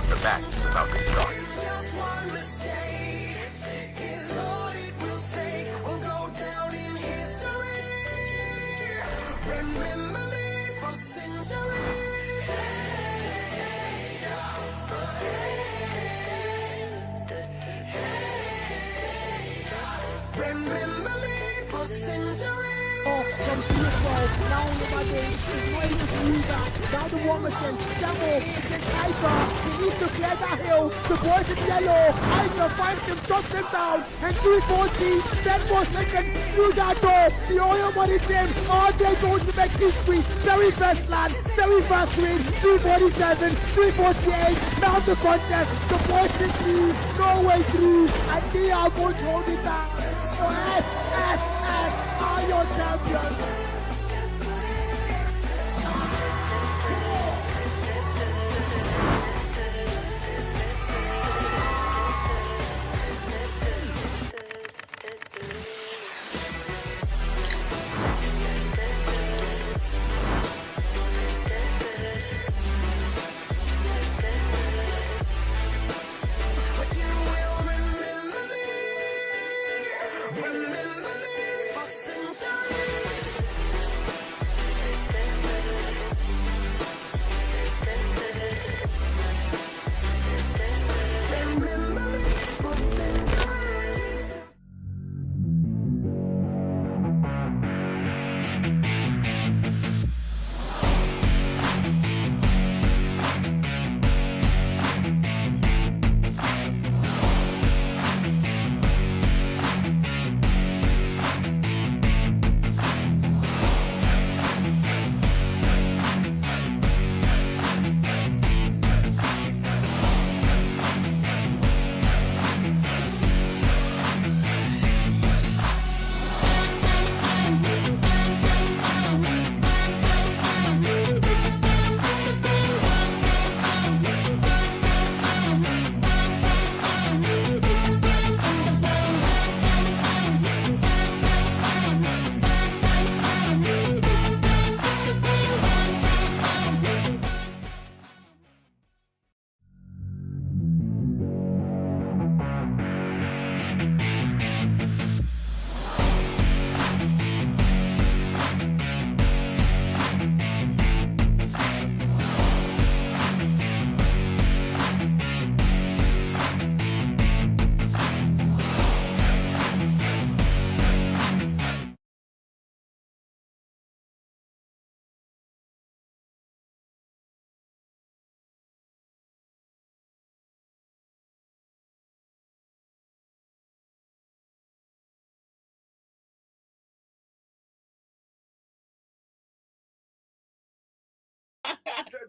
The match is about to start. From PS12, now on the Monday, it's not able to use that. Now the War Machine, Demo against Iker. He needs to clear that hill. The boys in yellow. Iker finds him, shuts him down. And 340, 10 more seconds through that door. The oil money team, are they going to make history? Very first land, very first win. 347, 348. Now the contest. The boys in three, no way through. And they are going to hold it down. So S are your champions.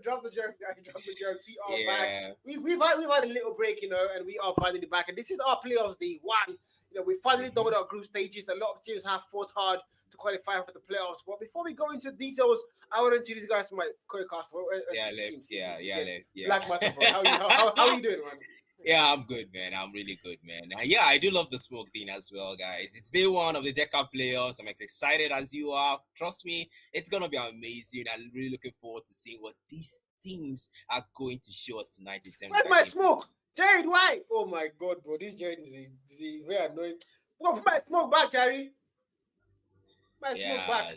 Drop the jokes, guys. Drop the jokes. We are back. We've had a little break, and we are finally back. And this is our playoffs day one. We finally done with our group stages. A lot of teams have fought hard to qualify for the playoffs. But before we go into details, I want to introduce you guys to my co-cast. Left. Black Matter, bro. How are you doing, man? Yeah, I'm good, man. I'm really good, man. I do love the smoke thing as well, guys. It's day one of the DECACUP playoffs. I'm as excited as you are. Trust me, it's going to be amazing. I'm really looking forward to seeing what these teams are going to show us tonight in terms Where's my smoke? Jared, why? Oh my God, bro. This Jared is a very annoying. Bro, put my smoke back, Jerry. Smoke back.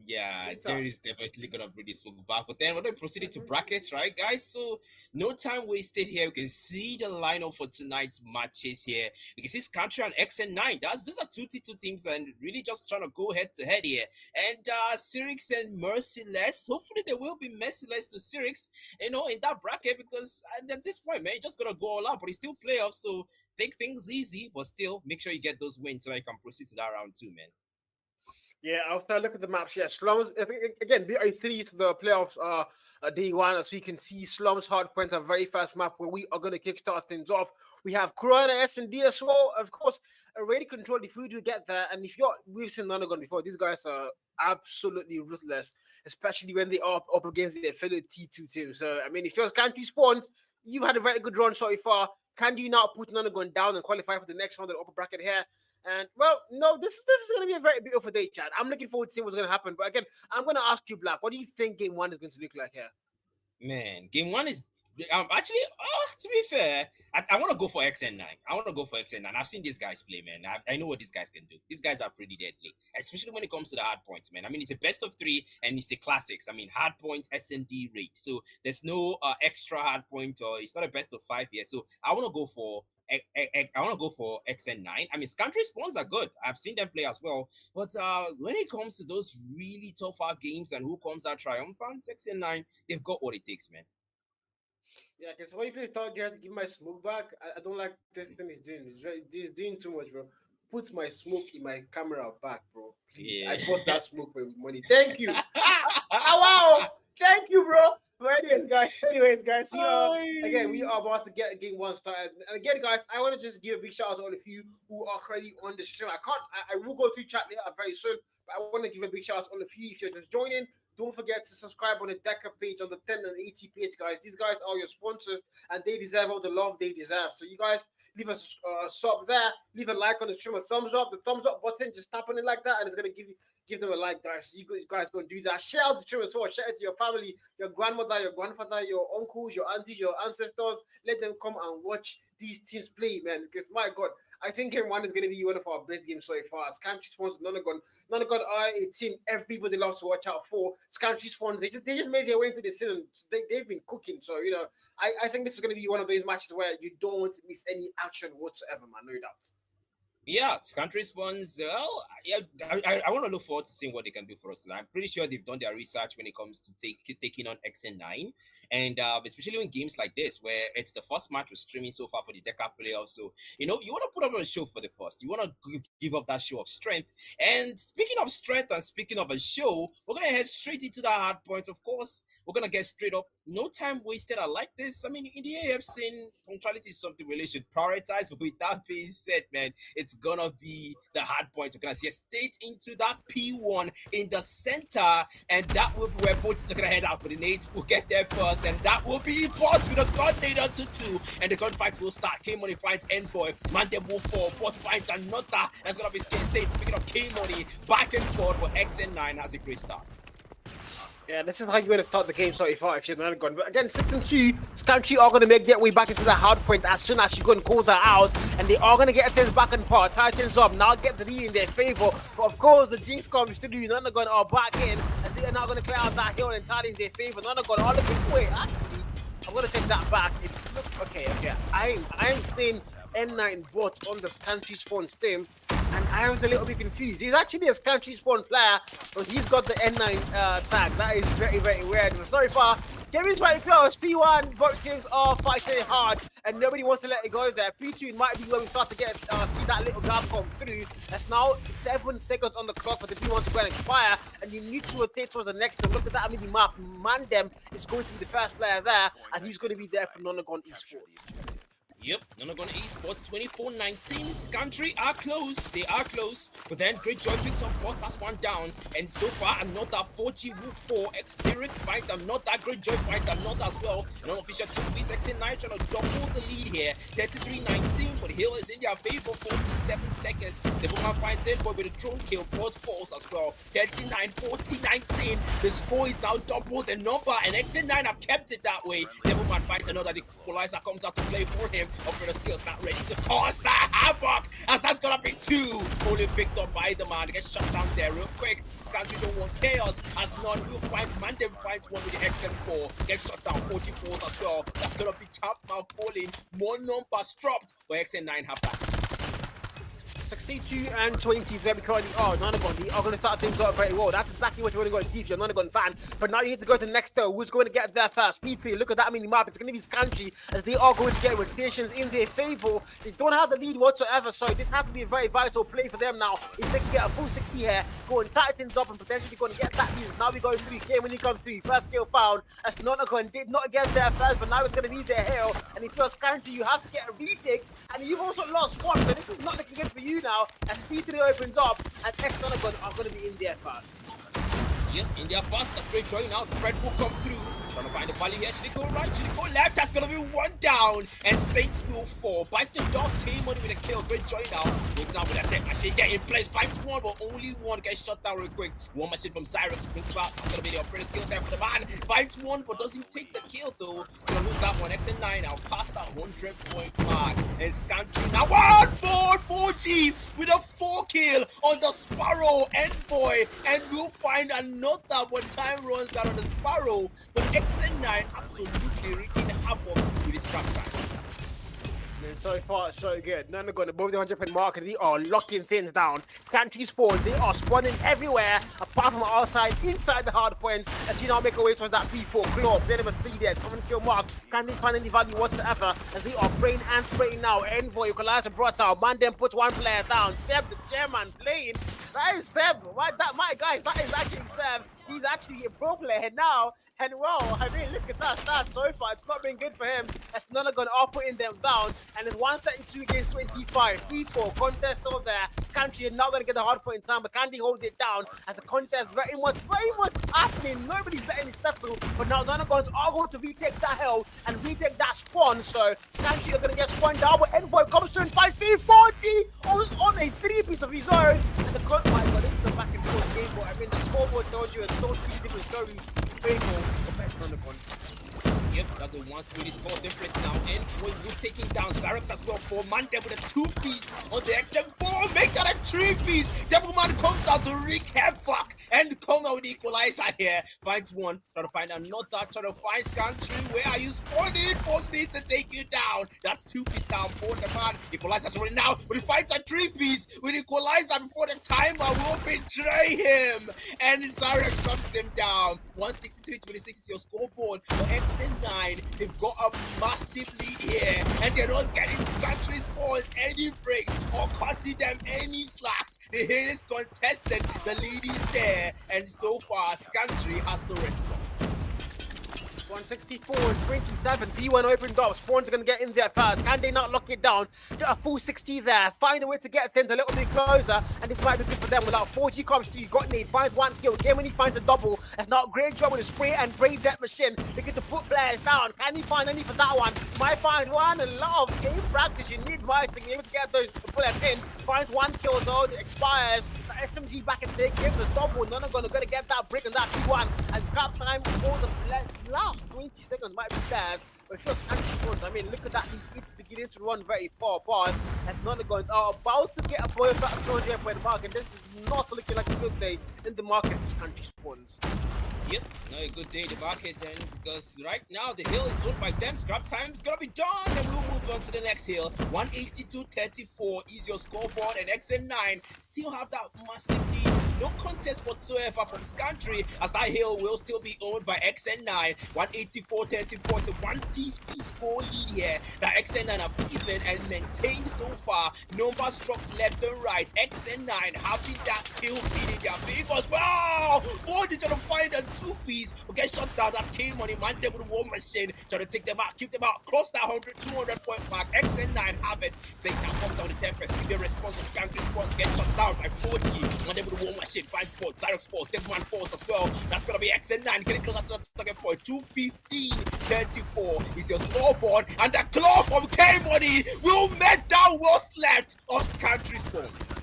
Yeah, Jerry is definitely gonna bring this smoke back. But then we're gonna proceed to brackets, right, guys? So no time wasted here. We can see the lineup for tonight's matches here. We can see Scantry and XN9. Those are two T2 teams and really just trying to go head to head here. And Sirix and Merciless. Hopefully there will be Merciless to Sirix, in that bracket, because at this point, man, you just gotta go all out. But it's still playoffs, so take things easy, but still make sure you get those wins so that you can proceed to that round 2, man. Yeah, I'll start looking at the maps. Yeah, Slums, I think, again, BI3 to the playoffs are day one. As we can see, Slums Hardpoint, a very fast map where we are going to kickstart things off. We have Corona, S&D as well. Of course, already control the food you get there. And we've seen Nonagon before. These guys are absolutely ruthless, especially when they are up against their fellow T2 team. So, I mean, if your country spawned, you've had a very good run so far. Can you now put Nonagon down and qualify for the next round of the upper bracket here? And well, no, this is going to be a very beautiful day, Chad. I'm looking forward to seeing what's going to happen. But again, I'm going to ask you, Black, what do you think Game 1 is going to look like here? Man, game one is actually, to be fair, I want to go for XN9. I want to go for XN9. I've seen these guys play, man. I know what these guys can do. These guys are pretty deadly, especially when it comes to the hard points, man. I mean, it's a best of 3 and it's the classics. I mean, hard point, SND rate. So there's no extra hard point, or it's not a best of 5 here. So I want to go for XN9. I mean, country spawns are good. I've seen them play as well. But when it comes to those really tough hard games and who comes out triumphant, XN9, they've got what it takes, man. Yeah, because when you play third gear, give my smoke back. I don't like this thing he's doing. He's doing too much, bro. Put my smoke in my camera back, bro. Please. Yeah. I bought that smoke for money. Thank you. Wow. Thank you, bro. But anyways, guys, again, we are about to get game 1 started. And again, guys, I want to just give a big shout out to all of you who are currently on the stream. I will go through chat later very soon, but I want to give a big shout out to all of you. If you're just joining, don't forget to subscribe on the DECA page, on the 10 and 80 page, guys. These guys are your sponsors, and they deserve all the love they deserve. So you guys leave a sub there, leave a like on the stream, a thumbs up. The thumbs up button, just tap on it like that, and it's gonna give them a like, guys. So you guys go and do that. Share out the stream as well. Share it to your family, your grandmother, your grandfather, your uncles, your aunties, your ancestors. Let them come and watch these teams play, man. Because my God, I think game 1 is going to be one of our best games so far. Country Spawns, Nonagon are a team everybody loves to watch out for. Country Spawns, they just made their way into the scene, and they've been cooking. So, I think this is going to be one of those matches where you don't miss any action whatsoever, man. No doubt. Yeah, country spawns. Well, yeah, I want to look forward to seeing what they can do for us tonight. I'm pretty sure they've done their research when it comes to taking on XN9, and especially in games like this where it's the first match we're streaming so far for the DECA playoffs. So you want to put up a show for the first. You want to give up that show of strength. And speaking of strength and speaking of a show, we're gonna head straight into that hard point. Of course, we're gonna get straight up. No time wasted. I like this. I mean, in the AFC, punctuality is something we really should prioritize. But with that being said, man, it's gonna be the hard point. We're gonna see a straight into that P1 in the center, and that will be where both are gonna head out. But the nades will get there first, and that will be Bot with a gun leader to 2, and the gunfight will start. K-Money finds Envoy, Mandem will fall, Bot finds another. That's gonna be safe, picking up K-Money back and forth, but XN9 has a great start. Yeah, this is how you're going to start the game so far if you're not gone. But again, 6-2, Scanchy are going to make their way back into the hard point as soon as you go and call that out. And they are going to get things back in part. Titans up, now get the lead in their favor. But of course, the Jinx comes to do. None of them are back in as they are now going to clear out that hill entirely in their favor. None of them are looking for it. Actually, I'm going to take that back. Okay. I'm seeing N9 bot on the Scanchy spawn stem. And I was a little bit confused. He's actually a Country Spawn player, but he's got the N9 tag. That is very, very weird. But so far, game is very close. P1, both teams are fighting hard, and nobody wants to let it go there. P2 might be where we start to get see that little gap come through. That's now 7 seconds on the clock for the P1 to go and expire, and you need to rotate towards the next one. Look at that mini map. Mandem is going to be the first player there, and he's going to be there for Nonagon Esports. Yep, Nonagon Esports 24-19. Country are close. They are close. But then Great Joy picks up 4, that's 1 down. And so far, another 4G Wolf 4. X-Sirix finds another. Great Joy finds another as well. An unofficial 2-piece XN9 trying to double the lead here. 33-19, but Hill is in their favor. 47 seconds. The Boomer finds Envoy with a drone kill. Both falls as well. 39-40-19. The score is now double the number. And XN9 have kept it that way. Devilman finds another. The equalizer comes out to play for him. Operator skills not ready to cause that havoc, as that's gonna be 2. Only picked up by the man. Gets shut down there real quick. Scanchy don't want chaos, as none will find Mandem finds one with the XM4. Gets shut down 44s as well. That's gonna be Chapman falling. More numbers dropped, but XN9 have that. 62 and 20 is where we currently are. Nonagon, they are going to start things out very well. That's exactly what you want to go and see if you're a Nonagon fan. But now you need to go to the next though. Who's going to get there first? P3, look at that mini map. It's going to be Scanchy, as they are going to get rotations in their favor. They don't have the lead whatsoever, so this has to be a very vital play for them now. If they can get a full 60 here, go and tighten things up and potentially going to get that lead. Now we go through game when he comes through. First kill found, as Nonagon did not get there first, but now it's going to be their hill. And if you're Scanchy, you have to get a retake, and you've also lost one, so this is not looking good for you now, as P3 opens up, and X-Nonagon are going to be in there first. Yep, in there first. That's Great Joy now. The Red will come through. Trying to find the value here. Should he go right? Should he go left? That's gonna be one down. And Saints will fall. Bite the dust came on with a kill. Great joy now. What's now with that deck machine there in place. Fight one, but only one gets shut down real quick. One machine from Cyrex brings about. That's gonna be the operator skill there for the man. Fight one, but doesn't take the kill though. He's gonna lose that one. XN9 now past that 100-point mark. And Scantry now 4G with a 4 kill on the Sparrow Envoy. And we'll find another when time runs out on the Sparrow. But XN9 absolutely wreaking havoc with his scrap time. And so far, so good. None are going above the 100-point mark, and they are locking things down. Scanty spawn, they are spawning everywhere, apart from outside, inside the hard points, as you now make away towards that P4 club. They're number 3 there, 7 kill mark. Can't they find any value whatsoever, as they are praying and spraying now. Envoy, Equalizer brought out. Man then puts one player down. Seb, the chairman, playing. That is Seb. My guys, that is actually Seb. He's actually a pro player now. And wow, I mean, look at that stat so far. It's not been good for him. As none are going to putting them down. And it's 132 against 25. 3-4 contest over there. Country is not going to get the hard point in time, but can they hold it down? As the contest very much happening. Nobody's letting it settle. But now none are going to retake that hill and retake that spawn. So Country are going to get spawned down. But Envoy comes through and fights 340 on a 3-piece of his own. And the oh my god, this is a back and forth game. But I mean, the scoreboard tells you it's totally different story. Yep, that's a 120 score difference now. Envoy will taking down Cyrex as well for man there with a 2-piece on the XM4. Make that a 3-piece. Devilman comes out to wreak havoc and come out with the equalizer here. Finds one, try to find another, try to find Country. Where are you spawning for me to take you down? That's 2-piece down for the man. Equalizer's running now, but he finds a 3-piece with equalizer before the timer will betray him. And Cyrex shuts him down. 163-26 is your scoreboard for XN9. They've got a massive lead here, and they're not getting Country spawns any breaks or cutting them any slacks. The hit is contested, the lead is there, and so far Country has no response. 164-27. P1 opened up. Spawns are going to get in there first. Can they not lock it down? Get a full 60 there. Find a way to get things a little bit closer. And this might be good for them. Without 4G comes through. Got Nate. Finds one kill. Game when he finds a double. That's not a great job with a spray and brave that machine. They get to put players down. Can he find any for that one? Might find one. A lot of game practice. You need Mike to be able to get those to pull them in. Finds one kill though. It expires. The SMG back in the day gives a double. None are going to get that break on that P1. And scrap time for the last 20 seconds might be theirs, but if you're Spawns, I mean, look at that. It's beginning to run very far apart. As none are going about to get a boy of that 200-point mark, and this is not looking like a good day in the market for Country Spawns. Yep, not a good day in the market then, because right now the hill is owned by them. Scrap time is gonna be done, and we'll move on to the next hill. 182-34 is your scoreboard, and XN9 still have that massive lead. No contest whatsoever from Scantry, as that hill will still be owned by XN9. 184-34 is a 150 score lead here that XN9 have given and maintained so far. Numbers struck left and right. XN9 having that kill feed in their favors. Wow! Boy, they're trying to find a 2-piece, but get shut down. That came on him, man, there with the war machine, trying to take them out, keep them out, cross that 200-point mark. XN9 have it. Saying that comes out with the Tempest, give a response from Scantry response, get shut down by 4G. Man, there with the war machine, finds spot, Cyrex force, Devilman force as well. That's gonna be XN9 getting closer to the target point. 215-34 is your scoreboard, and the claw from K-Money will make that worst left of Scantry spawns.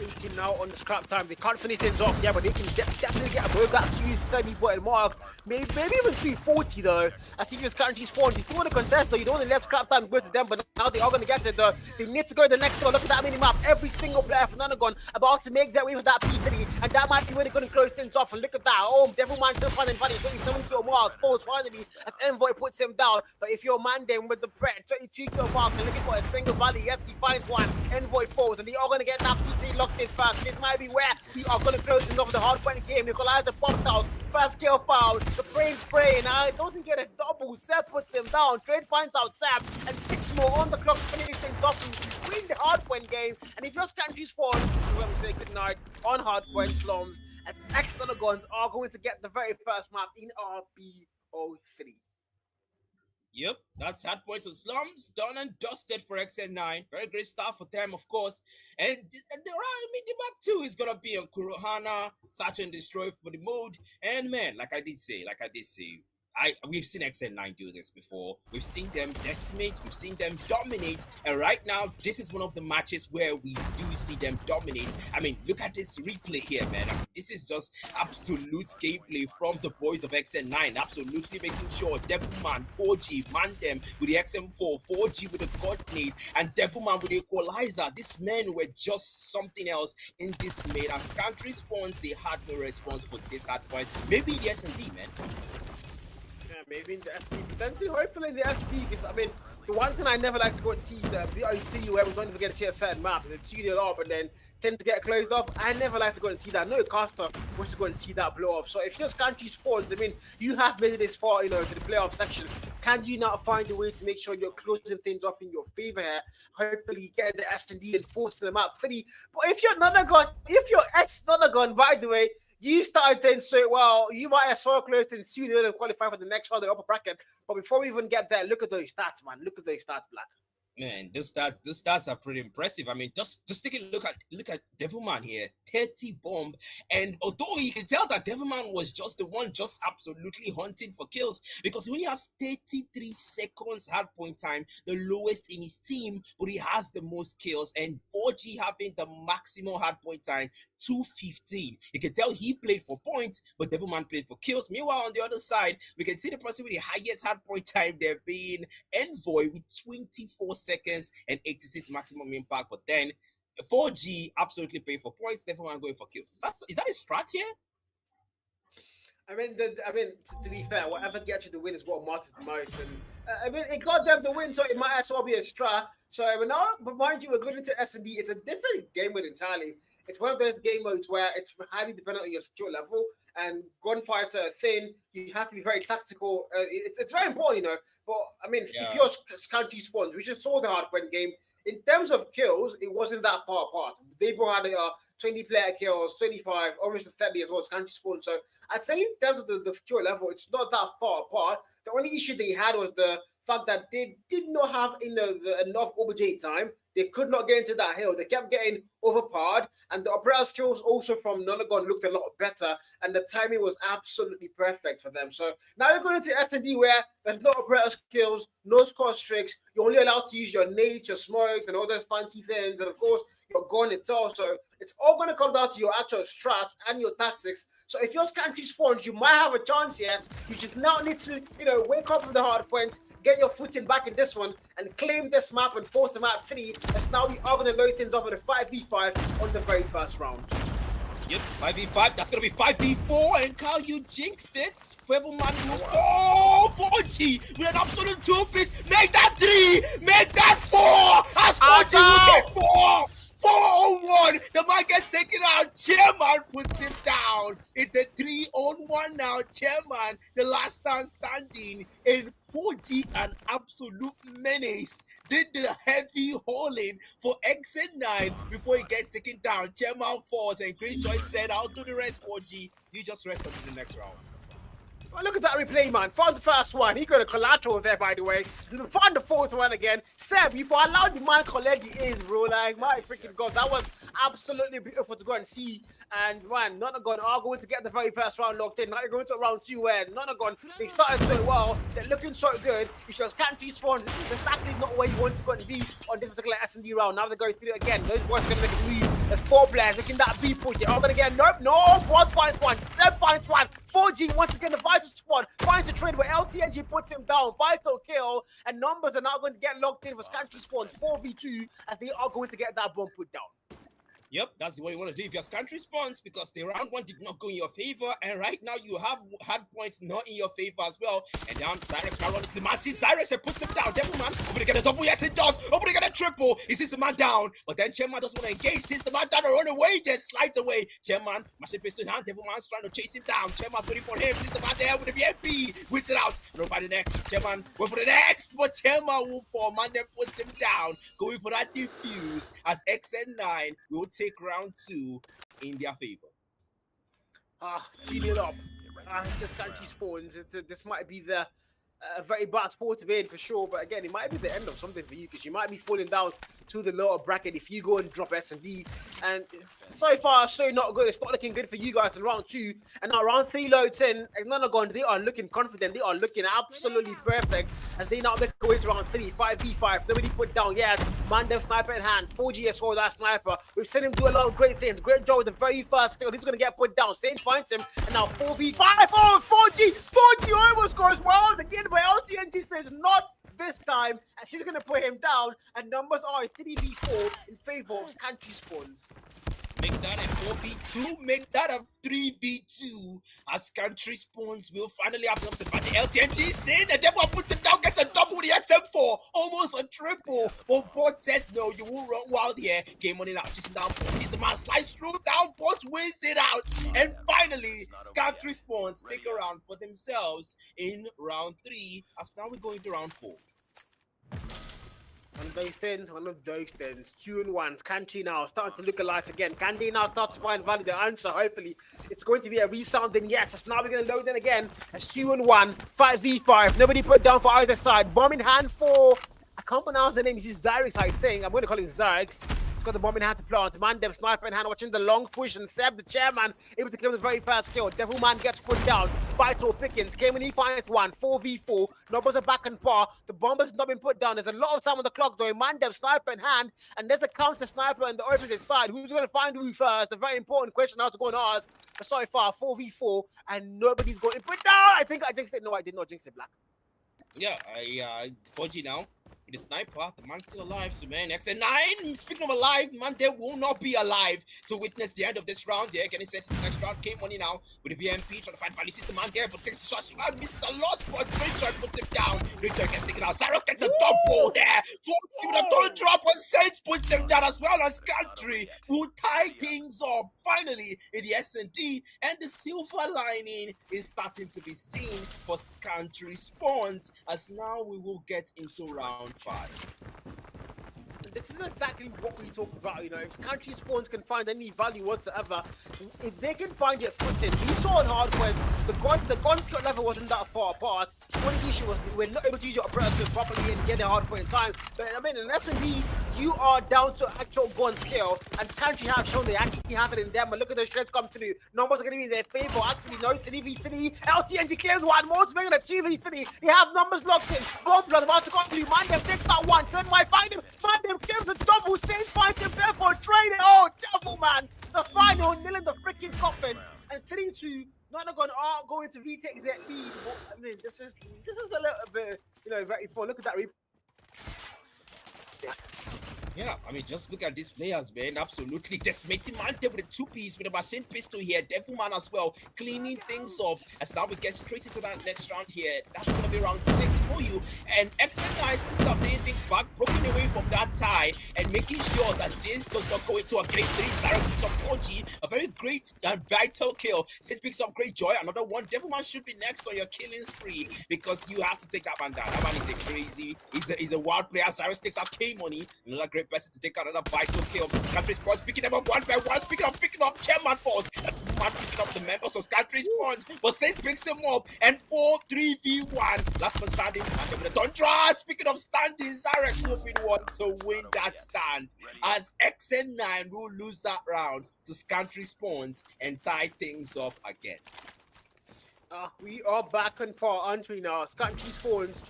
18 now on the scrap time. They can't finish things off, yeah, but they can definitely get above that 230-point mark. Maybe even 240 though. I see this Country Spawn. You still want to contest though. You don't want to let scrap time go to them, but now they are going to get it though. They need to go to the next door. Look at that mini map. Every single player from Nanagon about to make their way with that P3, and that might be when they're going to close things off. And look at that. Oh, Devilman still finding funny. 27-kill mark. Falls finally as Envoy puts him down. But if you're man then with the Brett, 22-kill mark and looking for a single volley, yes, he finds one. Envoy falls, and they are going to get that P3 locked in fast. This might be where we are going to close enough of the hard point game. Equalizer popped out. First kill foul. The brain spray. Now it doesn't get a double. Seb puts him down. Trade finds out Seb. And 6 more on the clock to finish things off and win the hard point game. And if your Country Spawn, this is where we say good night on hard point slums. As external guns are going to get the very first map in RB03. Yep, that's hard point to slums. Done and dusted for XN9. Very great start for them, of course. And the map too is gonna be on Kurohana, Search and Destroy for the mode. And man, like I did say, we've seen XN9 do this before. We've seen them decimate, we've seen them dominate, and right now this is one of the matches where we do see them dominate. I mean, look at this replay here, man. I mean, this is just absolute gameplay from the boys of XN9. Absolutely making sure Devilman 4G man them with the XM4, 4G with the coordinate, and Devilman with the equalizer. These men were just something else in this main. As country spawns, they had no response for this hard point. Maybe the S&D, man. Yeah, maybe in the SD, potentially, hopefully in the SD, because I mean, the one thing I never like to go and see is BO3 where we don't even get to see a third map, and then tune it up and then tend to get closed off. I never like to go and see that. No caster wants to go and see that blow up. So if your country spawns, I mean, you have made it this far, to the playoff section. Can you not find a way to make sure you're closing things off in your favor here? Hopefully get the S&D and force the map 3. But if you're Nonagon, by the way, you started then so well, you might have so close and soon and qualify for the next round of the upper bracket. But before we even get there, look at those stats, man. Look at those stats, Black. Man, those stats are pretty impressive. I mean, just take a look at Devilman here, 30 bomb, and although you can tell that Devilman was just the one just absolutely hunting for kills because he only has 33 seconds hard point time, the lowest in his team, but he has the most kills, and 4G having the maximum hard point time, 215. You can tell he played for points, but Devilman played for kills. Meanwhile, on the other side, we can see the person with the highest hard point time there being Envoy with 24 seconds and 86 maximum impact, but then 4G absolutely paid for points. Devilman going for kills. Is that a strat here? I mean, to be fair, whatever gets you the win is what matters the most. And I mean, it got them the win, so it might as well be a strat. So but mind you, we're going into S&D. It's a different game mode entirely. It's one of those game modes where it's highly dependent on your skill level, and gunfights are a thing. You have to be very tactical. It's very important, But I mean, if your country spawns, we just saw the hardpoint game. In terms of kills, it wasn't that far apart. They both had 20 player kills, 25, almost 30 as well as country spawn. So I'd say in terms of the skill level, it's not that far apart. The only issue they had was the fact that they did not have enough OBJ time. They could not get into that hill. They kept getting overpowered, and the operator skills also from Nonagon looked a lot better, and the timing was absolutely perfect for them. So now you're going into S&D where there's no operator skills, no score streaks. You're only allowed to use your nades, your smokes, and all those fancy things, and of course, your gun itself. So it's all going to come down to your actual strats and your tactics. So if your country spawns, you might have a chance here. You just now need to, wake up from the hard point, get your footing back in this one, and claim this map and force the map 3. As now we are going to load things off in a 5v5 on the very first round. Yep, 5v5. That's going to be 5v4. And Carl, you jinxed it. Fevelman moves. Oh, 4G with an absolute two-piece. Make that 3. Make that 4. As 4G will get 4. 4-on-1. The man gets taken out. Chairman puts him down. It's a 3-on-1 now. Chairman, the last man standing. In 4G, an absolute menace. Did the heavy hauling for XN9 before he gets taken down. Chairman falls and Green Choice said, I'll do the rest, 4G. You just rest until the next round. Well, look at that replay, man. Found the first one. He got a collateral there, by the way. Found the fourth one again. Seb, you allowed the man collect the A's, bro. Like, my freaking God. That was absolutely beautiful to go and see. And, man, Nonagon are going to get the very first round locked in. Now you're going to round 2 where Nonagon, they started so well. They're looking so good. You just can't despawn. This is exactly not where you want to go and be on this particular S&D round. Now they're going through it again. Those boys are going to make a move. There's 4 players. Looking that B push. They're all going to get, nope, no. One finds one. Seb finds one. 4G once again, the Vital Squad finds a trade where LTNG puts him down. Vital kill. And numbers are now going to get locked in for country spawns 4v2 as they are going to get that bomb put down. Yep, that's what you want to do if your country spawns because the round 1 did not go in your favor, and right now you have hard points not in your favor as well. And now Cyrex now runs the man. See Cyrex and puts him down. Devilman, open to get a double. Yes, it does. Open to get a triple. He sees the man down, but then Chairman doesn't want to engage. Sees the man down and run away. Just slides away. Chairman, machine pistol in hand. Devilman's trying to chase him down. Chairman's waiting for him. Sees the man there with the VMP. Whips it out. Nobody next. Chairman, wait for the next. But Chairman will fall. Man then puts him down. Going for that defuse as XN9 will take round 2 in their favor. Team it up. This country spawns. This might be the a very bad sport to be in for sure. But again, it might be the end of something for you because you might be falling down to the lower bracket if you go and drop S&D. And so far, so not good. It's not looking good for you guys in round 2. And now round 3 loads in. Exnanagon, they are looking confident. They are looking absolutely perfect as they now make their way to round 3. 5v5. Nobody put down yet. Mandem sniper in hand. 4G as well, that sniper. We've seen him do a lot of great things. Great job with the very first kill. He's going to get put down. Sage finds him. And now 4v5. Oh, 4G. 4G almost goes well again, but LTNG says not this time, and she's going to put him down, and numbers are 3v4 in favor of country spawns. Make that a 4v2, make that a 3v2 as country spawns will finally have themselves advantage. LTNG saying the devil puts him down, gets a double with the XM4, almost a triple. But Bot says no, you will run wild here. Game on it out, chasing down Bot. He's the man, slice through down, Bot wins it out. And finally, country spawns stick around for themselves in round 3 as now we're going to round 4. One of those things, 2-1. Country now starting to look alive again. Can they now start to find value? The answer, hopefully, it's going to be a resounding yes. As now we're going to load in again. As 2-1, 5v5. Nobody put down for either side. Bomb in hand for, I can't pronounce the name. This is Zyrex, I think. I'm going to call him Zyrex. He's got the bomb in hand to plant. Mandem sniper in hand, watching the long push, and Seb, the chairman, able to kill the very first kill. Devilman gets put down. Vital Pickens came in, he finds one. 4v4. Numbers are back and par. The bomber's not been put down. There's a lot of time on the clock though. Mandem sniper in hand, and there's a counter sniper on the opposite side. Who's going to find who first? A very important question now to go and ask. But so far, 4v4, and nobody's going to put down. I think I jinxed it. No, I did not jinx it, Black. Yeah, 4G now. With the sniper, the man's still alive. So man, XN9, speaking of alive, man, they will not be alive to witness the end of this round. Yeah, getting set to the next round. Came money now with the VMP trying to find value system man there, but takes the shots. Misses a lot, but Richard puts him down. Richard gets taken out. Zyros gets a double there. 4G with a total drop, and Sage puts him down as well as Country will tie things up finally in the S&D, and the silver lining is starting to be seen for Country spawns as now we will get into round 5. This is exactly what we talked about, you know. If country spawns can find any value whatsoever, if they can find it put in. We saw it hard when the gun skill level wasn't that far apart. The only issue was we're not able to use your operator skills properly and get a hard point in time. But I mean, in S&D, you are down to actual gun skill, and country have shown they actually have it in them. But look at those strengths come through. Numbers are going to be in their favor. Actually, no, 3v3. LTNG clears one more to make it a 2v3. They have numbers locked in. Bomb blood about to come through. Mandem takes that one. Turn my find him. Mandem kills the double. Same finds him there for a trade. Oh, devil man. The final nil in the freaking coffin. And 3-2. Not going to retake that lead. But, I mean, this is a little bit, you know, very fun. Look at that replay. Yeah, I mean, just look at these players, man. Absolutely decimating Mante with a 2-piece with a machine pistol here. Devilman as well, cleaning things up. As now we get straight into that next round here. That's going to be round 6 for you. And XNI seems to have taken things back, broken away from that tie, and making sure that this does not go into a game 3. Zyros picks up 4G, a very great and vital kill. Sid picks up Great Joy, another one. Devilman should be next on your killing spree because you have to take that man down. That man is a crazy, he's a wild player. Zyros takes out K-Money, another great person to take another vital kill. Country Sports picking them up one by one, picking up Chairman Force. That's the man picking up the members of Country Sports. But Saint picks him up and 4-3v1. Last man standing, and then with the Tundra, picking up standing. Zyrex hoping one to win that stand. As XN9 will lose that round to Country Spawns and tie things up again. We are back on par, aren't we now? Country Spawns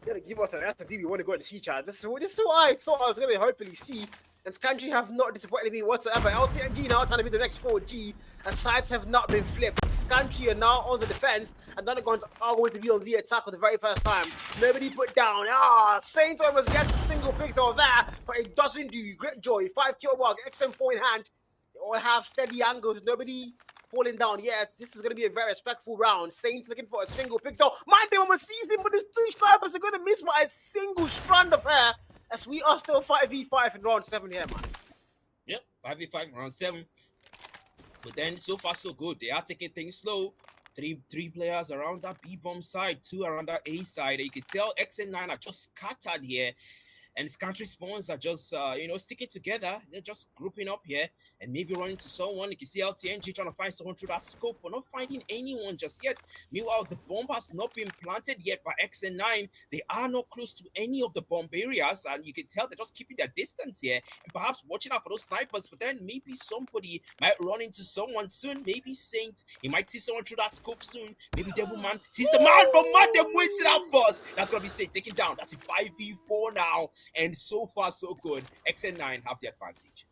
gonna give us an S&D. We want to go to sea chat. This is what I thought I was gonna hopefully see. And Country have not disappointed me whatsoever. LTNG now trying to be the next 4G, and sides have not been flipped. Country are now on the defense, and none are going to be on the attack for the very first time. Nobody put down. Saint almost gets a single pixel of that, but it doesn't do. Great Joy, 5 kill mark, XM4 in hand. They all have steady angles. Nobody falling down yet. This is going to be a very respectful round. Saints looking for a single pixel. Mind they almost sees him, but his 3 snipers are going to miss by a single strand of hair. As we are still 5v5 in round 7 here, man. Yep, 5v5 round 7. But then so far so good. They are taking things slow. Three players around that B-bomb side, 2 around that A side. And you can tell XN9 are just scattered here. and his country spawns are just sticking together. They're just grouping up here and maybe running to someone. You can see LTNG trying to find someone through that scope, but not finding anyone just yet. Meanwhile, the bomb has not been planted yet by XN9. They are not close to any of the bomb areas, and you can tell they're just keeping their distance here and perhaps watching out for those snipers. But then maybe somebody might run into someone soon. Maybe Saint, he might see someone through that scope soon. Maybe Devilman sees the man, but man, they wasted out first. That's gonna be Saint taken down. That's a 5v4 now, and so far so good. XN9 have the advantage.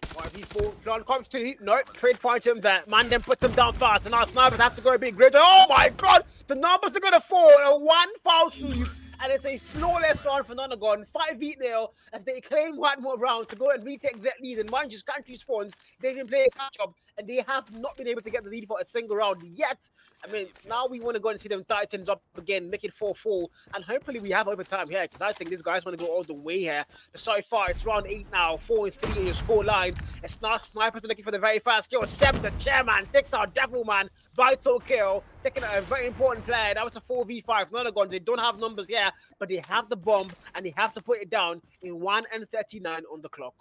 5v4, John comes to trade finds him there. Man then puts him down fast, and our snipers have to go a bit greater. Oh my god, the numbers are gonna fall. A 1 foul swoop, and it's a flawless round for Nonagon. 5v0 as they claim one more round to go and retake that lead. And mind you, country spawns, they've been playing catch up, and they have not been able to get the lead for a single round yet. I mean, now we want to go and see them tie things up again, make it 4-4, and hopefully we have overtime here, because I think these guys want to go all the way here. So far, it's round 8 now, 4-3 in your score line. It's not Snipers looking for the very fast kill. Seb, the chairman, takes out Devilman. Vital kill, taking out a very important player. That was a 4v5. Nonagon, they don't have numbers here, but they have the bomb, and they have to put it down in 1:39 on the clock.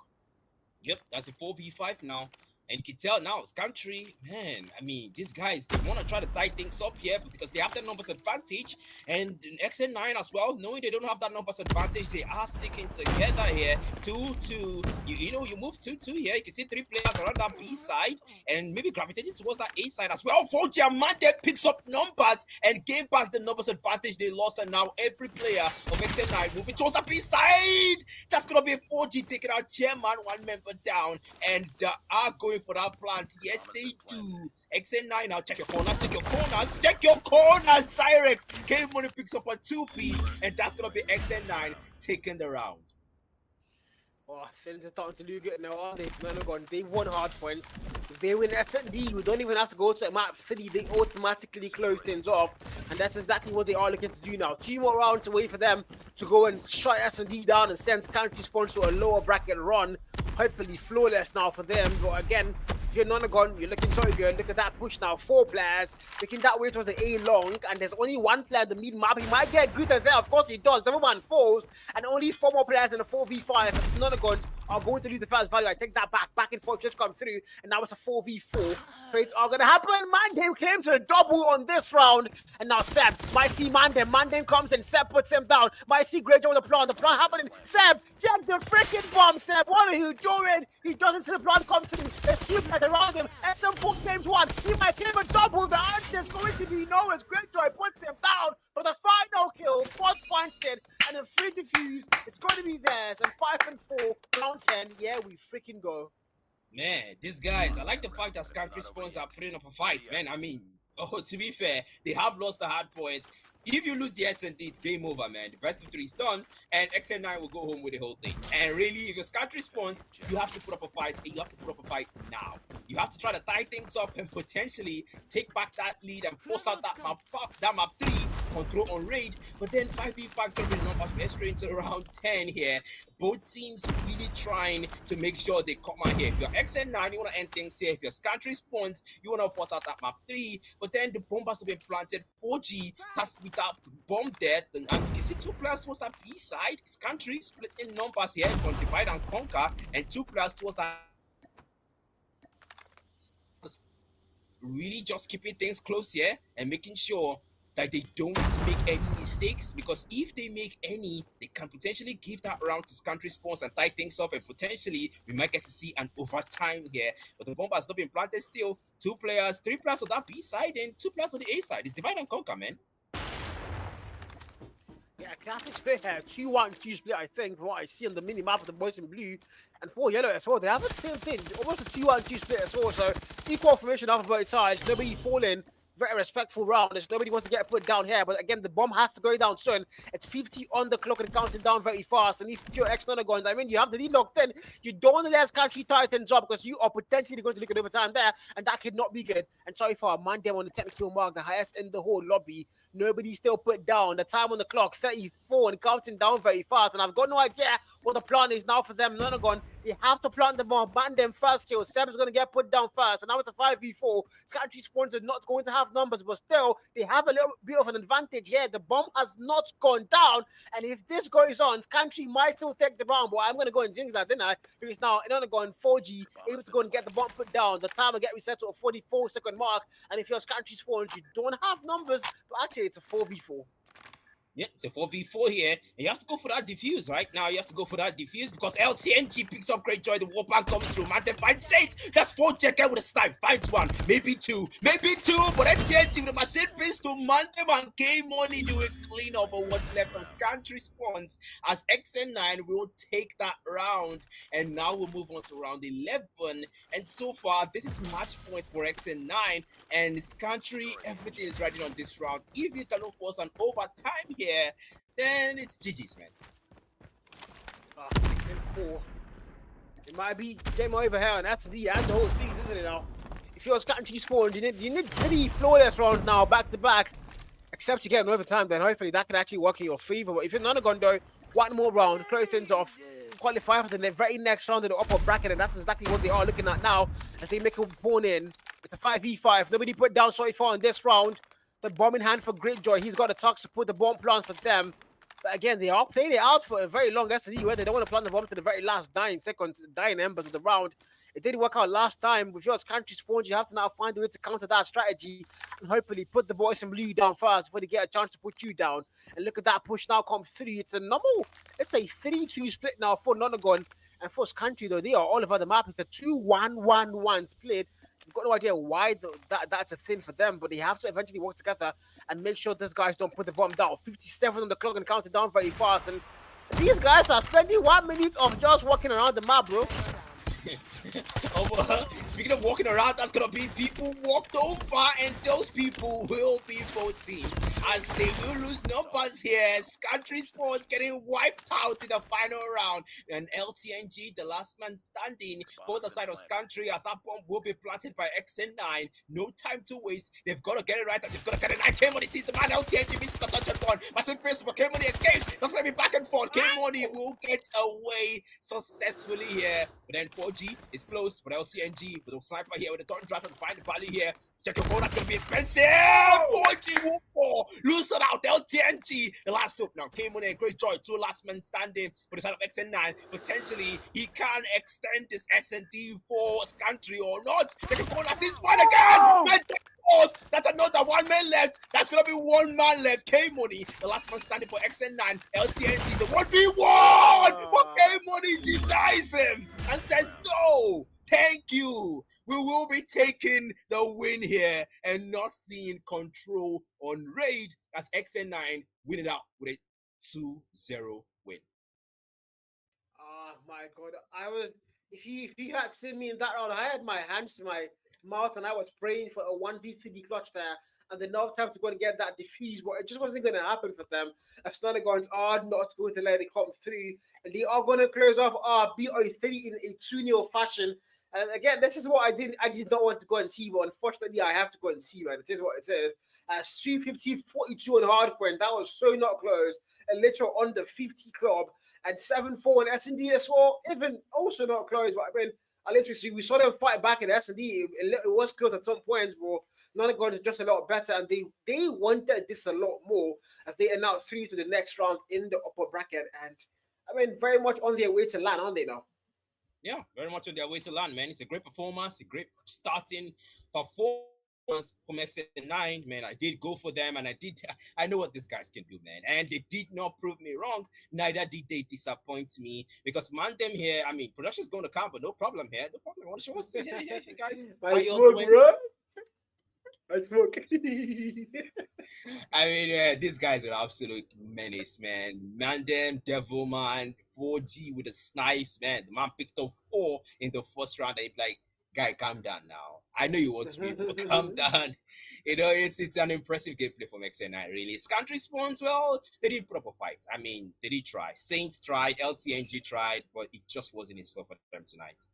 Yep, that's a 4v5 now. And you can tell now, it's country, man. I mean, these guys, they want to try to tie things up here because they have the numbers advantage. And XN9 as well, knowing they don't have that numbers advantage, they are sticking together here. 2-2. You move 2-2 here. You can see 3 players around that B side and maybe gravitating towards that A side as well. 4 Diamante picks up numbers and gave back the numbers advantage they lost. And now every player of XN9 moving towards the B side. That's going to be a 4G taking out Chairman, 1 member down, and are going for that plant. Yes, they do. XN9 now, check your corners, check your corners, check your corners. Cyrex Game Money picks up a 2-piece, and that's gonna be XN9 taking the round. Oh, things are starting to look good now, aren't they? Nonagon, they won hard points. If they win S&D, we don't even have to go to a map 3. They automatically close things off, and that's exactly what they are looking to do now. 2 more rounds to wait for them to go and shut S&D down and send country spawns to a lower bracket run. Hopefully flawless now for them, but again, if you're Nonagon, you're looking so good. Look at that push now. 4 players looking that way towards the A long, and there's only 1 player in the mid map. He might get greeted there. Of course he does. Devilman falls, and only 4 more players in the 4v5. As Nonagons are going to lose the first value. I take that back. Back and forth just come through, and now it's a 4v4. Trades are going to happen. Mandem claims a double on this round, and now Seb might see Mandem. Mandem comes and Seb puts him down. Might see Greyjoy with the plant. The plant happening. Seb, check the freaking bomb, Seb. What are you doing? He doesn't see the plant come through. There's 2 players around him. SM4 claims 1. He might claim a double. The answer is going to be no, as Greyjoy puts him down. But the final kill, Fox finds it, and a free defuse. It's going to be theirs. And 5-4, round 10. Yeah, we freaking go. Man, these guys, I like the fact that country spawns are putting up a fight, man. I mean, to be fair, they have lost the hard point. If you lose the S&D, it's game over, man. The best of 3 is done, and XN9 will go home with the whole thing. And really, if your country spawns, you have to put up a fight, and you have to put up a fight now. You have to try to tie things up and potentially take back that lead and force out that map 3, control on raid. But then 5v5 is going to be the numbers. We're straight into round 10 here. Both teams really trying to make sure they come out here. If you're XN9, you want to end things here. If your country spawns, you want to force out that map 3. But then the bomb has to be planted. 4G has to be that bomb dead, and you can see 2 players towards that B side. It's country split in numbers here on divide and conquer, and 2 players towards that. Really just keeping things close here and making sure that they don't make any mistakes, because if they make any, they can potentially give that round to country spawns and tie things up, and potentially we might get to see an overtime here. But the bomb has not been planted still. 2 players, 3 players on that B side, and 2 players on the A side. It's divide and conquer, man. Yeah, classic split here. 2-1-2 split, I think, from what I see on the mini map of the boys in blue. And 4 yellow as well. They have the same thing. Almost a 2-1-2 split as well. So equal formation off of both sides. Nobody falling. Very respectful round. There's nobody wants to get put down here. But again, the bomb has to go down soon. It's 50 on the clock and counting down very fast. And if you're ex-Nonagons, I mean, you have the lead locked in. You don't want to let country Titans up, because you are potentially going to look at overtime there. And that could not be good. And sorry for Mandem on the 10 kill mark, the highest in the whole lobby. Nobody still put down. The time on the clock, 34 and counting down very fast. And I've got no idea what what the plan is now for them. Nonagon, they have to plant the bomb, ban them first kill. Seb's going to get put down first, and now it's a 5v4. Country Spawns are not going to have numbers, but still, they have a little bit of an advantage here. The bomb has not gone down, and if this goes on, Country might still take the round, but I'm going to go and jinx that, didn't I? Because now, Nonagon, 4G, able to go and get the bomb put down. The timer get reset to a 44-second mark, and if you're Country Spawns, you don't have numbers, but actually, it's a 4v4. Yeah, it's a 4v4 here, and you have to go for that defuse right now. You have to go for that defuse because LTNG picks up Great Joy. The Warpan comes through. Man, they find Saints. That's 4 checker with a snipe. Finds one, maybe two, but LTNG with a machine pistol. Man, and K Money do a clean up of what's left of Country Spawns as XN9 will take that round, and now we'll move on to round 11. And so far, this is match point for XN9, and this country, everything is riding on this round. If you cannot force an overtime here, then it's GG's, man. 6-4. It might be game over here, and that's the end of the whole season, isn't it now? If you're Country Spawns, you need 3 flawless rounds now, back to back. Except you get an overtime, then hopefully that can actually work in your favor. But if you're not going to go one more round, close things off, qualify for the very next round of the upper bracket, and that's exactly what they are looking at now as they make a pawn in. It's a 5v5. Nobody put down so far in this round. The bomb in hand for Greatjoy. He's got the talks to put the bomb plans for them. But again, they are playing it out for a very long SD where they don't want to plant the bomb to the very last dying embers of the round. It didn't work out last time. With your Country Spawns, you have to now find a way to counter that strategy and hopefully put the boys in blue down first before they get a chance to put you down. And look at that push now come through. It's a 3-2 split now for Nonagon. And for Country, though, they are all over the map. It's a 2-1-1-1 split. I've got no idea why that's a thing for them, but they have to eventually work together and make sure these guys don't put the bomb down. 57 on the clock and counting down very fast. And these guys are spending 1 minute of just walking around the map, bro. Speaking of walking around, that's gonna be people walked over, and those people will be both teams as they will lose numbers here. Country Sports getting wiped out in the final round, and LTNG, the last man standing for the side of Country, as that bomb will be planted by XN9. No time to waste. They've got to get it right, and they've got to get it right. K-Money sees the man. LTNG misses the touch and one. Machine first, but K-Money escapes. That's gonna be back and forth. K-Money will get away successfully here, but then 4G is close, but LTNG with a sniper here with a turn drive and find the valley here. Check your phone, that's gonna be expensive. 4G will fall. Lose it out. LTNG, the last hope now. Came on a Great Joy, 2 last men standing for the side of XN9. Potentially, he can extend this SND for Country or not. Check your phone, that's his one again. That's another 1 man left. That's gonna be 1 man left. K-Money, the last man standing for XN9. LTNG, the 1v1. But K-Money denies him and says, no, thank you. We will be taking the win here and not seeing control on Raid as XN9 win it out with a 2-0 win. Oh my God. If he had seen me in that round, I had my hands to my mouth and I was praying for a 1v3 clutch there and enough time to go and get that defuse, but it just wasn't going to happen for them. Snunagons are not going to let it come through, and they are going to close off BO3 in a 2-0 fashion. And again, this is what I did not want to go and see, but unfortunately I have to go and see, man. It is what it is. 250-42 on hardpoint. That was so not close. A literal under 50 club. And 7-4 on S&D as well. Even also not close, but I mean, at least we saw them fight back in S&D. It was close at some points, but Nonagon is just a lot better, and they wanted this a lot more as they are now through to the next round in the upper bracket. And I mean, very much on their way to land, aren't they now? Yeah, very much on their way to land, man. It's a great performance, a great starting performance from XN9, man. I did go for them, and I know what these guys can do, man. And they did not prove me wrong. Neither did they disappoint me, because man, them here, I mean, production's going to come, but no problem here. No problem. I want to show us, hey, guys. I smoke, bro. I smoke. I mean, these guys are absolute menace, man. Man, them, Devil, man, 4G with the snipes, man. The man picked up 4 in the first round. They like, guy, calm down now. I know you want to be, but calm down. You know, it's an impressive gameplay from XN9, really. Country Spawns, well, they did put up a fight. I mean, they did try. Saints tried, LTNG tried, but it just wasn't in store for them tonight.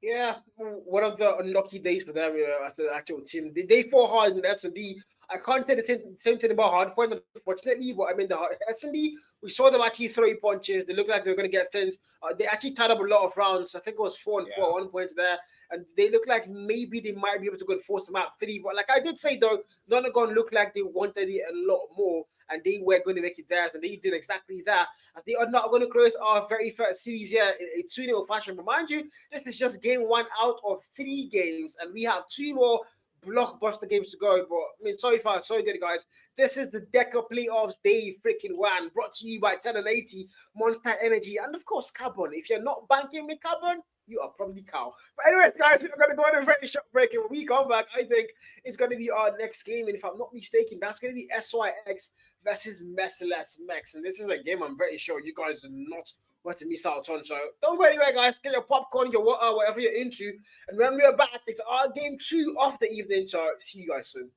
Yeah, one of the unlucky days for them, as the actual team. They fought hard in S&D. I can't say the same thing about Hardpoint, unfortunately. But I mean, the S&D, we saw them actually throw punches. They look like they're going to get things. They actually tied up a lot of rounds. I think it was 4-4 at one point there, and they look like maybe they might be able to go and force them out 3. But like I did say though, Nonagon looked like they wanted it a lot more, and they were going to make it theirs, and they did exactly that. As they are not going to close our very first series here in a 2-0 fashion. But mind you, this is just game 1 out of 3 games, and we have 2 more blockbuster games to go. But I mean, sorry good guys. This is the DECA playoffs day freaking 1, brought to you by 1080 Monster Energy, and of course Carbon. If you're not banking with Carbon, you are probably cow. But anyways, guys, we're going to go on a very short break, and when we come back, I think it's going to be our next game, and if I'm not mistaken, that's going to be SYX versus Merciless Mex, and this is a game I'm very sure you guys do not want to miss out on. So don't go anywhere, guys. Get your popcorn, your water, whatever you're into, and when we're back, it's our game 2 of the evening. So see you guys soon.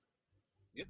Yep.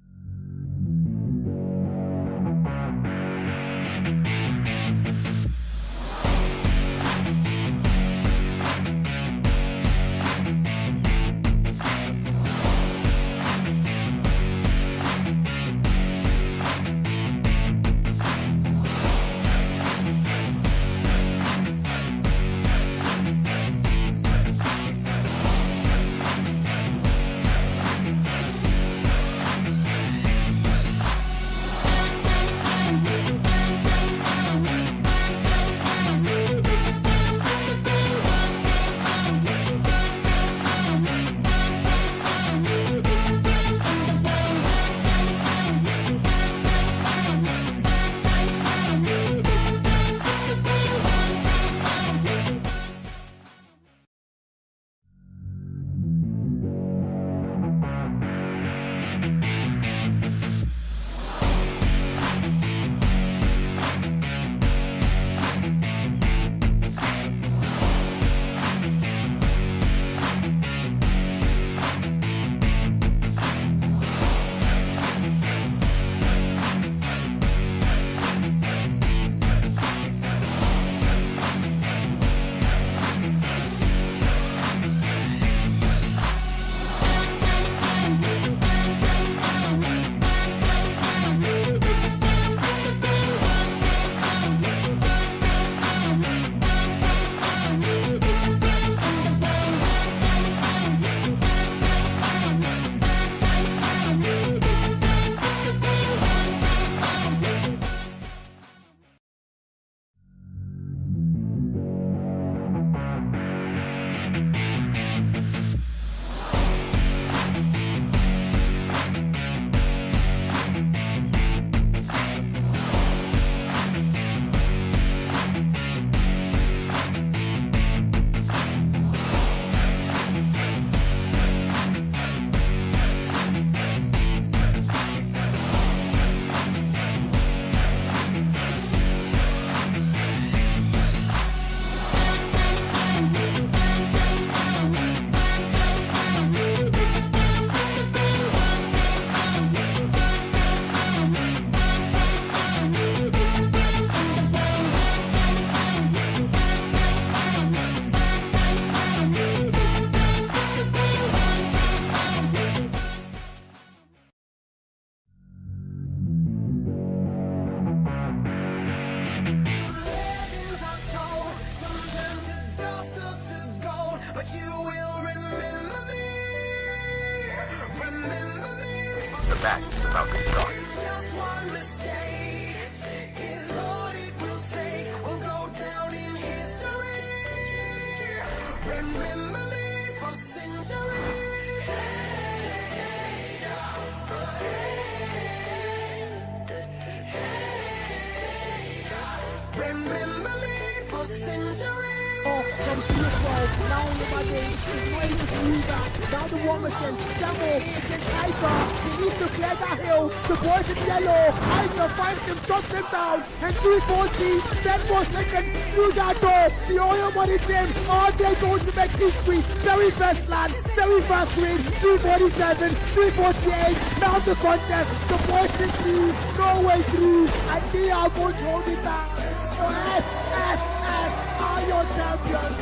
match is about to start. From PS12, now on the Matchday, is not able to do that. Now the War Machine, Demo against Hyper. They need to clear that hill. The boys in yellow. Hyper finds him, shuts him down. And 340, 10 more seconds through that door. The oil money team are they going to make history? Very first land, very first win. 347, 348. Now the contest. The boys in lead, no way through. And they are going to hold it down. So S are your champions.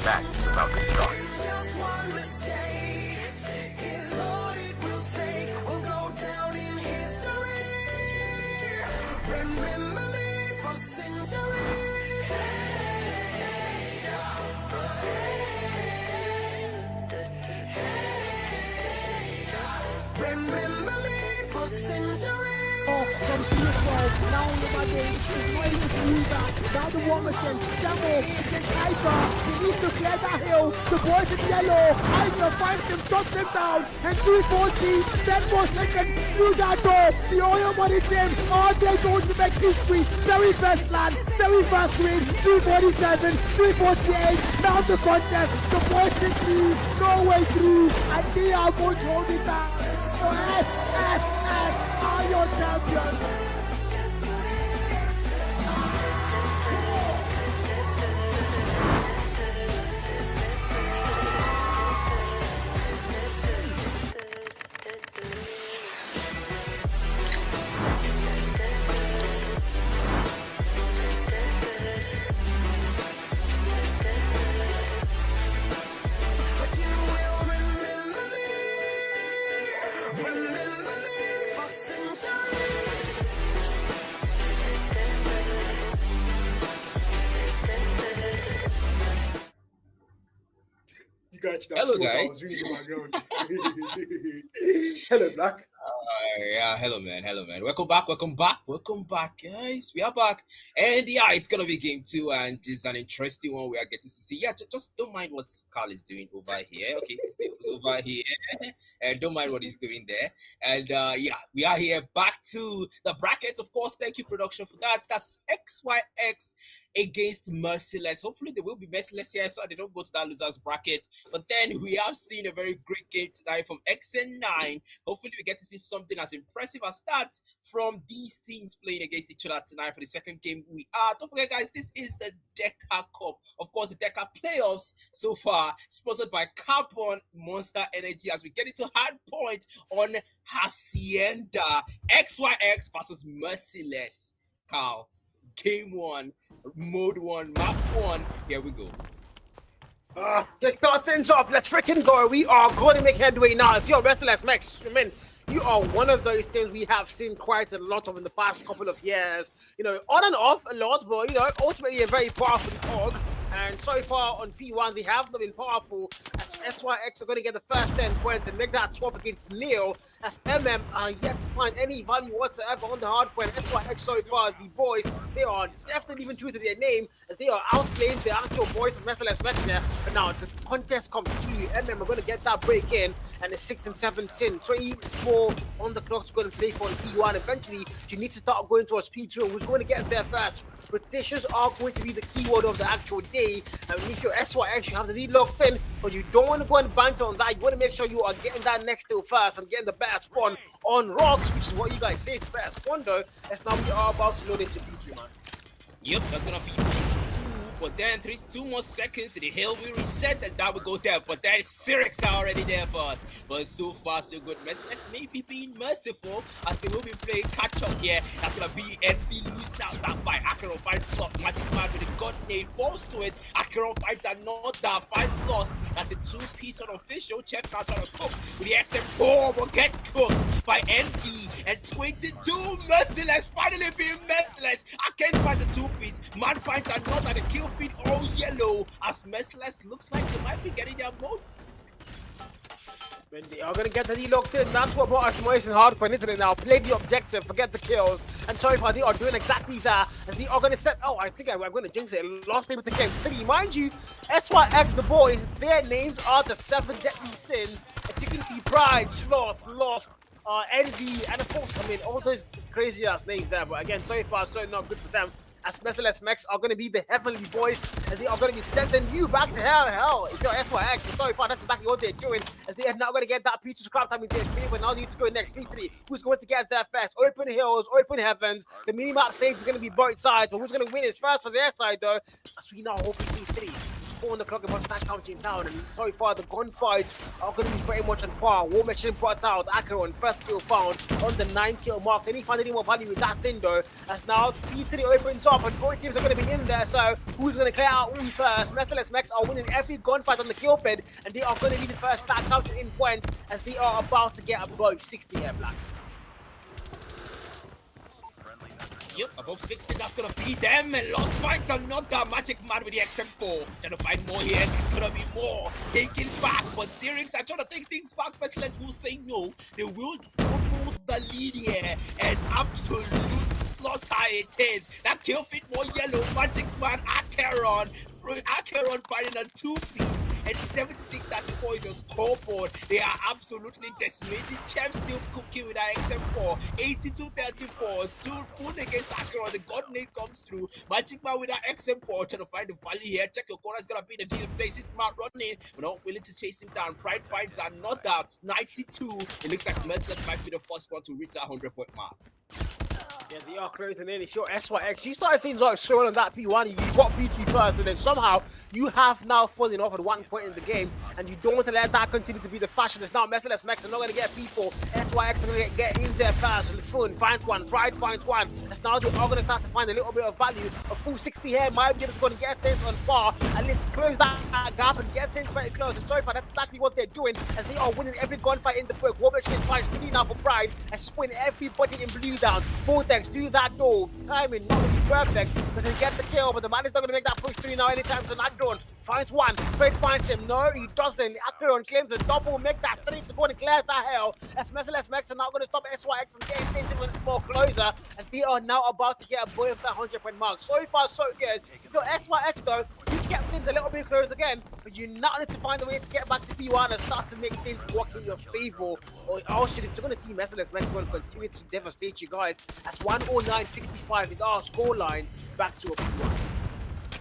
match is about to start. Just one mistake is all it will take. We'll go down in history. Remember me for centuries. Remember me for centuries. From PS12, now on the Monday, is minus Luda, now the War Machine, Demo against Hyper, he needs to clear that hill, the boys in yellow, Hyper finds him, shuts him down, and 340, 10 more seconds through that door, the oil money team, are they going to make history? Very first land, very first win, 347, 348, now the contest, the boys in lead, no way through, and they are going to hold it down. So S are your champions. But you will remember me. Remember me for centuries. You guys know Hello, I guys. was reading my notes. Hello, Black. Yeah, hello man. Welcome back, guys. We are back, and yeah, it's gonna be game 2, and it's an interesting one. We are getting to see. Yeah, just don't mind what Carl is doing over here, okay? Over here, and don't mind what he's doing there. And yeah, we are here back to the brackets, of course. Thank you, production, for that. That's XYX against Merciless. Hopefully, they will be Merciless here, so they don't go to that losers bracket. But then we have seen a very great game tonight from XN9. Hopefully, we get to see something as impressive as that from these teams playing against each other tonight for the second game. Don't forget, guys, this is the DECA Cup. Of course, the DECA playoffs so far, sponsored by Carbon Monster Energy, as we get into hard point on Hacienda. XYX versus Merciless. Carl, game 1, mode 1, map 1. Here we go. Kick start things off. Let's freaking go. We are going to make headway now. If you're Merciless Max, I mean, you are one of those things we have seen quite a lot of in the past couple of years. You know, on and off a lot, but, you know, ultimately a very powerful org. And so far on P1, they have not been powerful, as SYX are going to get the first 10 points and make that 12 against Neil, as MM are yet to find any value whatsoever on the hard point. SYX so far, the boys, they are definitely even true to their name, as they are outplaying the actual boys of Merciless Max here. But now the contest comes to you. MM are going to get that break in, and it's 6 and 17. 24 on the clock to go and play for P1. Eventually, you need to start going towards P2, and who's going to get there first? Rotations are going to be the keyword of the actual day. And if you're SYX, you have the lead locked in, but you don't want to go and banter on that. You want to make sure you are getting that next still first and getting the best spawn on rocks, which is what you guys say best spawn though. As now we are about to load into P2, man. Yep, that's gonna be P2, but then 2 more seconds, the hill will reset and that will go there. But there is Cyrix already there for us. But so far, so good. Merciless maybe being merciful as they will be playing catch up here. That's gonna be NB losing out that fight. Acheron finds slot. Magic Man with a god nade falls to it. Acheron finds another, finds lost. That's a 2-piece unofficial. Check out trying to cook with the XM4 will get cooked by NB. And 22 Merciless finally being Merciless. Aken finds a 2-piece. Man finds another. The kill feed all yellow as Merciless looks like they might be getting their mode. When they are going to get the lead locked in, that's what brought us Moist and Hardcore into it now. Play the objective, forget the kills. And so far, they are doing exactly that. And they are going to set, oh, I think I'm going to jinx it. Lost name to game 3. Mind you, SYX, the boys, their names are the 7 deadly sins. As you can see, Pride, Sloth, Lost, Envy, and of course, I mean, all those crazy ass names there. But again, so far, so not good for them. As Merciless Max are going to be the heavenly boys, and they are going to be sending you back to hell. If you're SYX, and so far, that's exactly what they're doing, as they are now going to get that P2 scrap time in their favor. Now need to go next. P3, who's going to get there first? Open hills, open heavens. The minimap says it's going to be both sides, but who's going to win is first for their side, though. As we now hope P3 is 4 on the clock, about start counting down. And so far, the gunfights are going to be very much on par. War Machine brought out Acheron, first kill found on the 9 kill mark. Can he find any more value with that thing though? As now P3 opens up and both teams are going to be in there. So who's going to clear out win first? Merciless Max are winning every gunfight on the kill feed, and they are going to be the first start counting in points as they are about to get above 60 here, Black. Yep, above 60, that's gonna be them. And lost fights are not that Magic Man with the XM4. Trying to find more here, there's gonna be more. Taking back, but Syrinx are trying to take things back. Merciless will say no. They will double the lead here. And absolute slaughter it is. That kill fit more yellow. Magic Man, Acheron finding a 2-piece. And 76-34 is your scoreboard. They are absolutely decimating. Chef still cooking with that XM4. 82-34. Full against Acheron. The God name comes through. Magic Man with that XM4 trying to find the value here. Check your corner is gonna be the deal. Play system out running. We're not willing to chase him down. Pride finds another 92. It looks like Merciless might be the first one to reach that 100-point mark. Yeah, they are closing in. It's your SYX. You started things like so on that P1. You got P2 first, and then somehow you have now fallen off at one point in the game, and you don't want to let that continue to be the fashion. It's now Merciless Max are not going to get P4. SYX are going to get in there fast. Fun finds one. Pride finds one. That's now they are going to start to find a little bit of value. A full 60 here might be able to go and get things on par, and let's close that gap and get things very close. And so far, that's exactly what they're doing as they are winning every gunfight in the book. War Machine finds 3 now for Pride, and she's putting everybody in blue down. Vortex, do that though. Timing not going to be perfect, but they get the kill. But the man is not going to make that push 3 now anytime soon. Acheron finds one. Trade finds him. No, he doesn't. Acheron claims a double, make that 3 to go and clear the hell. As Merciless Max are now going to stop SYX from getting things even more closer as they are now about to get above the 100-point mark. So far, so good. So SYX though, you kept things a little bit close again, but you now need to find a way to get back to P1 and start to make things work in your favor. Or else you're going to see Merciless Max going to continue to devastate you guys. As 109.65 is our scoreline back to a P1.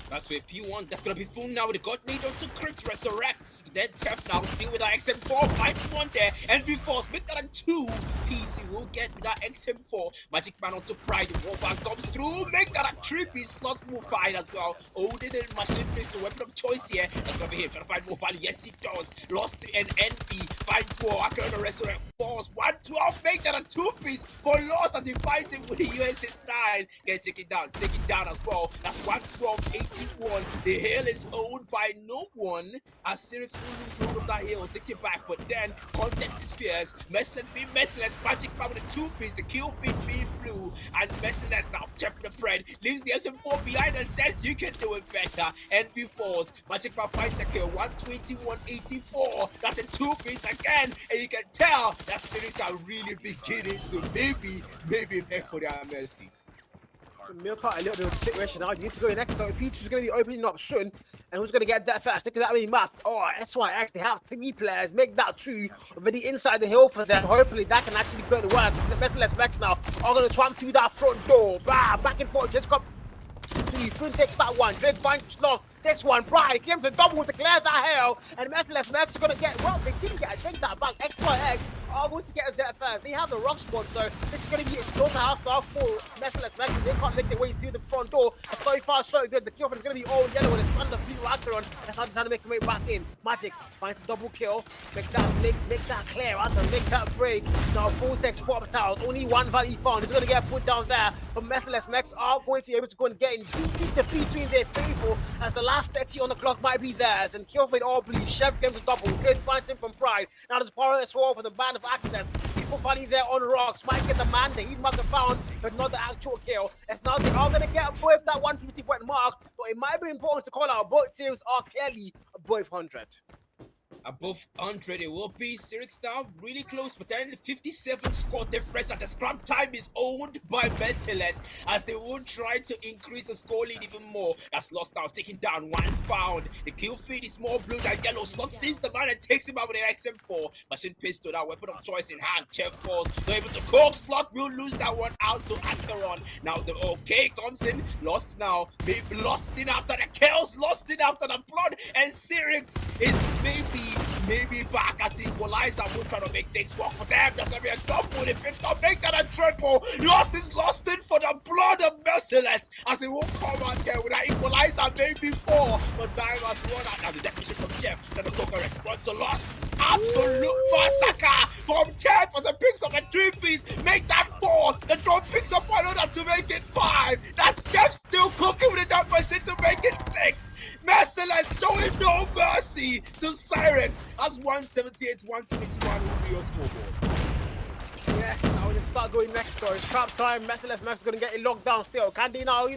Back to a P1, that's gonna be full now with the God Need to crit resurrect. Then Chef now still with that XM4, finds one there. Envy Force, make that a 2 PC. Will get with that XM4. Magic Man onto Pride, the Warband comes through, make that a 3-piece. Slot will find as well. Odin and Machine Pistol, weapon of choice here. That's gonna be him trying to find more value. Yes, he does. Lost and Envy finds more. Acheron the Resurrect Force, 112, make that a 2-piece for Lost as he fights it with the USS 9. Get take it down as well. That's 112, 81. The hill is owned by no one as Syrinx will lose hold of that hill, takes it back, but then contest is fierce. Merciless being Merciless, Magic Man with a 2-piece, the kill feed being blue, and Merciless now chef the bread, leaves the SM4 behind and says you can do it better. Envy Force, Magic Man finds the kill, 121.84. That's a 2-piece again, and you can tell that Syrinx are really beginning to maybe beg for their mercy. Milk out a little bit of the situation now. You need to go next though. Peach is going to be opening up soon. And who's going to get that first? Look at that mini map. Oh, SYX, they have 3 players. Make that 2 already inside the hill for them. Hopefully that can actually go to work. It's the Merciless Max now are going to swam through that front door. Back and forth. Just come. Fun takes that one. Dread finds lost. Takes one. Pride claims a double to clear that hell. And Merciless Max are going to get, well, they didn't get, take that back. XYX are going to get a death first. They have the rock spot, so this is going to be a slaughterhouse now for Merciless Max. They can't make their way through the front door. And so far, so good. The kill is going to be all yellow and it's under blue Acheron. That's how they're trying to make their way back in. Magic finds a double kill. Make that clear. Make that break. Now, Vortex Pop Towers. Only one value found. It's going to get put down there. But Merciless Max are going to be able to go and get in deep defeat between their favor as the last 30 on the clock might be theirs. And Killfade all blue. Chef claims a double. Trade finds him from Pride. Now there's power as well for the band of accidents. People fighting there on rocks. Might get the man there. He's marked found, but not the actual kill. As now they are going to get above that 150-point mark. But it might be important to call out both teams are clearly above 100. Above 100 it will be. Syrinx now really close, but then 57 score difference at the scrum time is owned by Merciless as they will try to increase the score lead even more. That's Lost now taking down one found. The kill feed is more blue than yellow. Slot sees the man and takes him out with an XM4. Machine Pistol, that weapon of choice in hand. Chef Force not able to cook. Slot will lose that one out to Acheron. Now the OK comes in. Lost now. Maybe lost in after the kills. Lost in after the blood. And Syrinx is maybe maybe back as the equalizer will try to make things work for them. There's gonna be a double. They picked up, make that a triple. Lost it for the blood of Merciless as he will come out there with that equalizer, maybe 4. But time has run out. Now the definition from Jeff trying to cook a response to Lost. Absolute massacre from Jeff as he picks up a 3-piece, make that 4. The drone picks up another to make it 5. That's Jeff still cooking with the jump machine to make it 6. Merciless showing no mercy to Cyrex as 178-121 will be your scoreboard. Yeah, now we can start going next though. It's trap time. Merciless Max is going to get it locked down still. Can they now,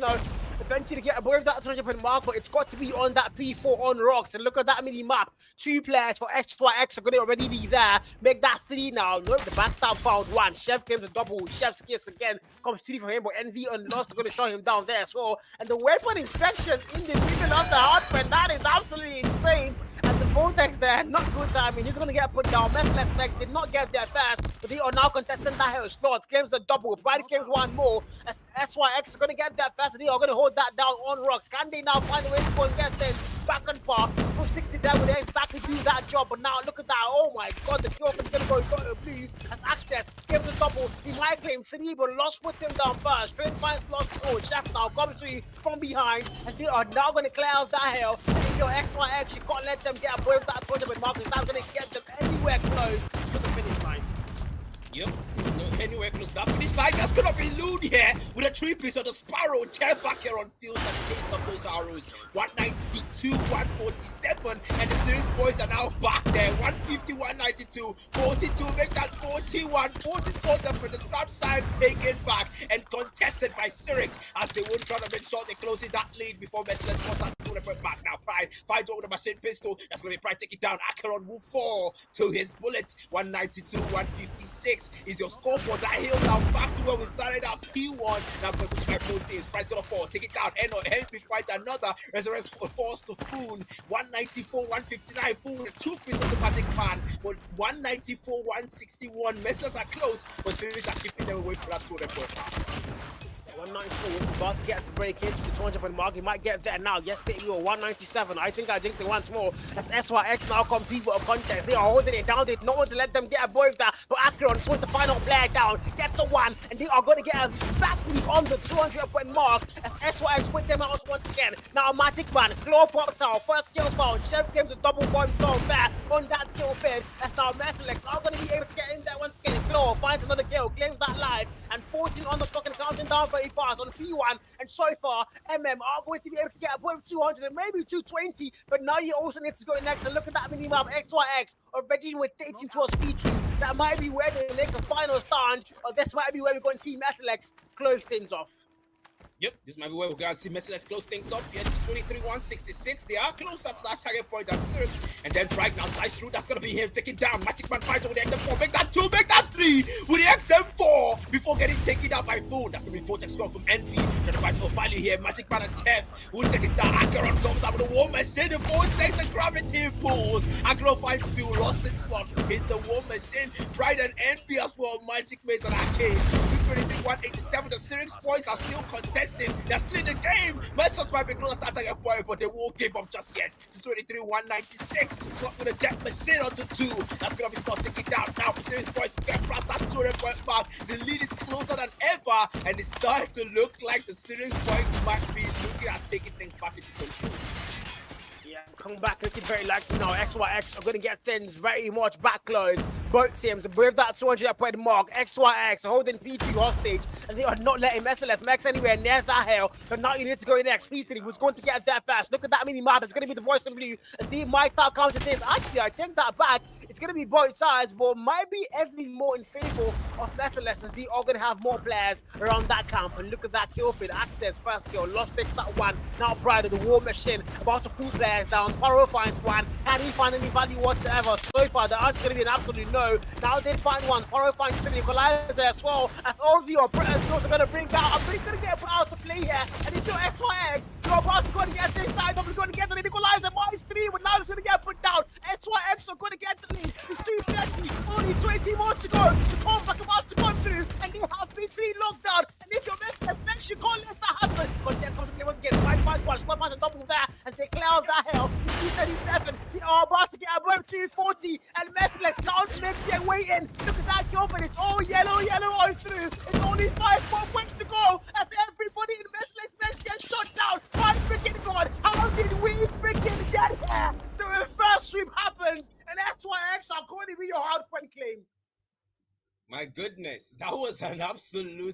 eventually get above that 200 mark, but it's got to be on that P4 on rocks. And look at that mini map. 2 players for XYX are going to already be there. Make that 3 now. Nope, the backstab found 1. Chef came to double. Chef's kiss again comes 3 for him, but Envy and Lost are going to shut him down there as well. And the weapon inspection in the middle of the hotfed, that is absolutely insane. And the Vortex there, not good timing. He's going to get put down. Merciless Max did not get there fast, but they are now contesting that hell slot. Claims a double. Pride claims 1 more. As SYX are going to get there fast, and they are going to hold that down on rocks. Can they now find a way to go and get this back on par? Full 60 there would exactly do that job, but now look at that. Oh my god, the kill is going to go to blue as Access gives a double. He might claim 3, but Lost puts him down first. Straight finds Lost. Oh, Chef now comes through from behind as they are now going to clear out that hell. And if you're XYX, you can't let them get above that 200 mark. It's not going to get them anywhere close to the finish line. Yep, no anywhere close to that finish line. That's gonna be Loon here with a 3-piece of the Sparrow. Chef back here on feels the taste of those arrows. 192, 147, and the series boys are now back there. 150, 192, 42, make that 41. 40 scored them for the scrap time taken back and contested by Syrinx as they will try to make sure they close in that lead before Merciless force that 200 back. Now Pride fights over the machine pistol. That's gonna be Pride take it down. Acheron will fall to his bullet. 192, 156. Is your scoreboard. That hill now back to where we started at P1. Now go to my 14. Price gonna fall. Take it down. Henry fights another. Resurrect force to Foon. 194, 159. Foon with a 2-piece automatic man. But 194, 161. Messers are close, but series are keeping them away from that 200 point mark. 194, about to get the break into the 200 point mark. He might get there now. Yes, they will. 197. I think I jinxed it once more. As SYX now complete for a contest. They are holding it down. They don't want to let them get above that. But Acheron puts the final player down. Gets a 1. And they are going to get exactly on the 200 point mark. As SYX put them out once again. Now Magic Man. Claw popped out. First kill found. Chef came to double for himself there on that kill fed. As now Merciless are going to be able to get in there once again. Claw finds another kill. Claims that live. And 14 on the clock and counting down very fast on P1, and so far MM are going to be able to get above 200 and maybe 220, but now you also need to go next and look at that mini map. XYX already with 18 towards P2. That might be where they make a final stand, or this might be where we're going to see Merciless close things off. Yep, this might be where we're going to see Merciless close things up. Here to 23, 166. They are closer to that target point and Syrinx. And then Bright now slides through. That's going to be him taking down. Magic Man fights over the XM4. Make that 2, make that 3 with the XM4 before getting taken out by Food. That's going to be Vortex score from Envy. Trying to fight finally here. Magic Man and Chef will take it down. Acheron comes out with a War Machine. The Vortex and Gravity pulls. Acheron fights 2. Lost his slot. Hit the War Machine. Pride and Envy as well. Magic Maze and Arcades. 223, 187. The Syrinx boys are still contesting. They're still in the game. Merciless might be close to attacking point, but they won't give up just yet. 223, 196. Slot with a Death Machine onto 2. That's gonna be start taking down now. The Syrinx boys get past that 200 point mark. The lead is closer than ever, and it's starting to look like the Syrinx boys might be looking at taking things back into control. Coming back looking very likely now. XYX are going to get things very much back close. Both teams with that 200 point mark. XYX are holding P3 hostage, and they are not letting Merciless Max anywhere near that hell. But now you need to go next. P3 was going to get there fast. Look at that mini map. It's going to be the voice in blue. And they might start counting things. Actually, I take that back. It's going to be both sides, but might be every more in favor of Merciless, as they are going to have more players around that camp. And look at that kill feed. Access first kill. Lost takes that 1. Now Pride of the War Machine about to pull players down. Sparrow finds 1. Can he find any value whatsoever? So far, the answer is going to be an absolute no. Now they find 1. Sparrow finds 3. Equalizer as well. As all the operators are going to bring out. I'm going to get out to play here. And it's your SYX. You're about to go and get this side. I'm going to get the Equalizer. Minus 3. But now it's going to get put down. SYX are going to get the lead. It's 3:30. Only 20 more to go. The comeback about to come through. And they have P3 locked down. And if you're Merciless, make sure you can't let that happen. Because that's going to play once again. 5-5 one. Slum has a double there as they clear out that hell. 237. They are about to get above 240. And Merciless can't make their way in. Look at that kill finish. Oh, yellow all through. It's only 5 more points to go as everybody in Merciless Max gets shot down. My freaking god. How did we freaking get here? The reverse sweep happens. And SYX are going to be your hard point claim. My goodness, that was an absolutely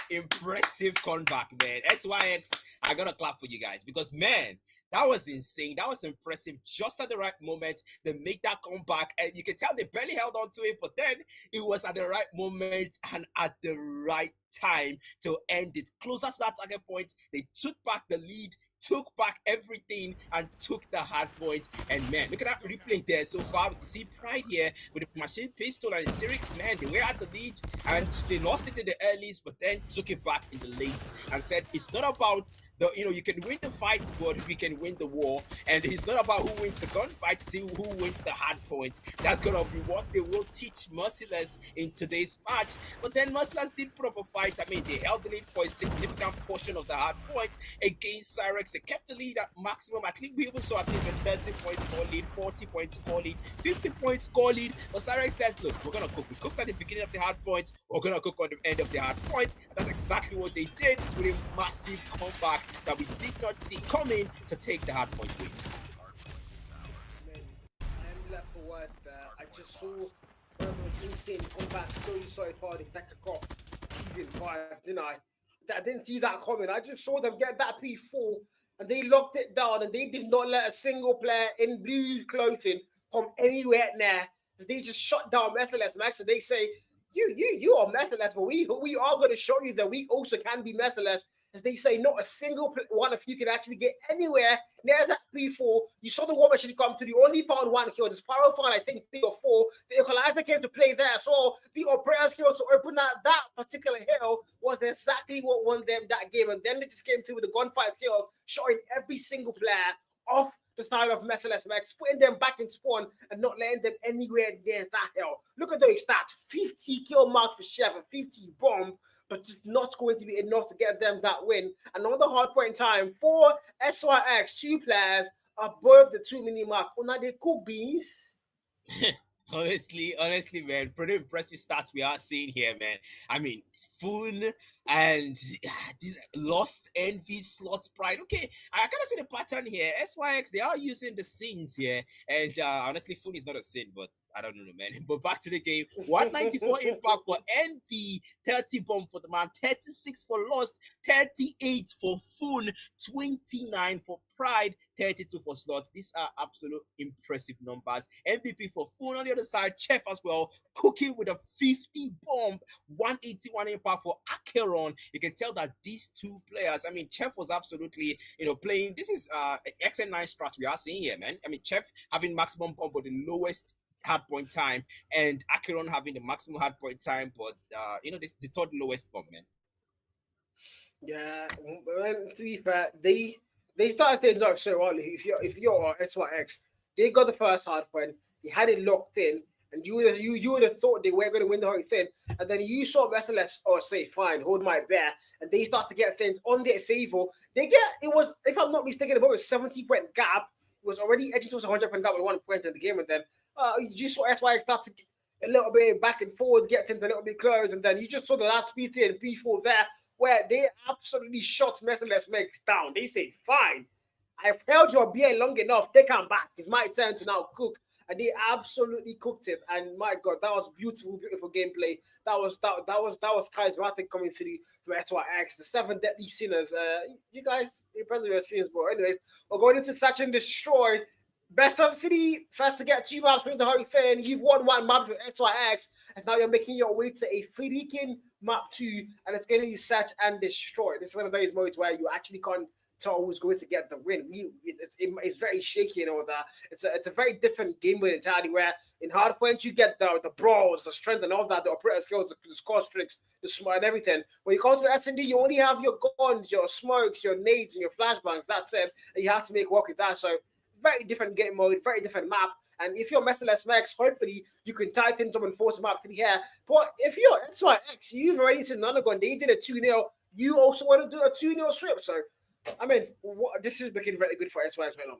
impressive comeback, man. SYX, I gotta clap for you guys because, man, that was insane. That was impressive. Just at the right moment, they make that comeback, and you can tell they barely held on to it, but then it was at the right moment and at the right time to end it. Closer to that target point, they took back the lead, took back everything, and took the hard point. And man, look at that replay there so far. We can see Pride here with the machine pistol and Sirix, man, they were at the lead and they lost it in the earlies, but then took it back in the late and said it's not about the, you can win the fight, but we can win the war. And it's not about who wins the gunfight, see who wins the hard point. That's gonna be what they will teach Merciless in today's match. But then Merciless did put up a fight. I mean, they held the lead for a significant portion of the hard point against Cyrex. They kept the lead at maximum. I think we even saw at least a 30-point score lead, 40-point score lead, 50-point score lead. But Cyrex says, look, we're gonna cook. We cooked at the beginning of the hard point, we're gonna cook on the end of the hard point. And that's exactly what they did with a massive comeback that we did not see coming to take the hard point win. Man, I am left for words there. I just saw one of those insane comeback stories so far in DECACUP season 5, didn't I? I didn't see that coming. I just saw them get that P4 and they locked it down and they did not let a single player in blue clothing come anywhere near. They just shut down Merciless Max and they say, you are Merciless, but we are going to show you that we also can be Merciless. As they say, not a single one of you can actually get anywhere near that P4. You saw the war machine come through. You only found 1 kill. The Sparrow found, I think, 3 or 4. The Equalizer came to play there. So the Operator's kill to open that particular hill was exactly what won them that game. And then they just came through with the gunfight skills, showing every single player off the side of Merciless Max, putting them back in spawn and not letting them anywhere near that hill. Look at those stats. 50 kill mark for Chef and 50 bomb, but just not going to be enough to get them that win. Another hard point in time for SYX, 2 players above the 2-minute mark. Oh, now they cook beans. Honestly, man, pretty impressive stats we are seeing here, man. I mean, Foon and this Lost Envy Slot Pride. Okay, I kind of see the pattern here. SYX, they are using the sins here, and honestly, Foon is not a sin, but I don't know, man. But back to the game. 194 impact for Envy, 30 bomb for the man, 36 for Lost, 38 for Foon, 29 for Pride, 32 for Slot. These are absolute impressive numbers. MVP for Foon on the other side, Chef as well, cooking with a 50 bomb, 181 impact for Acheron. You can tell that these 2 players, I mean, Chef was absolutely, playing. This is XN9 strats we are seeing here, man. I mean, Chef having maximum bomb for the lowest hard point time, and Acheron having the maximum hard point time, but this the 3rd lowest bomb, man. Yeah, to be fair, they started things off so early. If you're SYX, they got the first hard point, they had it locked in, and you would have thought they were going to win the whole thing, and then you saw Merciless say, fine, hold my bear, and they start to get things on their favor. It was, if I'm not mistaken, about a 70-point gap. It was already edging towards 100-point gap with 1 point in the game, and then you saw SYX start to get a little bit back and forth, get things a little bit close, and then you just saw the last P3 and P4 there, where they absolutely shot Merciless Max down. They said, fine, I've held your beer long enough, they come back. It's my turn to now cook. And they absolutely cooked it. And my God, that was beautiful gameplay. That was charismatic coming through from SYX. The 7 deadly sinners. You guys, you probably your sins, but anyways, we're going into Search and Destroy. Best of 3. First to get 2 maps wins the whole thing. You've won 1 map with SYX, and now you're making your way to a freaking map 2, and it's going to be Search and Destroy. This is one of those modes where you actually can't tell who's going to get the win. It's very shaky and all that. It's a very different game mode entirely, where in hardpoint you get the brawls, the strength and all that, the operator skills, the score tricks, the smart and everything. When you come to S&D, you only have your guns, your smokes, your nades, and your flashbangs. That's it. And you have to make work with that. So very different game mode, very different map. And if you're Merciless Max, hopefully you can tie things up and force a map 3 here. But if you're SYX, you've already seen Nonagon. They did a 2-0. you also want to do a 2-0 sweep. So, I mean, this is looking very good for SY right now, man.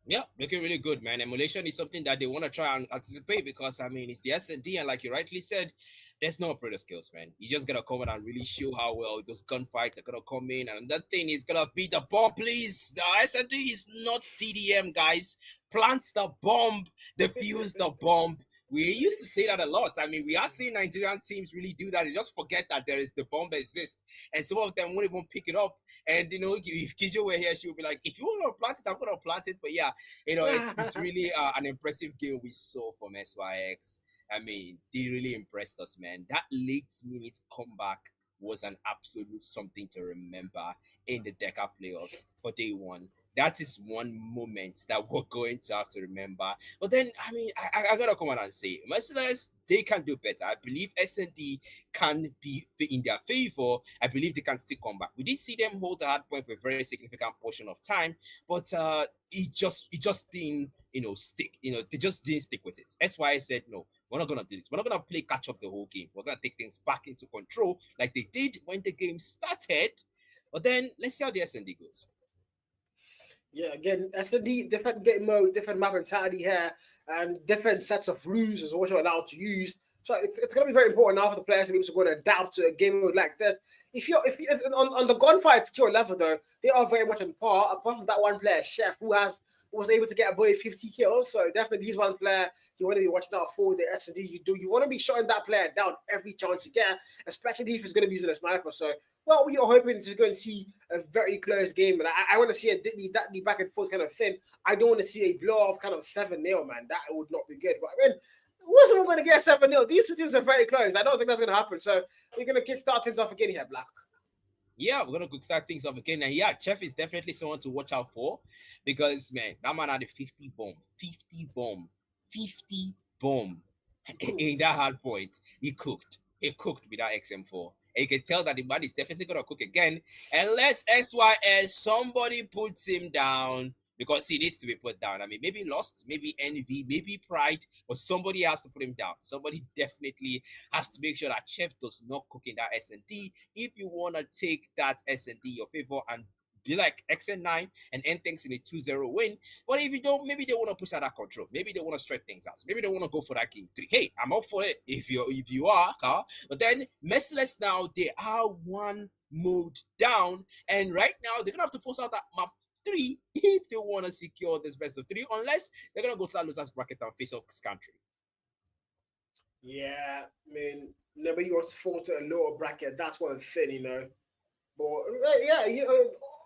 Yeah, looking really good, man. Emulation is something that they want to try and anticipate because I mean it's the S&D, and like you rightly said, there's no operator skills, man. You just gotta come in and really show how well those gunfights are gonna come in, and that thing is gonna be the bomb, please. The S&D is not TDM, guys. Plant the bomb, defuse the bomb. We used to say that a lot. I mean, we are seeing Nigerian teams really do that. They just forget that there is the bomb exists, and some of them won't even pick it up. And you know, if Kijo were here, she would be like, "If you want to plant it, I'm gonna plant it." But yeah, you know, it's really an impressive game we saw from SYX. I mean, they really impressed us, man. That late minute comeback was an absolute something to remember in the DECA playoffs for day one. That is one moment that we're going to have to remember. But then, I mean, I gotta come on and say, Mercenaries, they can do better. I believe SND can be in their favor. I believe they can still come back. We did see them hold the hard point for a very significant portion of time, but it just didn't, stick. They just didn't stick with it. SY said no. We're not gonna do this. We're not gonna play catch up the whole game. We're gonna take things back into control like they did when the game started. But then let's see how the SND goes. Yeah, again, S&D, different game mode, different map mentality here, and different sets of rules is what you're allowed to use. So it's going to be very important now for the players to be able to go and adapt to a game mode like this. If on the gunfight skill level though, they are very much on par. Apart from that one player, Chef, who was able to get above 50 kills. So definitely he's one player you want to be watching out for the S&D. You want to be shutting that player down every chance you get, especially if he's going to be using a sniper. So we are hoping to go and see a very close game, and I want to see a Diddley back and forth kind of thing. I don't want to see a blow off kind of 7-0, man. That would not be good. But I mean, who's someone going to get 7-0? These two teams are very close. I don't think that's going to happen. So we're going to kickstart things off again here, Black. Yeah, we're gonna start things off again. And yeah, Chef is definitely someone to watch out for because man, that man had a 50 bomb in that hard point. He cooked with that XM4. And you can tell that the man is definitely gonna cook again unless SYS somebody puts him down because he needs to be put down. I mean, maybe Lost, maybe Envy, maybe Pride, but somebody has to put him down. Somebody definitely has to make sure that Chef does not cook in that S&D if you want to take that S&D your favor and be like XN9 and end things in a 2-0 win. But if you don't, maybe they want to push out that control. Maybe they want to stretch things out. Maybe they want to go for that game 3. Hey, I'm up for it if you are, Carl. But then Merciless now, they are one mode down. And right now, they're going to have to force out that map 3 if they want to secure this best of 3, unless they're going to go start losers bracket and face off country. Yeah, I mean, nobody wants to fall to a lower bracket. That's one thing, But yeah,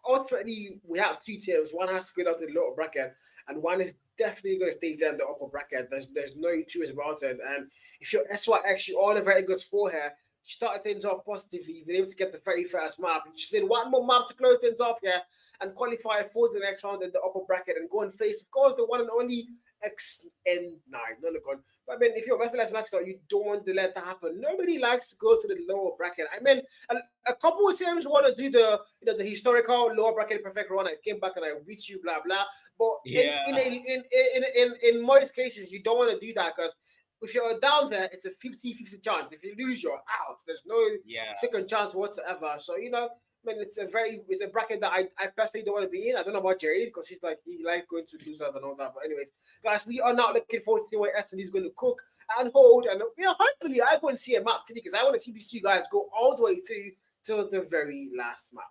ultimately we have two teams. One has to go down to the lower bracket, and one is definitely going to stay there in the upper bracket. There's no two ways about it. And if you're SYX, you're on a very good score here. You started things off positively. You've been able to get the very first map. You just need one more map to close things off here and qualify for the next round in the upper bracket and go and face, of course, the one and only XN9. No, look on. But I mean, if you're Merciless Maxed out, you don't want to let that happen. Nobody likes to go to the lower bracket. I mean, a couple of teams want to do the historical lower bracket perfect run. I came back and I beat you, blah blah. But yeah. in most cases, you don't want to do that because if you're down there, it's a 50-50 chance. If you lose, you're out. There's no second chance whatsoever. So I mean, it's a bracket that I personally don't want to be in. I don't know about Jerry because he likes going to losers and all that. But anyways, guys, we are now looking forward to see what S&D is going to cook and hold. And hopefully I go and see a map today because I want to see these two guys go all the way through to the very last map.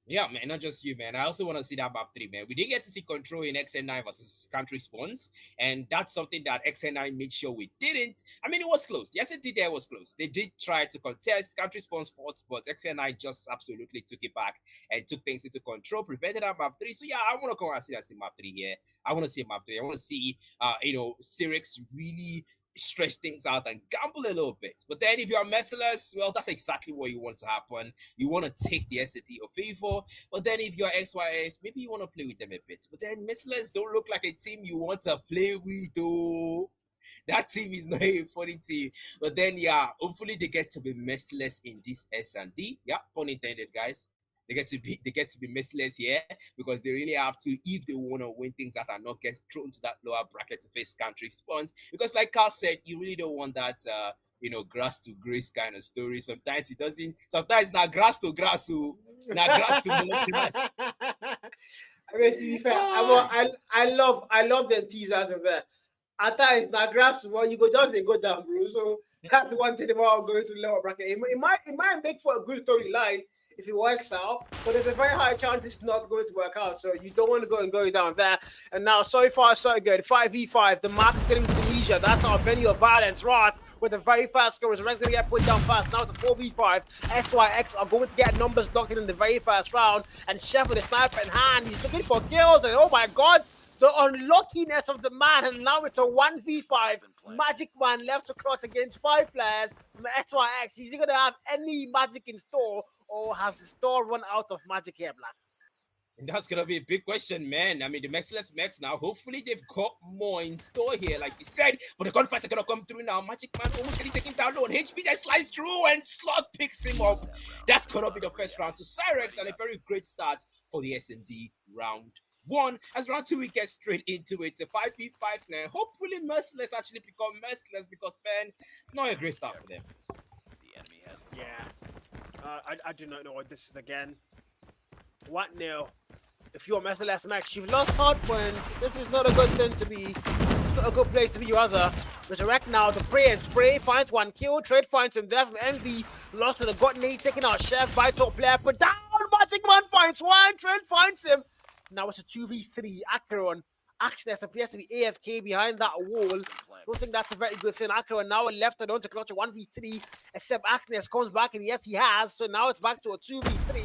Yeah, man, not just you, man. I also want to see that map 3, man. We didn't get to see control in XN9 versus country spawns, and that's something that XN9 made sure we didn't. I mean, it was close. The SND there was close. They did try to contest. Country spawns fought, but XN9 just absolutely took it back and took things into control, prevented that map 3. So yeah, I want to come and see map 3 here. I want to see map 3. I want to see, Cyrix really stretch things out and gamble a little bit. But then if you're Merciless, well, that's exactly what you want to happen. You want to take the SAD of favor. But then if you're XYS, maybe you want to play with them a bit. But then Merciless don't look like a team you want to play with, though. That team is not a funny team. But then, yeah, hopefully they get to be Merciless in this S&D. Yeah, pun intended, guys. They get to be merciless here because they really have to if they want to win things that are not get thrown to that lower bracket to face country spawns. Because like Carl said, you really don't want that grass to grace kind of story. Sometimes it doesn't. Sometimes not grass to grass, so not grass to monotonous. I mean, to be fair, I love the teasers of that. At times, now grass, well, you go just they go down, bro. So that's one thing about going to the lower bracket. It might make for a good storyline if it works out, but there's a very high chance it's not going to work out. So you don't want to go down there. And now, so far, so good. 5v5. The mark is getting to Tunisia. That's our venue of violence, right? With a very fast score. Resurrect going to get put down fast. Now it's a 4v5. SYX are going to get numbers locked in the very first round. And Chef with a sniper in hand, he's looking for kills. And oh my god, the unluckiness of the man, and now it's a 1v5. Magic Man left to cross against 5 players from SYX. Is he going to have any magic in store, or has the store run out of magic here, Black? That's gonna be a big question, man. I mean, the Merciless Max now, hopefully they've got more in store here, like you said. But the gunfights are gonna come through now. Magic Man almost getting taken down low, and HB just slides through, and Slot picks him up. That's gonna be the first round to Cyrex, and a very great start for the SMD round 1. As round 2 we get straight into it. It's a 5v5 now. Hopefully Merciless actually become Merciless, because man, not a great start for them. Yeah, I do not know what this is again. What now? If you're Merciless Max, you've lost hardpoint. This is not a good thing to be. It's not a good place to be, rather. Resurrect now, the pray and spray finds 1 kill. Trade finds him there from Envy. Lost with a got nade, taking out Chef by top player. But down, Magic Man finds 1. Trade finds him. Now it's a 2v3. Acheron. Axness appears to be AFK behind that wall. Don't think that's a very good thing. Acheron now left alone to clutch a 1v3. Except Axness comes back, and yes, he has. So now it's back to a 2v3.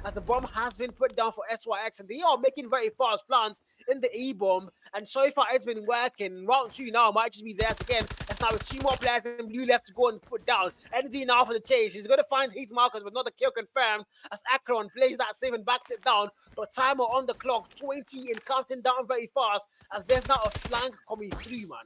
As the bomb has been put down for SYX, and they are making very fast plans in the E-bomb, and so far it's been working. Round 2 now might just be theirs again. That's now with 2 more players in blue left to go and put down. NZ now for the chase. He's going to find heat markers, but not the kill confirmed, as Acheron plays that save and backs it down. But timer on the clock, 20 and counting down very fast, as there's now a flank coming through, man.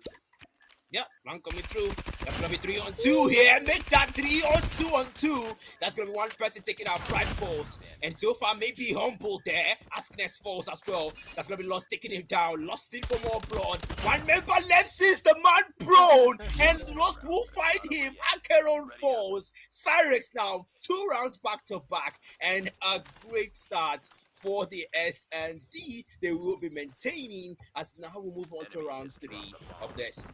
Yeah, flank coming through. That's gonna be 3-on-2 here. Make that 3-on-2-on-2. That's gonna be one person taking out Pride Force. And so far, maybe Humble there. Askness falls as well. That's gonna be Lost taking him down. Lost in for more blood. One member left since the man prone. And Lost will find him. Acheron falls. Cyrex now 2 rounds back to back. And a great start for the S&D. They will be maintaining, as now we move on to round 3 of this.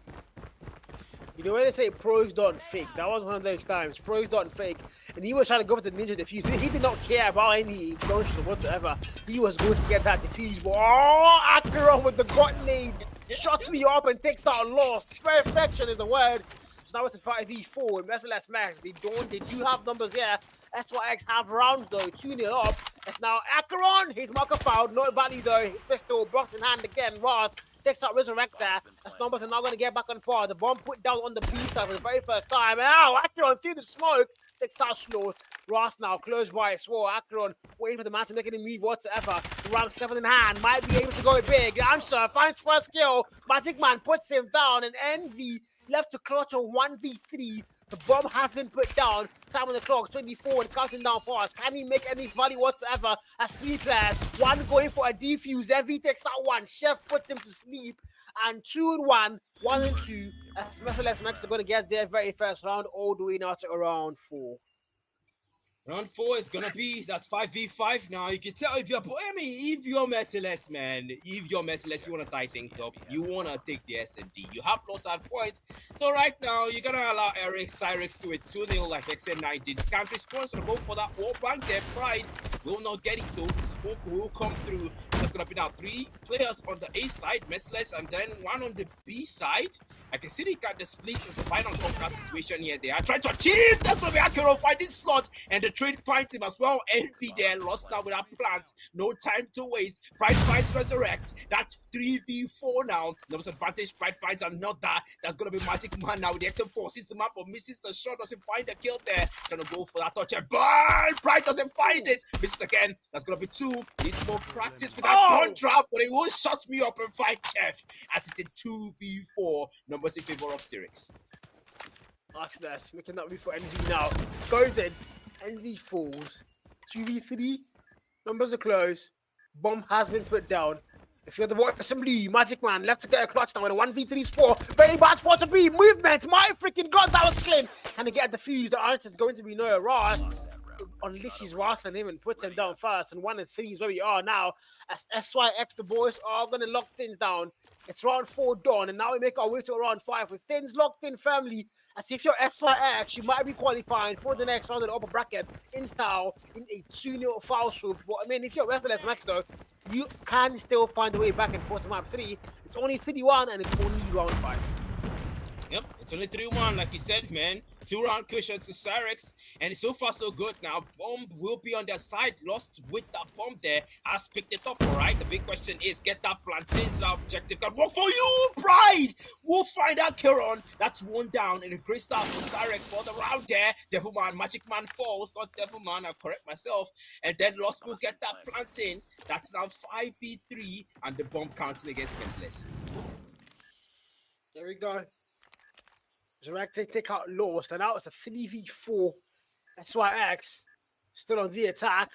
You know when they say pros don't fake, that was one of those times. Pros don't fake, and he was trying to go for the ninja defuse. He did not care about any explosion or whatsoever. He was going to get that defuse. But oh, Acheron with the got nade shuts me up and takes out Lost. Perfection is the word. So now it's a 5v4 and Merciless Max. They do have numbers here. SYX have rounds though, 2-0 up. It's now Acheron. His marker fouled, no value though. Pistol, box in hand again. Wrath takes out Resurrect there. As numbers are now going to get back on par. The bomb put down on the B side for the very first time. Ow, Acheron through the smoke. Takes out Sloth. Wrath now close by Swore. Acheron waiting for the man to make any move whatsoever. Round 7 in hand. Might be able to go big. Answer finds first kill. Magic Man puts him down. And Envy left to clutch a 1v3. The bomb has been put down. Time on the clock, 24 and counting down fast. Can he make any value whatsoever? As 3 players, 1 going for a defuse. Envy takes out 1. Chef puts him to sleep. And 2-1, 1-2. As Merciless Max are going to get their very first round all the way now to round 4. Round 4 is gonna be, that's 5v5 now. You can tell if you're Merciless, man, if you're Merciless, you wanna tie things up. You wanna take the S&D. You have lost at points. So right now, you're gonna allow Eric Cyrex to a 2-0 like XN9 did. Country Sports gonna go for that wall bank there. Pride will not get it though. Smoke will come through. That's gonna be now 3 players on the A side, Merciless, and then 1 on the B side. I can see they got the splits as the final conquer situation here. They are trying to achieve. That's gonna be Acheron finding Slot, and the trade finds him as well. Envy there, lost now without plant. No time to waste. Pride finds Resurrect. That's 3v4 now. Numbers advantage. Pride finds another. That's gonna be Magic Man now with the XM4. Sees the map but misses the shot. Doesn't find the kill there. Trying to go for that touch and burn. Pride doesn't find it. Misses again. That's gonna be 2. Needs more practice with that gun trap, but it will shut me up and fight Chef. At it's a 2v4. Numbers in favor of Cyrex. Axness making that move for NV now. Goes in. NV falls. 2v3. Numbers are close. Bomb has been put down. If you're the boy assembly, Magic Man left to get a clutch down with a 1v3 score. Very bad spot to be. Movement. My freaking god, that was clean. Can he get a defuse? The answer is going to be no. Raw unleash his wrath on him and puts him down first. And 1 and 3 is where we are now. As SYX, the boys are going to lock things down. It's round 4 done. And now we make our way to round 5 with things locked in firmly. As if you're SYX, you might be qualifying for the next round of the upper bracket in style in a 2-0 foul swoop. But I mean, if you're Restless Max though, you can still find a way back and forth to map 3. It's only 3-1 and it's only round 5. Yep, it's only 3-1, like you said, man. 2-round cushion to Cyrix, and so far so good. Now, Bomb will be on their side, lost with that bomb there, has picked it up, all right? The big question is, get that plantain, so that objective can work for you, Pride! We'll find out, Kiron. That's 1 down, and a great start for Cyrix for the round there. Devilman, Magic Man falls, not Devilman, I'll correct myself. And then Lost will get that plantain. That's now 5v3, and the bomb counting against Merciless. There we go. Zarek, they take out Lost, and now it's a 3v4. SYX still on the attack.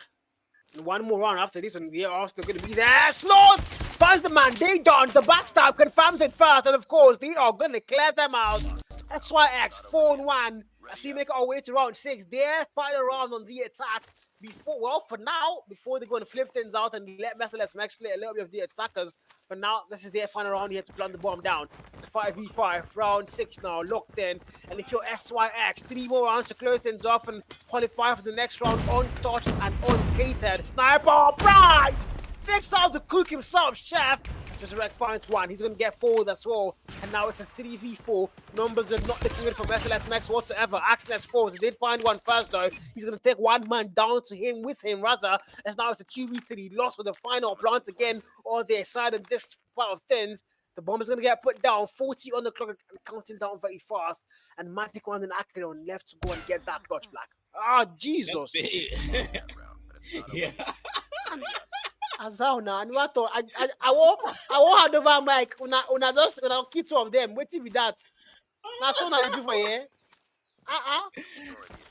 And 1 more round after this one, they are still going to be there. Sloth finds the man. They done. The backstab confirms it first, and of course, they are going to clear them out. SYX 4-1. As we make our way to round 6, their final round on the attack. For now, before they're going to flip things out and let Merciless Max play a little bit of the attackers. But now, this is their final round here to plant the bomb down. It's a 5v5, round 6 now, locked in. And if you're SYX, 3 more rounds to close things off and qualify for the next round untouched and unscathed. Sniper, Pride! Fix out the cook himself, Chef. Resurrect finds 1. He's going to get forward as well. And now it's a 3v4. Numbers are not looking good for Merciless Max whatsoever. Axeless falls. He did find 1 first, though. He's going to take 1 man down to him, with him, rather. As now it's a 2v3. Lost with the final plant again on their side of this part of things. The bomb is going to get put down. 40 on the clock and counting down very fast. And Magic One and Akron left to go and get that clutch black. Ah, Jesus. Yeah. Azao I want hand over mic. Una just key 2 of them. Wait till be that. That's what I do for you.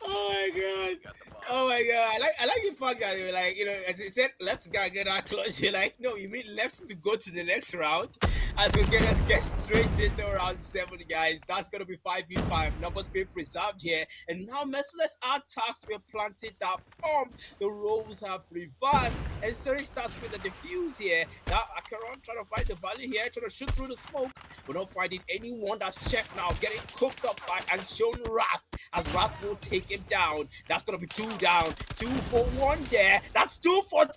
Oh my god. Oh my god. I like the fact that you're like, as you said, let's go get our clutch. You're like, no, you mean left to go to the next round. As we get straight into round 7, guys. That's gonna be 5v5. Numbers being preserved here. And now Merciless are tasked with planting that bomb. The roles have reversed. And Cyrix starts with the defuse here. Now Acheron trying to find the value here, trying to shoot through the smoke. We're not finding anyone. That's Chef now getting cooked up by and shown Wrath, as Wrath will take him down. That's gonna be 2 down. 2 for 1 there. That's 2 for 2,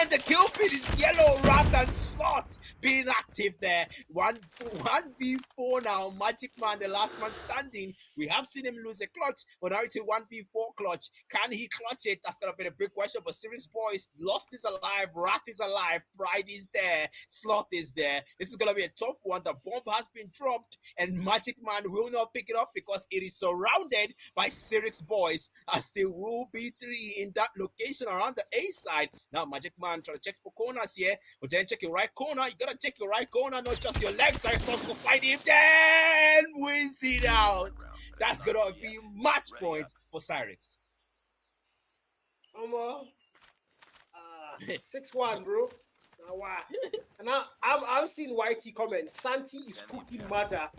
and the kill feed is yellow. Wrath and Slot being active there. 1v4 now. Magic Man, the last man standing. We have seen him lose a clutch, but now it's a 1v4 clutch. Can he clutch it? That's gonna be the big question. But Cyrix boys, Lost is alive, Wrath is alive, Pride is there, Slot is there. This is gonna be a tough one. The bomb has been dropped, and Magic Man will not pick it up because it is surrounded by Cyrix boys, as there will be 3 in that location around the A side. Now Magic Man trying to check for corners here, but then check your right corner. You gotta check your right corner, not just your left side. Stop to find him, then wins it out. That's gonna be match points for Cyrix. 6-1, bro. Wow. And now I'm seeing YT comment. Santi is cooking murder,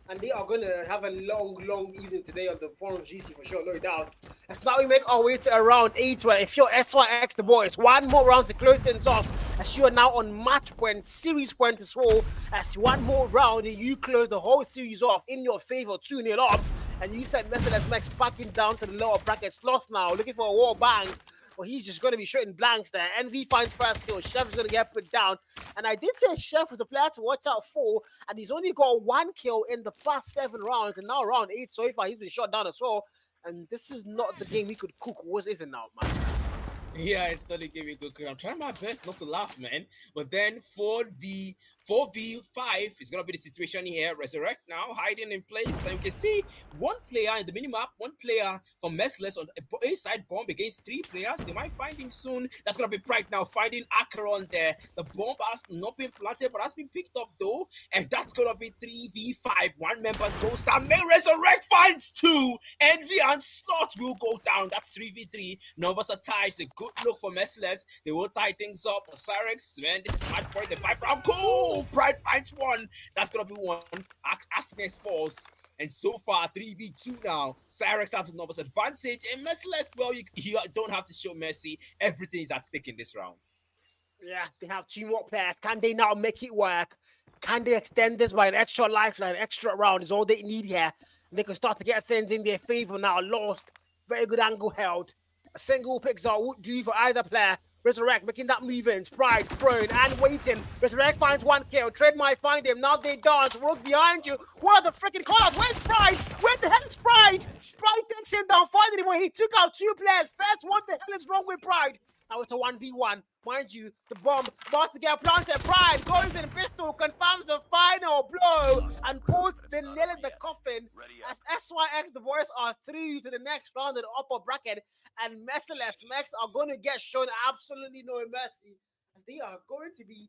and they are gonna have a long evening today on the forum GC for sure, no doubt. As now we make our way to round 8, where if you're SYX the boys, 1 more round to close things off. As you are now on match point, series point as well. As 1 more round, and you close the whole series off in your favor, 2-0 up. And you said Merciless Max backing down to the lower bracket. Sloth now looking for a wall bang. Well, he's just going to be shooting blanks there. NV finds first kill. Chef is going to get put down. And I did say Chef was a player to watch out for. And he's only got 1 kill in the past 7 rounds. And now round 8 so far, he's been shot down as well. And this is not the game we could cook. What is it now, man? Yeah, it's not a game we could. I'm trying my best not to laugh, man. But then 4v5 is gonna be the situation here. Resurrect now, hiding in place. And you can see 1 player in the minimap, 1 player from Merciless on the A side bomb against 3 players. They might find him soon. That's gonna be Pride now, finding Acheron there. The bomb has not been planted, but has been picked up though. And that's gonna be 3v5. 1 member goes down. May Resurrect finds 2. Envy and Slot will go down. That's 3v3. Numbers are tied. The good look for Merciless. They will tie things up. Cyrex, man, this is match point. The 5-round. Cool! Pride finds one. That's going to be one. Asking falls. And so far, 3v2 now. Cyrex has the numbers advantage. And Merciless, well, you don't have to show mercy. Everything is at stake in this round. Yeah, they have 2 more players. Can they now make it work? Can they extend this by an extra lifeline, extra round is all they need here. They can start to get things in their favor now. Lost. Very good angle held. A single picks out would do for either player. Resurrect making that move in. Pride prone and waiting. Resurrect finds 1 kill. Trade might find him. Now they dance. Rogue behind you. What are the freaking callouts? Where's Pride? Where the hell is Pride? Pride takes him down finally when he took out 2 players. First, what the hell is wrong with Pride? Now it's a 1v1. Mind you, the bomb about to get planted. Pride goes in pistol, confirms the final blow, and puts the nail in the coffin. As SYX, the boys are through to the next round in the upper bracket, and Merciless Max are going to get shown absolutely no mercy, as they are going to be.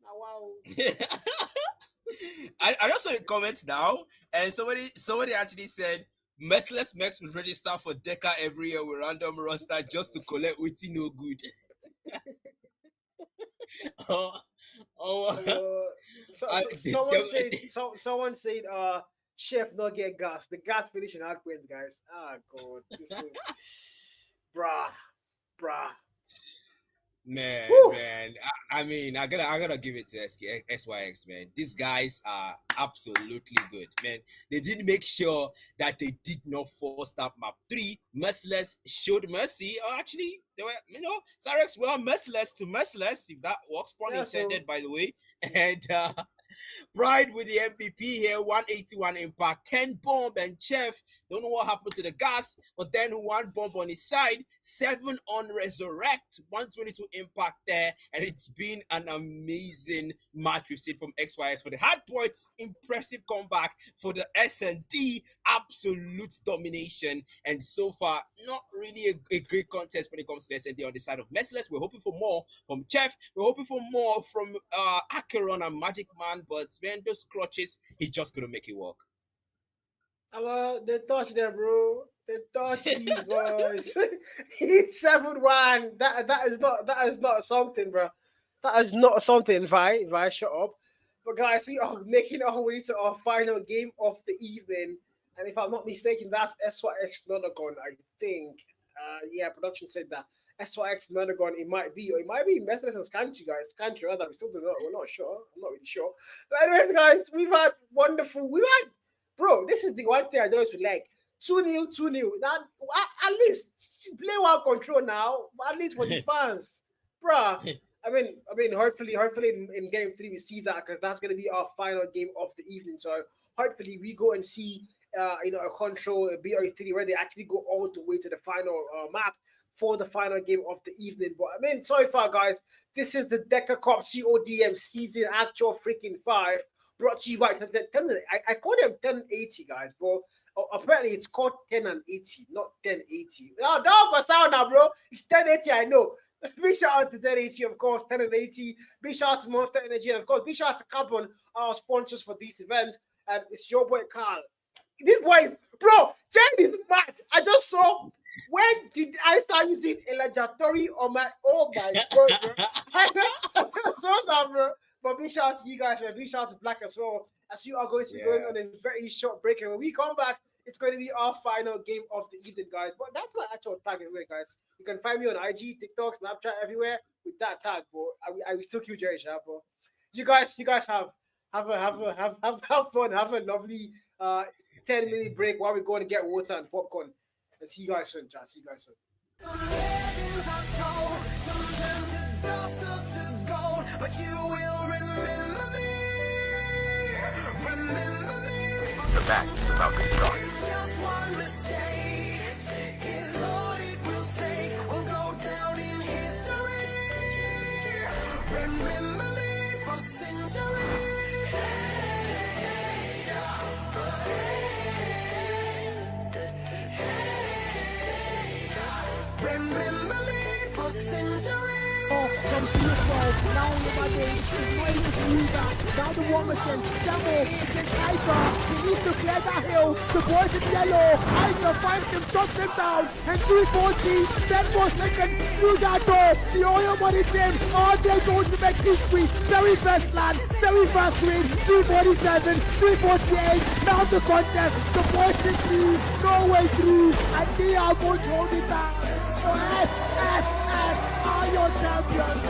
Wow. I just saw the comments now, and somebody actually said Merciless Max will register for Deca every year with random roster just to collect witty no good. Someone said, Chef not get gas. The gas finishing hard wins, guys. Ah, God. This is... Bruh. Man, Woo. man. I mean, I gotta give it to SYX, man. These guys are absolutely good, man. They did make sure that they did not force that map 3. Merciless showed mercy. Actually, they were, Cyrex were merciless to merciless, if that works, pun intended, by the way. And Pride with the MVP here, 181 impact, 10 bomb, and Chef, don't know what happened to the gas, but then 1 bomb on his side, 7 on Resurrect, 122 impact there, and it's been an amazing match we've seen from XYS for the Hard Points, impressive comeback for the S&D, absolute domination, and so far, not really a great contest when it comes to S&D on the side of Merciless. We're hoping for more from Chef, we're hoping for more from Acheron and Magic Man, but man, those clutches, he just couldn't make it work. They touched them, bro. They touched these boys. He's 7-1. That is not something, bro. That is not something, Vi, shut up. But guys, we are making our way to our final game of the evening. And if I'm not mistaken, that's SYX Nonagon, I think. Yeah, production said that. SYX Nonagon, it might be Merciless and Country, guys. Country, rather, we still don't know. We're not sure. I'm not really sure. But anyways, guys, bro, this is the one thing I don't like. 2-0. That at least play one control now. At least for the fans, bro. I mean, hopefully in game 3 we see that, because that's gonna be our final game of the evening. So hopefully we go and see a control, a BO3 where they actually go all the way to the final map for the final game of the evening. But I mean, so far, guys, this is the DECACUP CODM season actual freaking 5, brought to you by 10. I call them 1080, guys, bro. Apparently, it's called 10 and 80, not 1080. No, don't go sound now, bro. It's 1080, I know. Big shout out to 1080, of course, 10 and 80. Big shout out to Monster Energy, and of course, big shout out to Carbon, our sponsors for this event. And it's your boy, Carl. This boy, bro, Jane is mad. I just saw, when did I start using elajatori on my, oh my God, bro. I just saw that, bro. But big shout out to you guys, man. Big shout out to Black as well, as you are going to be going on a very short break. And when we come back, it's going to be our final game of the evening, guys. But that's my actual tag anyway, guys. You can find me on IG, TikTok, Snapchat, everywhere with that tag, bro. I will still kill Jerry Sharp, bro. You guys have fun, have a lovely 10-minute break while we go and get water and popcorn. And see you guys soon, chat. See you guys soon. Some legends are told, some turn to dust or to gold, but you will remember me. Remember me. The match is about to start. Just one mistake is all it will take. We'll go down in history. Remember me for centuries. Remember me for centuries. from Peterborough. Now everybody is minus Ruger. Now the war machine. Demo against Iker. He needs to clear that hill. The boys in yellow. Iker finds him, shuts him down. And 340, 10 more seconds through that door. The oil money team. All they going to make history. Very first land. Very first win. 347, 348. Now the contest. The boys in lead. No way through. And they are going to hold it down. So S are your champions.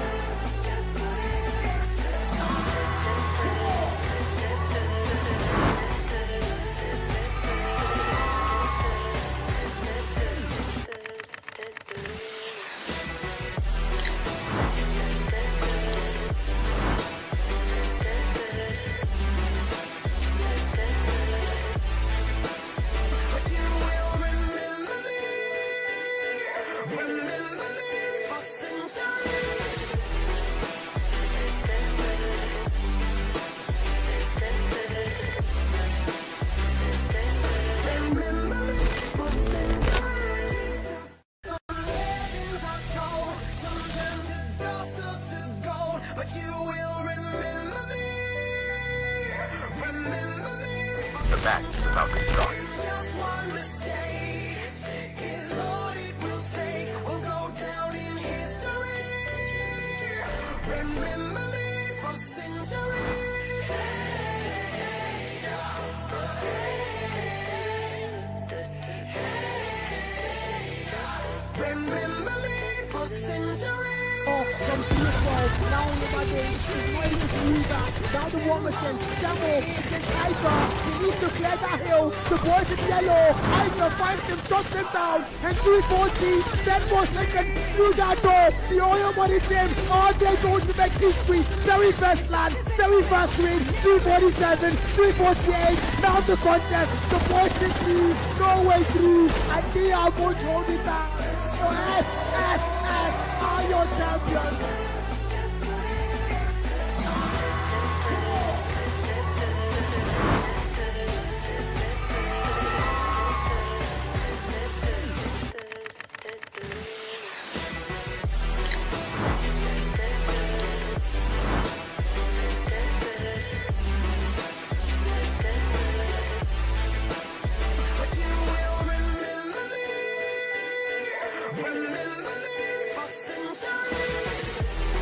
But you will remember me for centuries. Remember me for centuries. Some legends are told, some turn to dust or to gold, but you will remember me. Remember me for The match is about to start. just one mistake is all it will take. We'll go down in history. Remember me for centuries. Remember me for centuries. From Peterborough. Now everybody is minus Ruger. Now the war machine. Demo against Iker. He needs to clear that hill. The boys in yellow. Iker finds him, shuts him down. And 340, 10 more seconds through that door. The oil money team. All they going to make history. Very first land. Very first win. 347, 348. Now the contest. The boys in lead. No way through. And they are going to hold it down. So S are your champions. But you will remember me for centuries.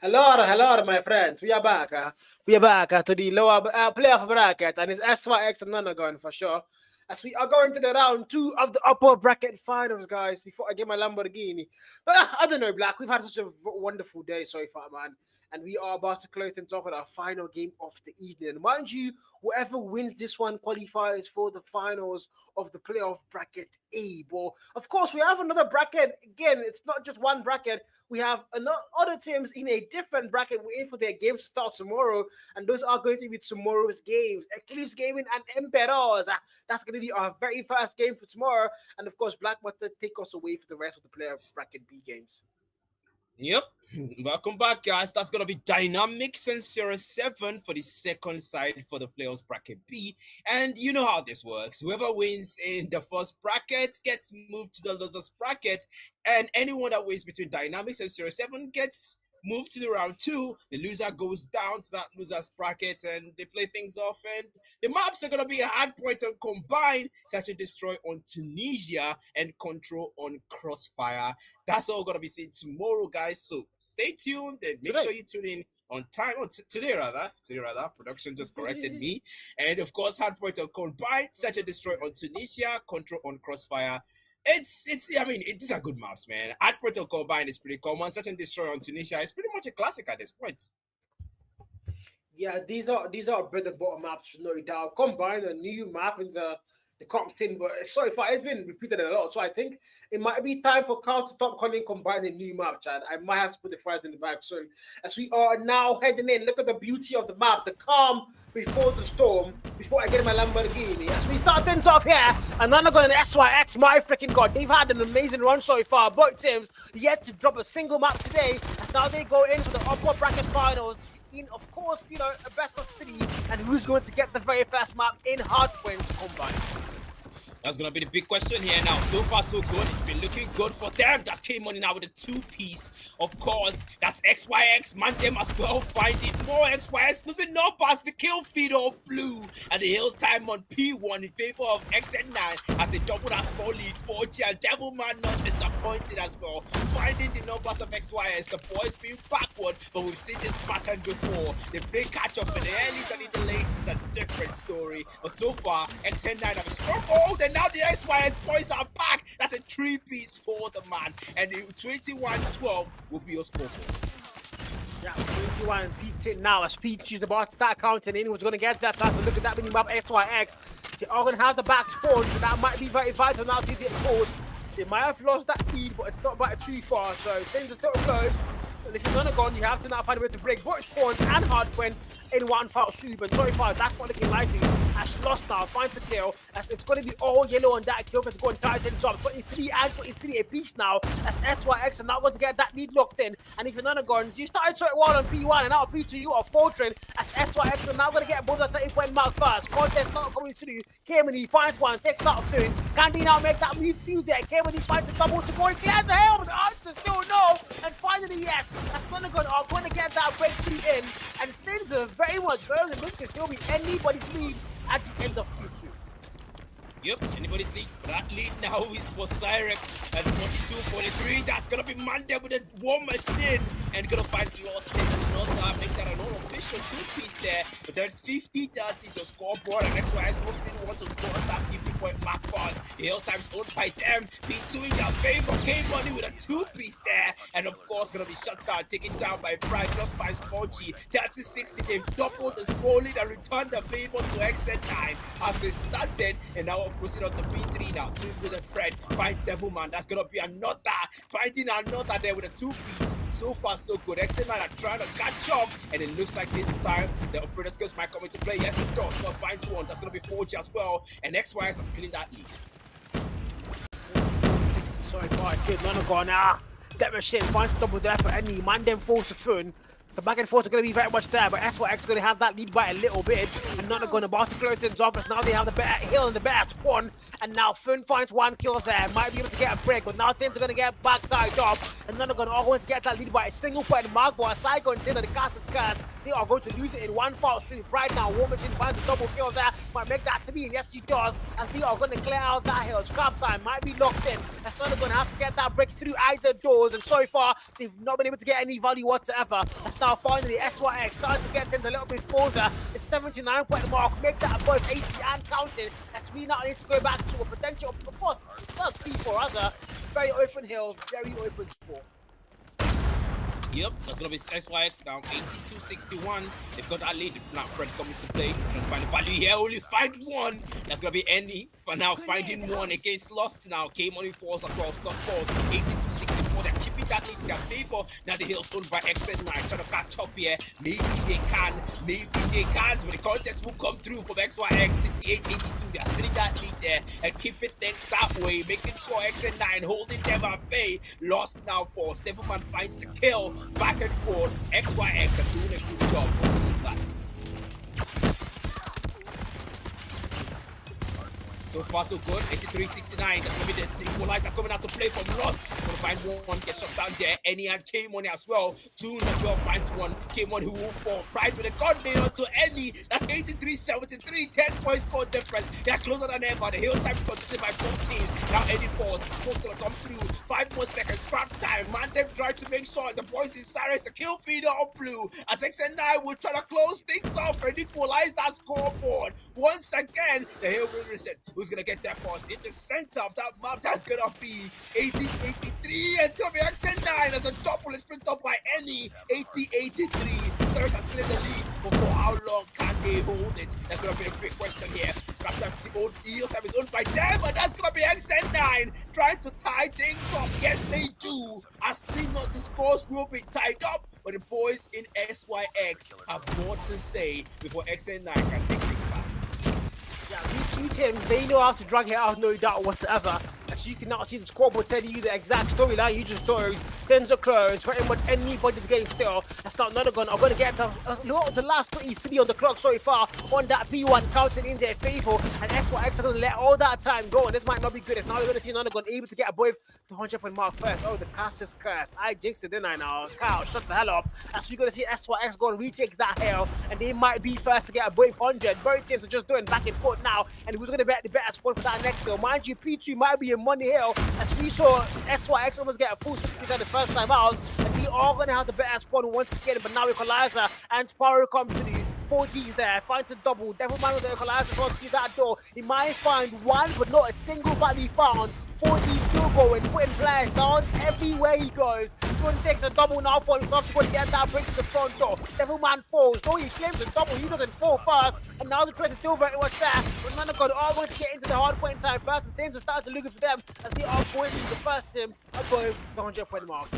Hello, my friends. We are back. We are back to the lower playoff bracket, and it's SYX and Nonagon for sure. As we are going to the round 2 of the upper bracket finals, guys. Before I get my Lamborghini, I don't know, Black. We've had such a wonderful day so far, man. And we are about to close things off with our final game of the evening. Mind you, whoever wins this one qualifies for the finals of the playoff bracket A. But of course, we have another bracket. Again, it's not just one bracket. We have other teams in a different bracket waiting for their games to start tomorrow. And those are going to be tomorrow's games. Eclipse Gaming and Emperors. That's going to be our very first game for tomorrow. And of course, Black Butter take us away for the rest of the playoff bracket B games. Yep. Welcome back, guys. That's going to be Dynamics and 07 for the second side for the playoffs bracket B. And you know how this works. Whoever wins in the first bracket gets moved to the losers bracket. And anyone that wins between Dynamics and 07 gets moved to the round 2. The loser goes down to that loser's bracket and they play things off. And the maps are going to be a hard point and combine, Search and Destroy on Tunisia and Control on Crossfire. That's all going to be seen tomorrow, guys. So stay tuned and make sure you tune in on time. Today rather. Production just corrected me. And of course, hard point and combine, Search and Destroy on Tunisia, Control on Crossfire. These are good maps, man. Hard point and combine is pretty common. Search and Destroy on Tunisia is pretty much a classic at this point. Yeah, these are bread and butter maps, no doubt. Combine a new map in the comp scene, but so far it's been repeated a lot. So I think it might be time for Carl to top Conning combine a new map, Chad. I might have to put the fries in the bag soon. As we are now heading in, look at the beauty of the map, the calm before the storm, before I get my Lamborghini. As we start things off here, and then I'm going to SYX, my freaking god. They've had an amazing run so far. Both teams yet to drop a single map today, as now they go into the upper bracket finals. In, of course, a best of 3, and who's going to get the very first map in Hardpoint combine? That's going to be the big question here now. So far, so good. It's been looking good for them. Just came on now with a 2-piece. Of course, that's XYX. Man, them as well finding more XYX. Losing no past the kill feed of blue. And the hill time on P1 in favor of XN9 as they double that score lead. 40 and Devilman not disappointed as well. Finding the numbers of XYX. The boys being backward, but we've seen this pattern before. They play catch up in the earlys and in the late. It's a different story. But so far, XN9 have a strong hold. And now the XYX points are back. That's a 3-piece for the man. And the 21-12 will be your score for. Yeah, 21 beats it now. As Pete is about to start counting in. Who's going to get that fast? Look at that mini map XYX. They are going to have the back spawn, so that might be very vital now to get close. They might have lost that lead, but it's not back too far, so things are still close. And if you're gonna go, you have to now find a way to break both spawns and hardpoint in one foul swoop. And so far, that's what looking likely. As lost now, finds a kill. As it's gonna be all yellow on that kill. It's going to tighten up 23 and 23 apiece now. As SYX are not going to get that lead locked in. And if you're not going, you started so well on P1 and now P2 you are faltering. As SYX are now gonna get above that 30-point mark first. Contest not coming through. Cayman, he finds one, takes out Finn. Can he now make that midfield there? Cayman, he finds the double to go and clear the hell. The answer still no. And finally, yes. That's going to get that breakthrough in, and things are very much going, and this can still be anybody's lead at the end of Q2. Yep, anybody's lead. That lead now is for Cyrex at 42-43. That's gonna be Mandem with a war machine and gonna find lost in another. Make that an unofficial 2-piece there. But then 50-30 is your scoreboard, and XYX won't really want to cross that 50-point mark first. The hill time's owned by them. P2 in their favor. K-Money with a 2-piece there, and of course gonna be shut down, taken down by Pride. Just finds 4G. 30-60. They've doubled the score lead and returned the favor to XN9 as they started, and now proceed on to P3 now. 2 with the Fred. Finds Devilman. That's gonna be another. Finding another there with a 2-piece. So far, so good. XN9 are trying to catch up, and it looks like this time the operator skills might come into play. Yes, it does. So finds one. That's gonna be 4G as well. And XYX is killing that lead. Sorry, boy, it's good. None of gone now. That machine finds double there for any man. Then falls to Fun. The back and forth are going to be very much there, but SYX is going to have that lead by a little bit. And not going to about to close things off as now they have the better hill and the better spawn. And now Fun finds 1 kill there. Might be able to get a break, but now things are going to get back tied up. And not going to get that lead by a single point mark. But Psycho and saying that the cast is cursed. They are going to lose it in one foul swoop right now. War Machine finds a double kill there. might make that 3, and yes he does, as they are going to clear out that hill. Scrap time might be locked in. That's not going to have to get that breakthrough either doors, and so far they've not been able to get any value whatsoever. That's now finally SYX starting to get things a little bit further. The 79-point mark, make that above 80 and counting, as we now need to go back to a potential, of course, first P4 other, very open hill, very open sport. Yep, that's gonna be SYX now, 82-61. They've got that lead. Now Fred comes to play, trying to find the value here. Only find one. That's gonna be Andy for now finding one against Lost now. Came on in falls as well. Slot falls 82-64. They're keeping that lead in their favor. Now the hill's owned by XN9, trying to catch up here. Maybe they can, maybe they can't. But the contest will come through from XYX 68-82. They're still in that lead there and keeping things that way, making sure XN9 holding them at bay. Lost now falls. Devilman finds the kill. Back and forth, XYX are doing a good job holding it back. So far so good, 83-69. That's gonna be the equalizer coming out to play from Lost. Gonna find one, get shot down there. Any and came on as well. Toon as well finds one. Came on who will fall. Pride with a gun made on to Any. That's 83-73. 10 points score difference. They're closer than ever. The hill time is contested by both teams. Now Any falls. The smoke gonna come through. 5 more seconds. Scrap time. Man, them try to make sure the boys in silence. The kill feeder on blue. As XN9 will try to close things off and equalize that scoreboard. Once again, the hill will reset. Who's gonna get there first? In the center of that map, that's gonna be 80-83. It's gonna be XN9 as a double is picked up by Any. 80-83. Sarah's are still in the lead, but for how long can they hold it? That's gonna be a big question here. Scrap time to the old deal time is owned by them, but that's gonna be XN9 trying to tie things up. Yes, they do. As still not the scores will be tied up, but the boys in SYX have more to say before XN9 can take things back. Yeah, these two teams, they know how to drag it out, no doubt whatsoever. As you can now see, the scoreboard telling you the exact storyline you just saw. Things are closed, pretty much anybody's game still. That's not another gun. I'm going to get the last 23 on the clock so far on that V1 counting in their favor. And XYX are going to let all that time go. And this might not be good. It's now we're going to see another gun able to get above the 100-point mark first. Oh, the cast is cursed. I jinxed it, didn't I now? Kyle, shut the hell up. As we're going to see SYX go and retake that hill. And they might be first to get above 100. Both teams are just doing back and forth now. And who's going to be the better spot for that next hill? Mind you, P2 might be a money hill. As we saw SYX almost get a full 60 the first time out. And we are going to have the better spawn once again. But now Equalizer and Sparrow comes to the 40s there. Finds a double. Devilman with the Equalizer wants to see that door. He might find one, but not a single value found. 40 still going, putting players down everywhere he goes. This one takes a double now for himself to go and get that break to the front door. Devilman falls, though he claims a double, he doesn't fall first. And now the threat is still very much there. But none of God are going to get into the hard point time first, and things are starting to look good for them as they are going to the first team above the 100-point mark.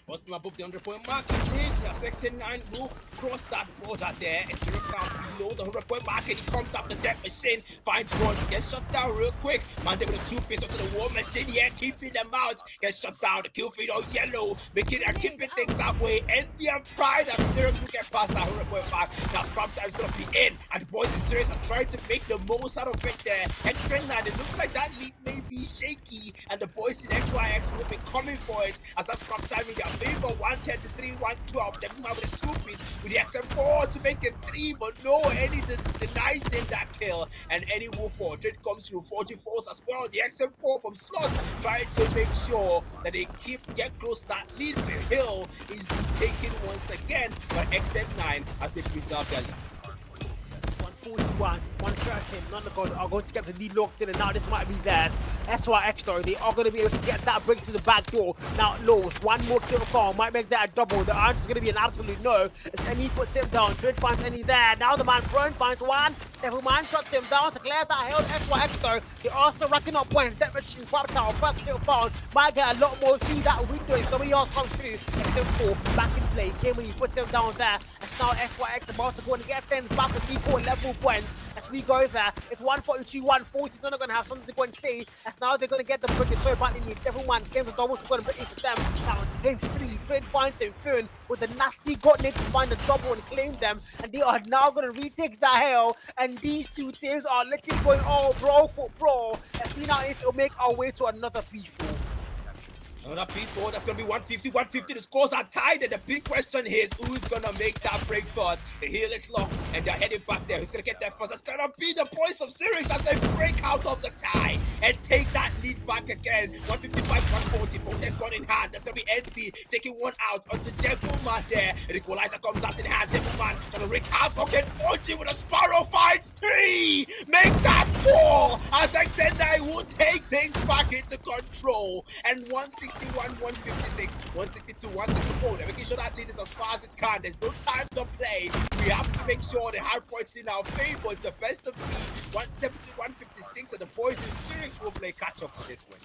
First team above the 100-point mark, indeed. Section 9 will cross that border there. It's down below the 100-point mark, and he comes up with the death machine. Finds one, gets shut down real quick. Man, they with a 2-piece onto the war machine. Yeah, keeping them out. Gets shut down. The kill feed on yellow, making and keeping things that way. Envy and pride as Sirius will get past that 100-point mark. Now, scrap time is going to be in, and the boys in Sirius are trying to make the most out of it there. XN9, it looks like that lead may be shaky, and the boys in XYX will be coming for it as that scrap time in their favor. 133, 112. Then with a 2-piece with the XM4 to make it 3, but no, Any denies him that kill, and Any will fall. Trade comes through 44s as well. The XM4 from Slots trying to make sure that they get close. That lead. The hill is taken once again by XM9 as they preserve their lead. 141, 113, none of God are going to get the lead locked in, and now this might be theirs. SYX though, they are going to be able to get that break to the back door. Now Lowe's, one more kill call, might make that a double. The answer is going to be an absolute no. As Any puts him down, Trade finds Any there. Now the man prone finds one. Devilman shuts him down to clear that hill. SYX though, they are still racking up points. That machine, Quadcow, first kill found. Might get a lot more through that window if somebody else comes through. XM4 back in play. Came when he puts him down there. And now SYX about to go and get things back to 3-4 level points. As we go there, it's 142, 140. They're not going to have something to go and say. As now they're going to get the break. So badly need. Devilman came to double to go and break it for them. Now, game 3, Trade finds him. Fern with the nasty got need to find the double and claim them. And they are now going to retake the hill. And these two teams are literally going all brawl for brawl. As we now need to make our way to another P4. Another P4, that's going to be 150, 150. The scores are tied, and the big question here is who's going to make that break first. The heel is locked, and they're heading back there. Who's going to get there first? That's going to be the boys of Syrinx as they break out of the tie and take that lead back again. 155, 140. Fonte's gone in hand. That's going to be NP taking one out onto Devilman there. And the equalizer comes out in hand. Devilman trying to wreak havoc, and 40 with a Sparrow finds 3. Make that 4 as XN9 will take things back into control. And 161, 156, 162, 164. They're making sure that lead is as far as it can. There's no time to play. We have to make sure the hard points in our favor. It's the best of 3. 170, 156, and the boys in Syrinx will play catch up for this one.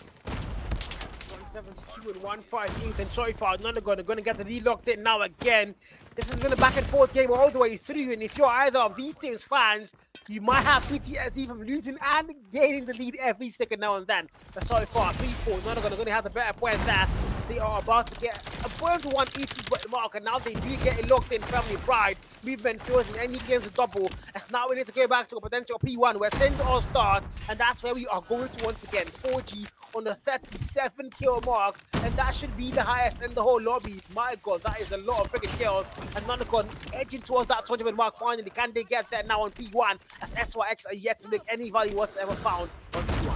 172 and 158, and sorry for none are going to get the lead locked in now again. This has been a back and forth game all the way through, and if you're either of these teams' fans, you might have PTSD from losing and gaining the lead every second now and then. But sorry for 3-4, none are going to have the better point there. They are about to get a point to 180 mark, and now they do get it locked in. Family Pride movement feels in any games a double. As now we need to go back to a potential P1 where things all start, and that's where we are going to once again. 4G on the 37 kill mark, and that should be the highest in the whole lobby. My God, that is a lot of freaking kills. And Nonacon edging towards that 20-minute mark finally. Can they get there now on P1 as SYX are yet to make any value whatsoever found on P1?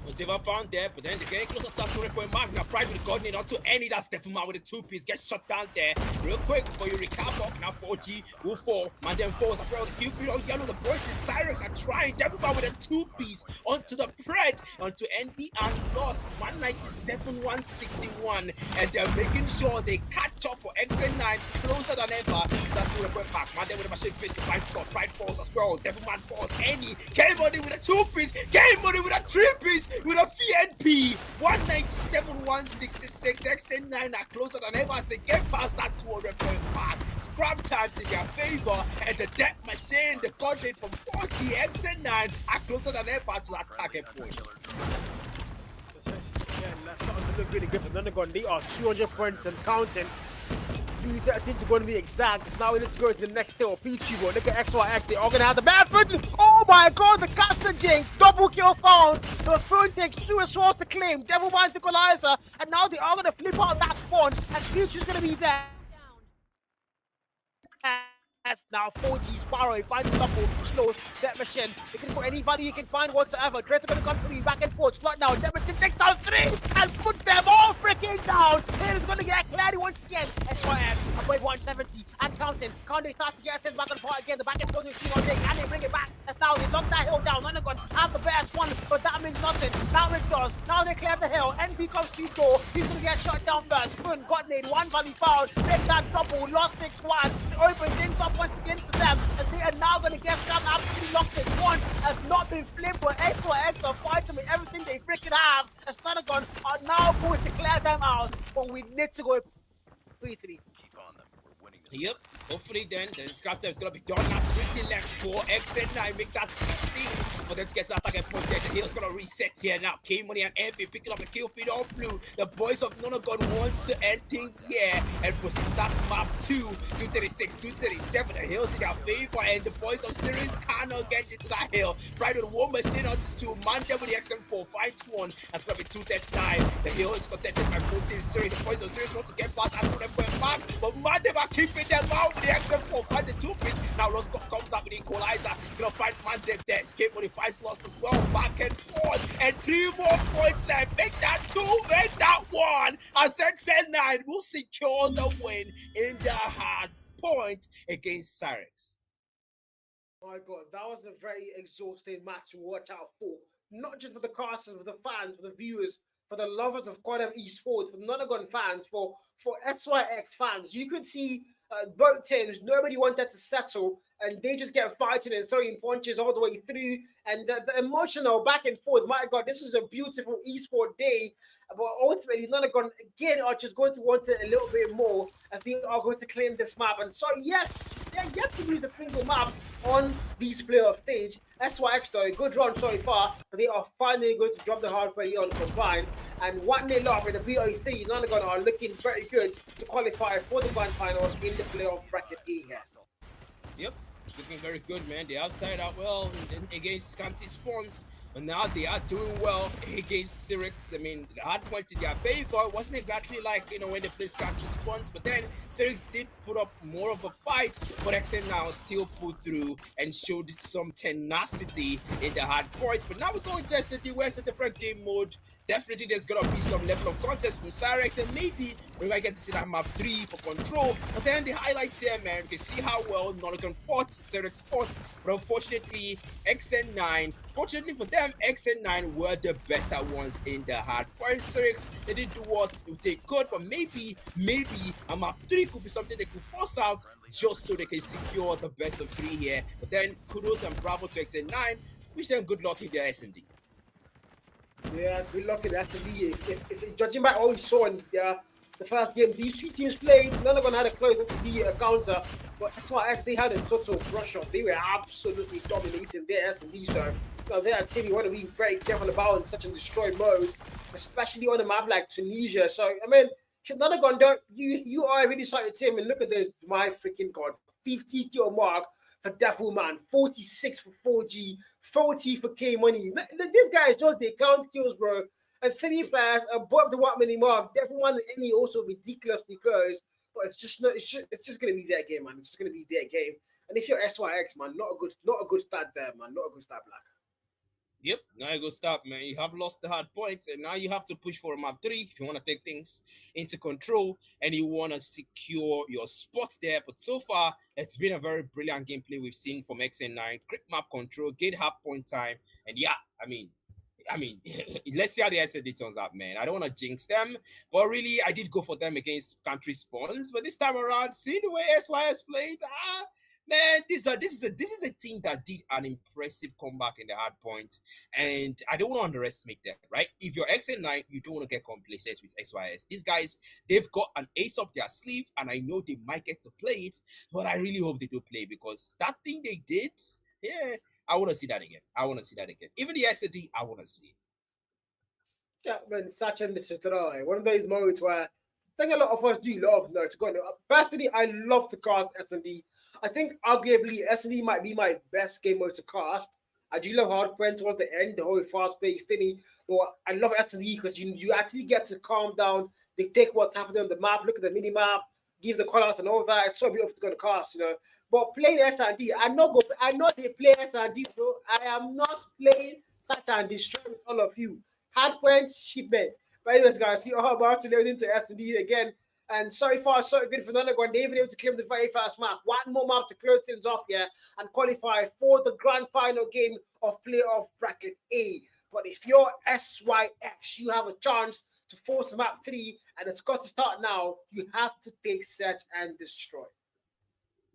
Whatever found there, but then they're getting closer to that 20-point mark. Now Pride with the coordinate onto any that's Devilman with a 2-piece gets shut down there. Real quick before you recover. Now 4G will fall. Man then falls as well. The kill field yellow. The boys in Syrinx are trying. Devilman with a 2-piece onto the Pred, onto NB and lost 197, 161. And they're making sure they catch up for XN9 closer than ever. It's that 20-point mark. Man then with a machine face to fight score. Pride falls as well. Devilman falls. Any K-Money with a 2-piece. K-Money with a 3-piece. With a VNP, 197, 166, XN9 are closer than ever as they get past that 200-point mark. Scrap times in their favor, and the death machine, the coordinate from 40, XN9 are closer than ever to that target point. Yeah, that's starting to look really good for Nonacon. They are 200 points and counting. 213 to go to be exact. It's now we need to go to the next hill. P2, look at XYX. They are going to have the bad foot. Oh my God, the Caster Jinx. Double kill found. The phone takes 2 as well to claim. Devilman's equalizer. And now they are going to flip out that spawn. And P2's going to be there. As now 4G Sparrow, he finds a double, slows that machine. You can put anybody you can find whatsoever. Dreads are going to come through back and forth. Slot now, that machine takes down 3 and puts them all freaking down. Here is going to get Clary once again. XYX, avoid 170 and counting. Can they start to get things back on point again? The back is going to see all day. Can they bring it back? As now they lock that hill down. Nonacon have the best one, but that means nothing. Now it does. Now they clear the hill. NB comes to door. He's going to get shot down first. Fun got made. 1 value foul. Make that double. Lost 6 1. Open things up once again for them as they are now going to get scrapped absolutely locked in. Once has not been flipped, but XYX are fighting with everything they freaking have. As Nonacon are now going to clear them out, but we need to go 3-3. Keep on them. We're winning this. Yep. Hopefully then scrap time is going to be done. Now 20 left for XN9. Make that 16 for them to get to that target point there. The hill's going to reset here now. K-Money and MP picking up the kill feed on blue. The boys of Nonacon wants to end things here and proceed to that map 2. 236, 237. The hill's in their favor and the boys of Syrinx cannot get into that hill. Pride with 1 machine onto 2. Man there with the XM4 fights 1. That's going to be 239. The hill is contested by 14 Syrinx. The boys of Syrinx want to get past that 200-point mark, but man they are keeping them out. The XM4 find the 2-piece. Now Lost comes up with the equalizer. He's gonna find Mandem there. Escape when he finds Lost as well. Back and forth. And 3 more points left. Make that 2, make that 1. As XN9 will secure the win in the hard point against Syrinx. My God, that was a very exhausting match to watch out for. Not just for the casters, for the fans, for the viewers, for the lovers of Quadam esports, for Nonacon fans, for SYX fans. You could see both teams, nobody wanted to settle, and they just get fighting and throwing punches all the way through. And the emotional back and forth, my God, this is a beautiful esport day. But ultimately, Nonacon again are just going to want it a little bit more as they are going to claim this map. And so, yes, they're yet to use a single map on this playoff stage. SYX though, good run so far, but they are finally going to drop the hard ready on combined. And 1-0 up in the BO3, Nonacon are looking very good to qualify for the grand finals in the playoff bracket A here. Yep, looking very good, man. They have started out well against Scanty Spawns, and now they are doing well against Syrinx. I mean, the hard point in their favor wasn't exactly like, when the place can't respond, but then Syrinx did put up more of a fight, but XN now still pulled through and showed some tenacity in the hard points. But now we're going to SND, where it's a different game mode. Definitely there's gonna be some level of contest from Cyrex, and maybe we might get to see that map 3 for control. But then the highlights here, man, you can see how well Nonagon fought, Cyrex fought, but unfortunately XN9, fortunately for them, XN9 were the better ones in the hard points. Cyrex, they did do what they could, but maybe a map 3 could be something they could force out just so they can secure the best of 3 here. But then kudos and bravo to XN9, wish them good luck in their S&D. Yeah, good luck in that. If judging by all we saw in the first game, these 2 teams played. None of them had a close the counter, but that's why actually had a total brush up. They were absolutely dominating their S&D. So they're a team you want to be very careful about in such a destroy mode, especially on a map like Tunisia. So I mean, none of them you are a really solid team, and look at this, my freaking god, 50 kill mark for Devilman, 46 for 4G, 40 for K Money. This guy is just the count kills, bro. And 3 players above the 1 minute mark. Devilman and Any also ridiculously close. But it's just gonna be their game, man. It's just gonna be their game. And if you're SYX, man, not a good start there, man. Not a good start, Black. Yep, now you go stop, man. You have lost the hard points, and now you have to push for a map 3 if you want to take things into control and you want to secure your spot there. But so far, it's been a very brilliant gameplay we've seen from XN9. Great map control, good hard point time, and yeah, I mean, let's see how the SND turns out, man. I don't want to jinx them, but really, I did go for them against country spawns. But this time around, seeing the way SYS played, man, this is a team that did an impressive comeback in the hard point, and I don't want to underestimate them, right? If you're XN9, you don't want to get complacent with XYS. These guys, they've got an ace up their sleeve, and I know they might get to play it, but I really hope they do play, because that thing they did, yeah, I want to see that again. Even the SD, I want to see. Yeah, man, such and this is one of those moments where I think a lot of us do love to go. Personally, I love to cast S&D. I think arguably S&D might be my best game mode to cast. I do love hardpoint towards the end, the whole fast-paced thingy. But I love S&D because you actually get to calm down, dictate what's happening on the map, look at the mini-map, give the call-outs and all that. It's so beautiful to go to cast, But playing S&D, I'm not they play S&D, bro. I am not playing Satan destroy with all of you. Hardpoint, shipment. But anyways, guys, we are about to load into S&D again. And so far, so good for Nonagon. They've been able to claim the very first map. One more map to close things off here and qualify for the grand final game of playoff bracket A. But if you're SYX, you have a chance to force map 3, and it's got to start now. You have to take Search and Destroy.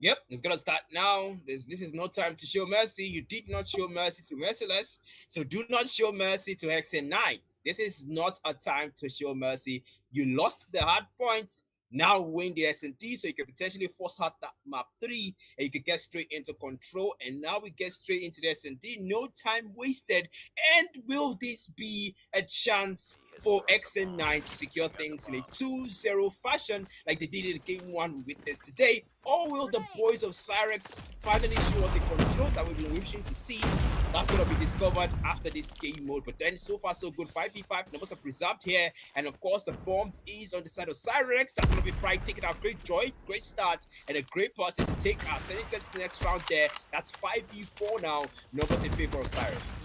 Yep, it's gonna start now. This is no time to show mercy. You did not show mercy to Merciless, so do not show mercy to XN9. This is not a time to show mercy. You lost the hard point. Now win the S&D, so you can potentially force out that map 3, and you can get straight into control. And now we get straight into the S&D. No time wasted. And will this be a chance for XN9 to secure things in a 2-0 fashion like they did in game 1 we witnessed today? Or will the boys of Cyrex finally show us a control that we've been wishing to see? That's going to be discovered after this game mode. But then so far so good. 5v5 numbers are preserved here. And of course the bomb is on the side of Cyrex. That's going to be Pride taking out great joy, great start, and a great person to take our sending set to the next round there. That's 5v4 now. Numbers in favor of Cyrex.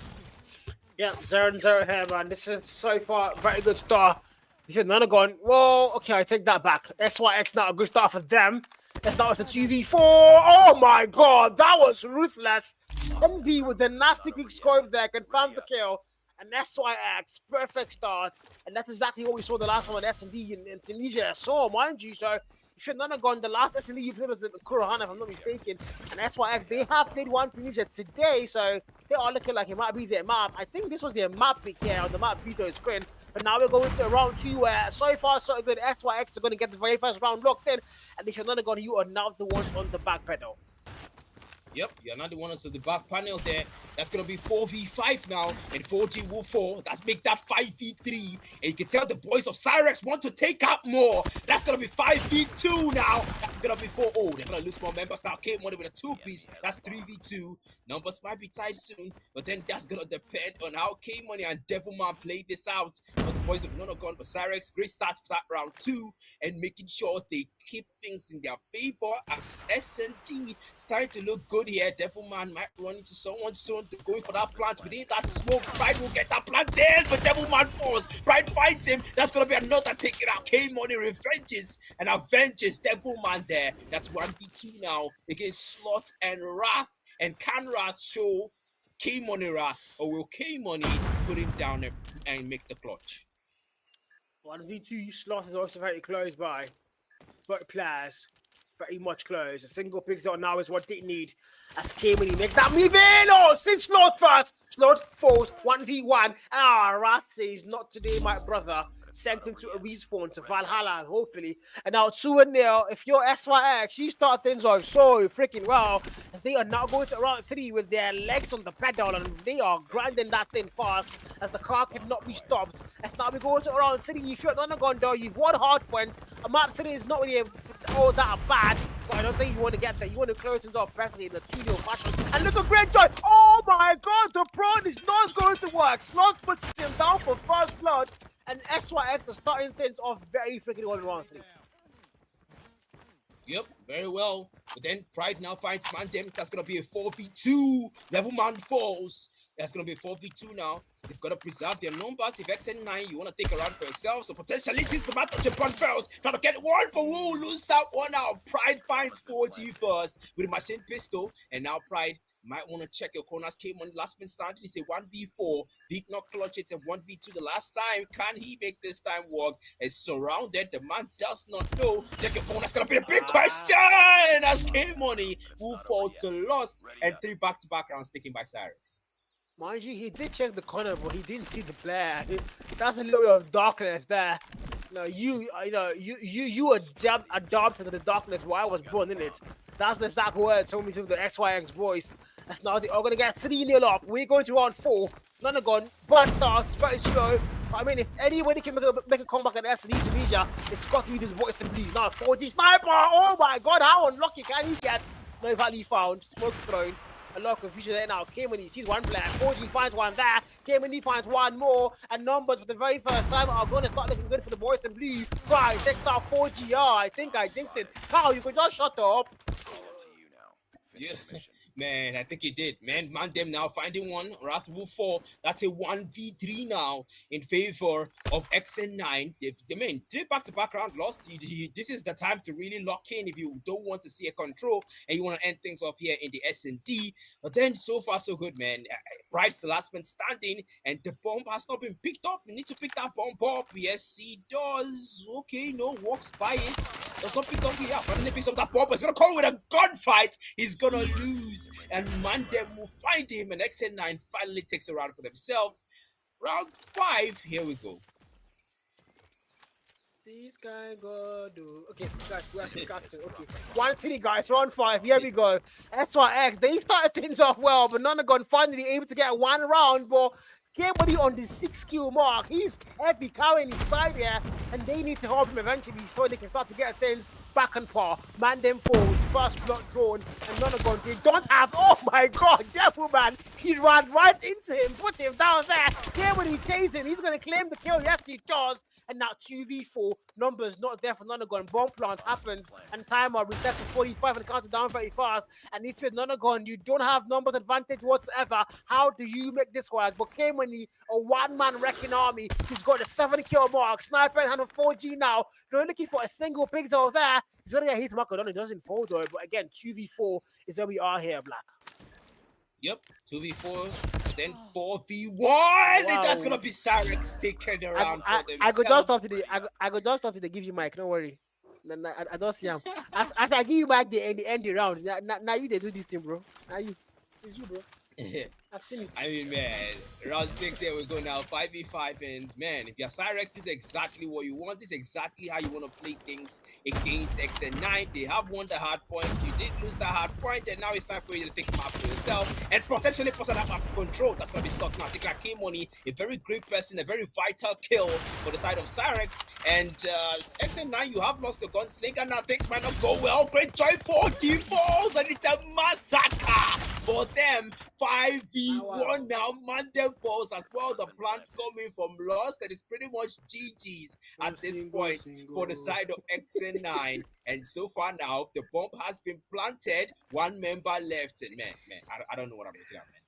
Yeah, 0-0 here, man. This is so far a very good start. He said Nonagon. Well, okay, I take that back. SYX not a good start for them. Let's start with the 2v4. Oh my god, that was ruthless. MV with the nasty quick score there, confirmed the kill. And SYX, perfect start. And that's exactly what we saw the last time on S&D in Tunisia. So, mind you, so if you're Nonagon, the last S&D you played was in Kurahana, if I'm not mistaken. And SYX, they have played one Tunisia today, so they are looking like it might be their map. I think this was their map pick here on the map veto screen. But now we're going to round 2 where so far so good. SYX are going to get the very first round locked in. And if you're Nonagon, you are now the ones on the back pedal. Yep, you're not the ones of the back panel there. That's gonna be 4v5 now, and 4G will 4. That's make that 5v3. And you can tell the boys of Cyrex want to take out more. That's gonna be 5v2 now. That's gonna be 4-0. They're gonna lose more members now. K-Money with a 2-piece. That's 3v2. Numbers might be tied soon, but then that's gonna depend on how K-Money and Devilman play this out. For the boys of Nonagon, but Cyrex, great start for that round 2, and making sure they keep things in their favor as S&D starting to look good here. Devilman might run into someone soon to going for that plant. Within that smoke, Pride will get that plant in, but Devilman falls. Pride fights him. That's gonna be another taking out. K-Money revenges and avenges Devilman there. That's 1v2 now against Slot and Wrath. And can Wrath show K-Money Wrath, or will K-Money put him down and make the clutch? 1v2 Slot is also very close by. But players very much close. A single pixel now is what they need. As K-Money makes that move in. Oh, since Slot first. Slot falls 1v1. Wrath says, not today, my brother. Sent him to a respawn to Valhalla, hopefully. And now 2-0. If you're SYX, you start things off so freaking well, as they are now going to round 3 with their legs on the pedal, and they are grinding that thing fast, as the car cannot be stopped. As now we go to round 3. If you're not gone though, you've won hard points. A map 3 is not really all that bad, but I don't think you want to get there. You want to close things off perfectly in a 2-0 fashion. And look at Great Joy. Oh my god, the prawn is not going to work. Slot puts him down for first blood. And SYX are starting things off very freaking well in round 3. Yep, very well. But then Pride now finds Mandem. That's going to be a 4v2. Devilman falls. That's going to be a 4v2 now. They've got to preserve their numbers. If XN9, you want to take a round for yourself. So potentially, since the match Japan fails, trying to get one, but we'll lose that one out. Pride finds 4G first with a machine pistol. And now Pride might want to check your corners. Came on last man standing. It's a 1v4. Did not clutch it. A 1v2 the last time. Can he make this time work? It's surrounded. The man does not know. Check your corners. Gonna be a big question. As K-Money will fall to lost. And 3 back-to-back rounds taken by Cyrex. Mind you, he did check the corner, but he didn't see the player. That's a little bit of darkness there. No, you adopted to the darkness where I was born in it. That's the exact words told me through the XYX voice. That's now they are going to get 3-0 up. We're going to round 4. None gone. Bad starts, very slow. I mean, if anybody can make a comeback at SD Tunisia, it's got to be this voice and please. Now, 4G sniper. Oh my god, how unlucky can he get? No value found. Smoke thrown. A lot of confusion there now. K-Money sees one player. 4G finds one there. K-Money finds one more. And numbers for the very first time are going to start looking good for the boys in blue. Right, takes out 4G. I think I jinxed it. How you could just shut up. Yeah. Man, I think he did. Man, Mandem now finding one. Wrath will fall. That's a 1v3 now in favor of XN9. They mean 3 back-to-back round lost. This is the time to really lock in if you don't want to see a control and you want to end things off here in the S&D. But then so far so good, man. Pride's the last man standing, and the bomb has not been picked up. You need to pick that bomb up. Yes, he does. Okay, no, walks by it. Does not pick up here. Finally picks up that bomb. It's gonna come with a gunfight. He's gonna lose. And Mandem will find him, and XN9 finally takes a round for themselves. Round 5, here we go. This guy go do. Okay, guys, we have to cast it. Okay, 1-3, guys, round 5. Here we go. SYX, they started things off well, but Nonagon finally able to get one round, but K-Money on the 6 kill mark. He's heavy carrying his side here, and they need to help him eventually so they can start to get things back on par. Mandem falls, first blood drawn, and Nonagon, they don't have. Oh my god, Devilman! He ran right into him, put him down there. K-Money chasing, he's gonna claim the kill. Yes, he does. And now 2v4, numbers not there for Nonagon. Bomb plant happens, and timer reset to 45 and counted down very fast. And if you're Nonagon, you don't have numbers advantage whatsoever. How do you make this work? But K-Money, a one-man wrecking army, he's got a 7 kill mark. Sniper and 4G now. They're looking for a single pixel there. He's gonna get hit mark on it. Doesn't fall though. But again, 2v4 is where we are here, Black. Yep, 2v4, then 4v1. Wow. And that's gonna be Cyrex taking around for themselves. I go just stop to give you mic. Don't worry. I don't see him. As I give you mic, the end the round. Now you they do this thing, bro. Now you, it's you, bro. I've seen it. I mean, man, round 6 here we go now, 5v5, and man, if your Cyrex, this is exactly what you want. This is exactly how you want to play things against XN9. They have won the hard points. You did lose that hard point, and now it's time for you to take them out for yourself and potentially force that map to control. That's gonna be Slot now. Take that K-Money, a very great person, a very vital kill for the side of Cyrex. And XN9, you have lost your gunslinger. Now things might not go well. Great Joy 40 falls, and it's a massacre for them. 5v1 now. Mandem falls as well. The plants coming from Lost. That is pretty much GG's at this point for the side of XN9. And so far now, the bomb has been planted. One member left. And man, I don't know what I'm looking at, man.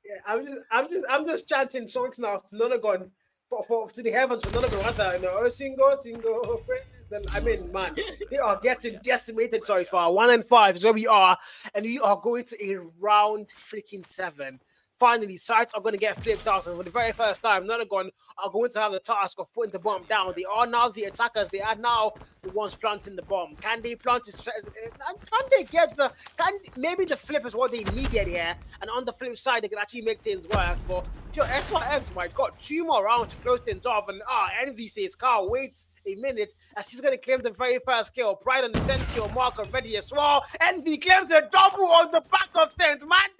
Yeah, I'm just chanting songs now to Nonagon for to the heavens for Nonagon. Rather, you know, single, praise the. I mean, man, they are getting decimated so far. 1 and 5 is where we are, and we are going to a round freaking 7. Finally, sides are going to get flipped out, and for the very first time, Nonagon are going to have the task of putting the bomb down. They are now the attackers. They are now the ones planting the bomb. Can they plant it? Can they get the? Maybe the flip is what they needed here, and on the flip side, they can actually make things work. But if you're SYX, my God, 2 more rounds to close things off, and Envy says, Carl, wait a minute, as she's going to claim the very first kill. Pride on the 10 kill mark already as well. Envy claims the double on the back of things. Man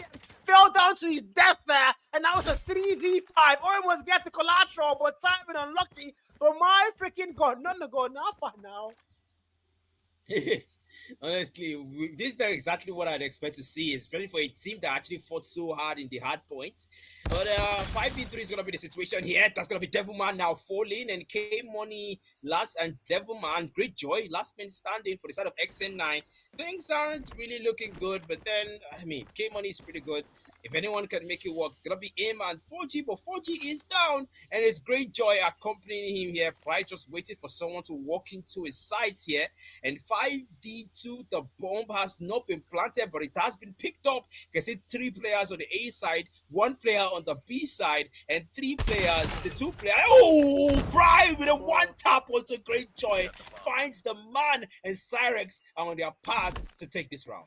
fell down to his death there, and that was a 3v5. Almost get to collateral, but timing unlucky. But my freaking God, none to go now. Honestly, this is exactly what I'd expect to see, especially for a team that actually fought so hard in the hard point. But 5v3 is going to be the situation here. That's going to be Devilman now falling, and K-Money last, and Devilman, Great Joy, last man standing for the side of XN9. Things aren't really looking good, but then, I mean, K-Money is pretty good. If anyone can make it work, it's going to be him and 4G, but 4G is down, and it's Great Joy accompanying him here. Pride just waiting for someone to walk into his sights here. And 5v2, the bomb has not been planted, but it has been picked up. You can see 3 players on the A side, 1 player on the B side, and 3 players, the 2 players. Oh, Pride with a 1 tap onto Great Joy finds the man, and Cyrex are on their path to take this round.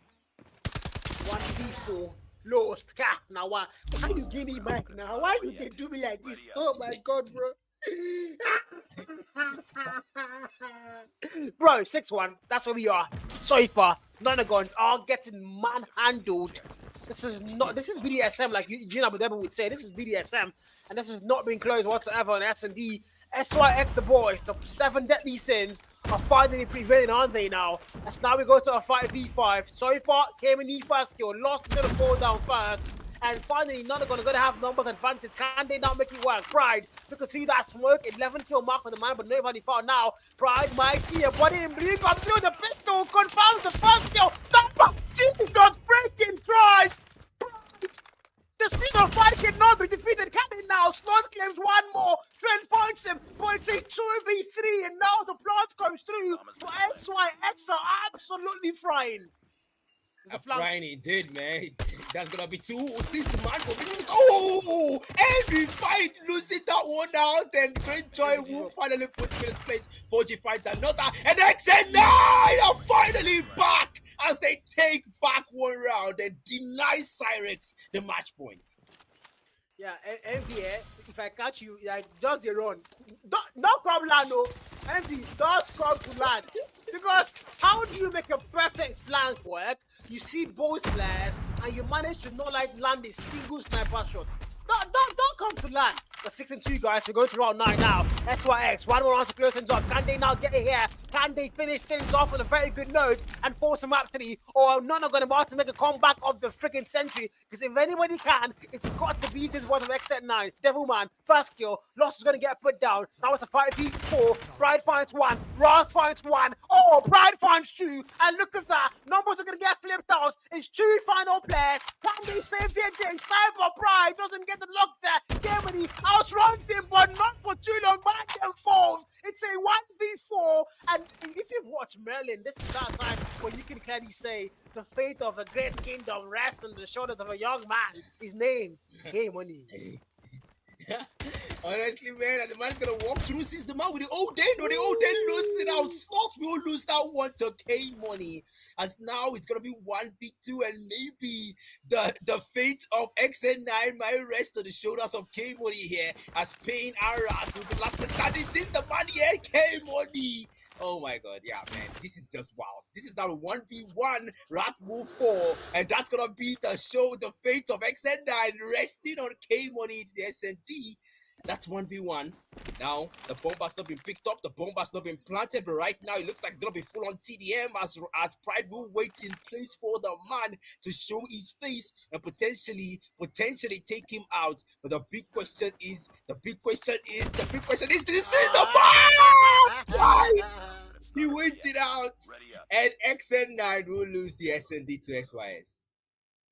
1v4. Lost cap now. Why you give me back now? Why you they do me like this? Oh my God, bro. Bro, 6-1. That's where we are. So far, Nonagons are getting manhandled. This is BDSM, like Eugene Abu Dhabi would say. This is BDSM, and this has not been closed whatsoever on S&D. SYX the boys, the 7 deadly sins are finally prevailing, aren't they now? As now we go to a 5v5. So far, came in the first skill. Lost is going to fall down first. And finally, none are going to have numbers advantage. Can they now make it work? Pride, you can see that smoke, 11 kill mark on the man, but nobody found now. Pride might see a body and bring up through the pistol, confirms the first kill. Stop up! Jesus freaking Christ! The scene of fight cannot be defeated. Can it now? Slot claims 1 more. Trent finds him. But it's a 2v3, and now the plot comes through. But SYX are absolutely frying. Frying it did, man. That's gonna be 2 since the man for business. Oh, every fight losing that one out, and Great Joy will finally put in his place. 4G finds another, and XN9 are finally back as they take back 1 round and deny Cyrex the match point. Yeah, Envy, if I catch you, like, just the run. Don't come land, no. Envy, don't come to land. Because how do you make a perfect flank work? You see both players, and you manage to not like land a single sniper shot. Don't come to land. The 6-2 guys, we're going to round 9 now. SYX, 1 more round to close things off. Can they now get it here? Can they finish things off on a very good note and force a map 3? Or none are going to make a comeback of the freaking century? Because if anybody can, it's got to be this one of XZ9. Devilman, first kill. Lost is going to get put down. Now it's a 5v4. Pride finds 1. Wrath finds 1. Oh, Pride finds 2. And look at that. Numbers are going to get flipped out. It's 2 final players. Can they save their day? Sniper Pride doesn't get the lock there. Germany outruns him, but not for too long. Mandem falls. It's a 1v4. And if you've watched Merlin, this is that time where you can clearly say the fate of a great kingdom rests on the shoulders of a young man. His name, K-Money. Honestly, man, and the man's gonna walk through since the man with the Oden losing out. Slots will lose that one to K Money. As now it's gonna be 1v2, and maybe the fate of XN9 might rest on the shoulders of K Money here, as Pain and Rat will be last man standing since the man here, K Money. Oh my god, yeah, man, this is just wow. This is now 1v1 Rat Move 4, and that's gonna be the fate of XN9 resting on K Money, the SND. That's 1v1. Now, the bomb has not been picked up, the bomb has not been planted, but right now it looks like it's gonna be full on TDM as Pride will wait in place for the man to show his face and potentially take him out. But the big question is, this is the man! Why? He wins it out, Ready up. and XN9 will lose the SND to XYS.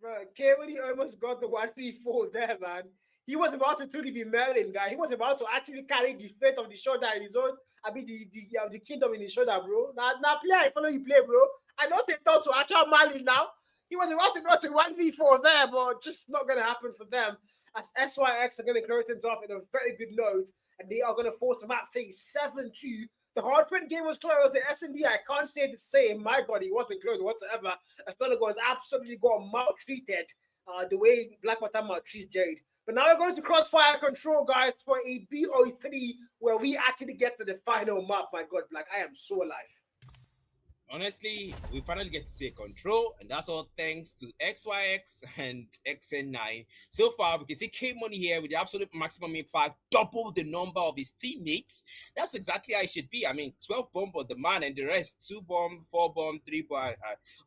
Bro, K-Money almost got the 1v4 there, man. He was about to truly be Merlin, guy. He was about to actually carry the fate of the shoulder in his own. I mean, the kingdom in his shoulder, bro. Now play, I follow you play, bro. I know they thought to actual Merlin now. He was about to go to 1v4 there, but just not going to happen for them. As SYX are going to close things off in a very good note, and they are going to force the map phase 7-2. The hardprint game was closed. The S&D, I can't say the same. My God, he wasn't closed whatsoever. Astonagon absolutely got maltreated the way Black Manta maltreats Jade. But now we're going to Crossfire Control, guys, for a BO3 where we actually get to the final map. My God, Black, I am so alive. Honestly, we finally get to see control, and that's all thanks to XYX and XN9. So far, we can see K Money here with the absolute maximum impact, double the number of his teammates. That's exactly how it should be. I mean, 12 bomb on the man, and the rest 2 bomb, 4 bomb, 3 bomb.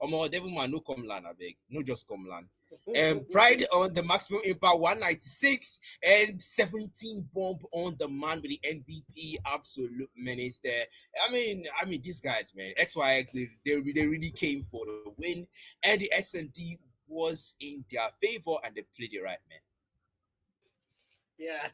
More devil man, no come land, I beg, no just come land. Pride on the maximum impact 196 and 17 bomb on the man with the MVP, absolute menace there. I mean these guys, man, XYX, they really came for the win, and the S&D was in their favor, and they played it right, man. Yeah,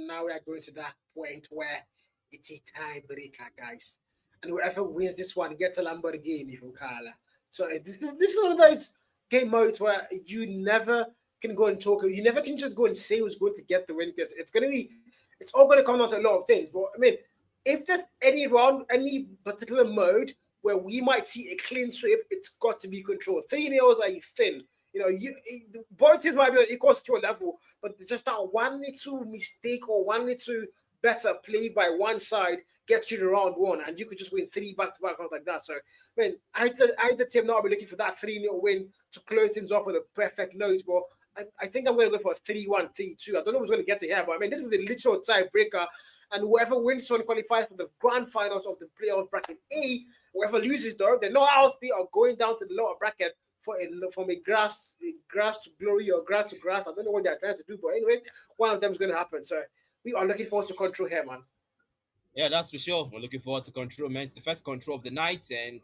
now we are going to that point where it's a tiebreaker, guys, and whoever wins this one gets a Lamborghini from Carla. So this is one of those game modes where you never can go and talk. You never can just go and say who's going to get the win, because it's all going to come down to a lot of things. But I mean, if there's any particular mode where we might see a clean sweep, it's got to be control. 3-0s are thin. You know, both teams might be on equal skill level, but just that 1-2 mistake or 1-2 better play by one side gets you to round one, and you could just win 3 back-to-back rounds like that. So, I mean, either team now will be looking for that 3-0 win to close things off with a perfect note. But I think I'm going to go for a 3-1, 3-2. I don't know who's going to get it here, but I mean, this is the literal tiebreaker, and whoever wins one qualifies for the grand finals of the playoff bracket A. Whoever loses, though, the knockout, they are going down to the lower bracket from a grass to glory or grass to grass. I don't know what they're trying to do, but anyways, one of them is going to happen. So we are looking forward to control here, man. Yeah, that's for sure. We're looking forward to control, man. It's the first control of the night, and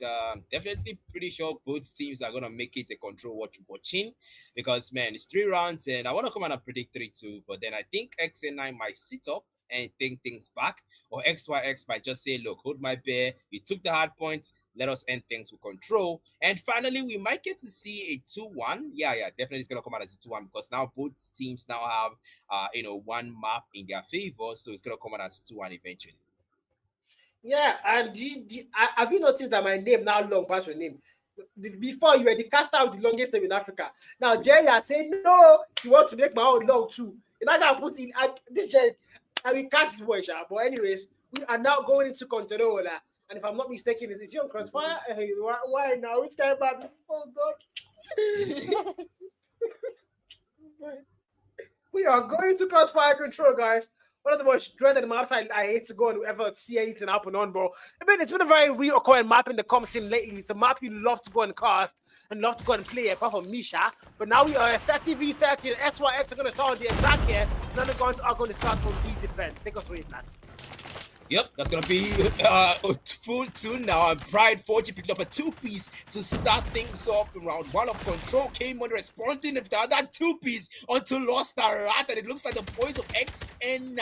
definitely pretty sure both teams are gonna make it a control watching, because man, it's 3 rounds, and I want to come and predict 3-2, but then I think XN9 might sit up and think things back, or XYX might just say, look, hold my bear, you took the hard points, let us end things with control. And finally, we might get to see a 2-1. Yeah, definitely it's gonna come out as a 2-1, because now both teams now have one map in their favor, so it's gonna come out as 2-1 eventually. Yeah, and have you noticed that my name now long past your name? Before, you were the caster with the longest name in Africa. Now Jerry has said no, you want to make my own long too. And I gotta put in this Jerry. I will catch his voice, but anyways, we are now going into control. And if I'm not mistaken, is it on Crossfire? Why now? Which kind of bad? Oh God. We are going to Crossfire Control, guys. One of the most dreaded maps I hate to go and ever see anything happen on, bro. I mean, it's been a very reoccurring map in the comp scene lately. It's a map you love to go and cast and love to go and play, apart from Misha. But now we are 30v30, and SYX are going to start on the attack here. None of the guns are going to start on the defense. Take us away, man. Yep, that's going to be full 2 now. And Pride 4G picked up a 2-piece to start things off in round 1 of control. Came on responding with that 2-piece onto Lost Rat. And it looks like the boys of XN9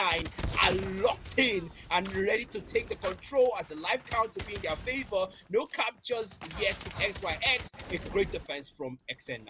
are locked in and ready to take the control as the life count to be in their favor. No captures yet with XYX. A great defense from XN9.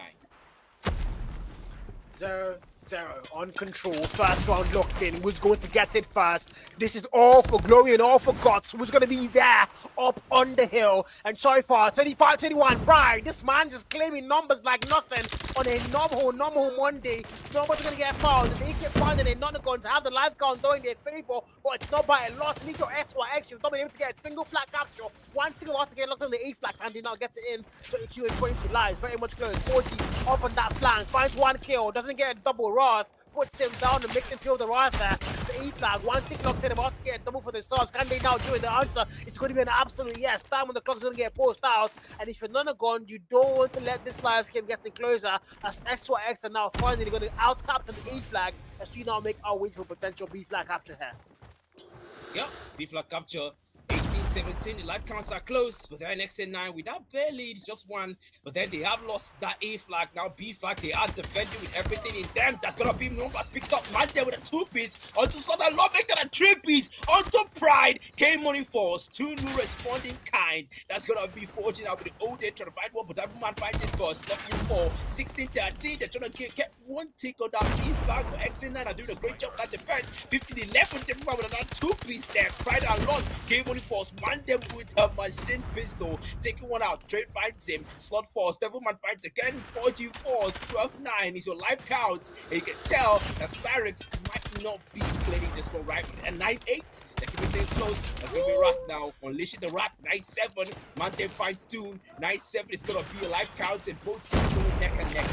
Zero on control. First round locked in. Who's going to get it first? This is all for glory and all for guts. Who's going to be there up on the hill? And so far, 25-21 Pride. This man just claiming numbers like nothing on a normal Monday. Nobody's going to get fouled. They get finding a not going to have the life count going in their favor, but it's not by a lot. Need your SYX. You've not been able to get a single flat capture. One thing about to get locked on the 8 flat and did not get it in. 22 and 20 lives. Very much close. 40 up on that flank. Finds one kill. Doesn't get a double Roth, puts him down and makes him feel the Roth there. The E flag, one tick locked in, about to get a double for the subs. Can they now do it? The answer, it's going to be an absolute yes. Time when the clock's going to get posted out. And if you're none of gone, you don't want to let this live game getting closer. As XYX are now finally going to out capture the E flag as we now make our way for potential B flag capture here. Yep, B flag capture. 18-17, the life counts are close, but they're in XN9 with that bare lead, just one. But then they have lost that A flag, now B flag. They are defending with everything in them. That's gonna be numbers picked up. Man there with a 2-piece, onto Slot and Love make that a 3-piece, onto Pride. K-Money Force, 2 new responding kind. That's gonna be forging out with the old day trying to find one, but that man finds it first. Left move for 16-13. They're trying to get one tick on that E flag, but XN9 are doing a great job with that defense. 15-11, everyone with another 2-piece there. Pride and lost. K-Money Force, man them with a machine pistol, taking one out. Trade finds him. Slot Force, Devilman finds again. 4G Force, 12-9 is your life count. And you can tell that Cyrix might not be playing this one right. And 9-8, they're keeping it close. That's gonna be Rat now. Unleashing the Rat. 9-7, man them finds Toon. 9-7 is gonna be a life count, and both teams going neck and neck.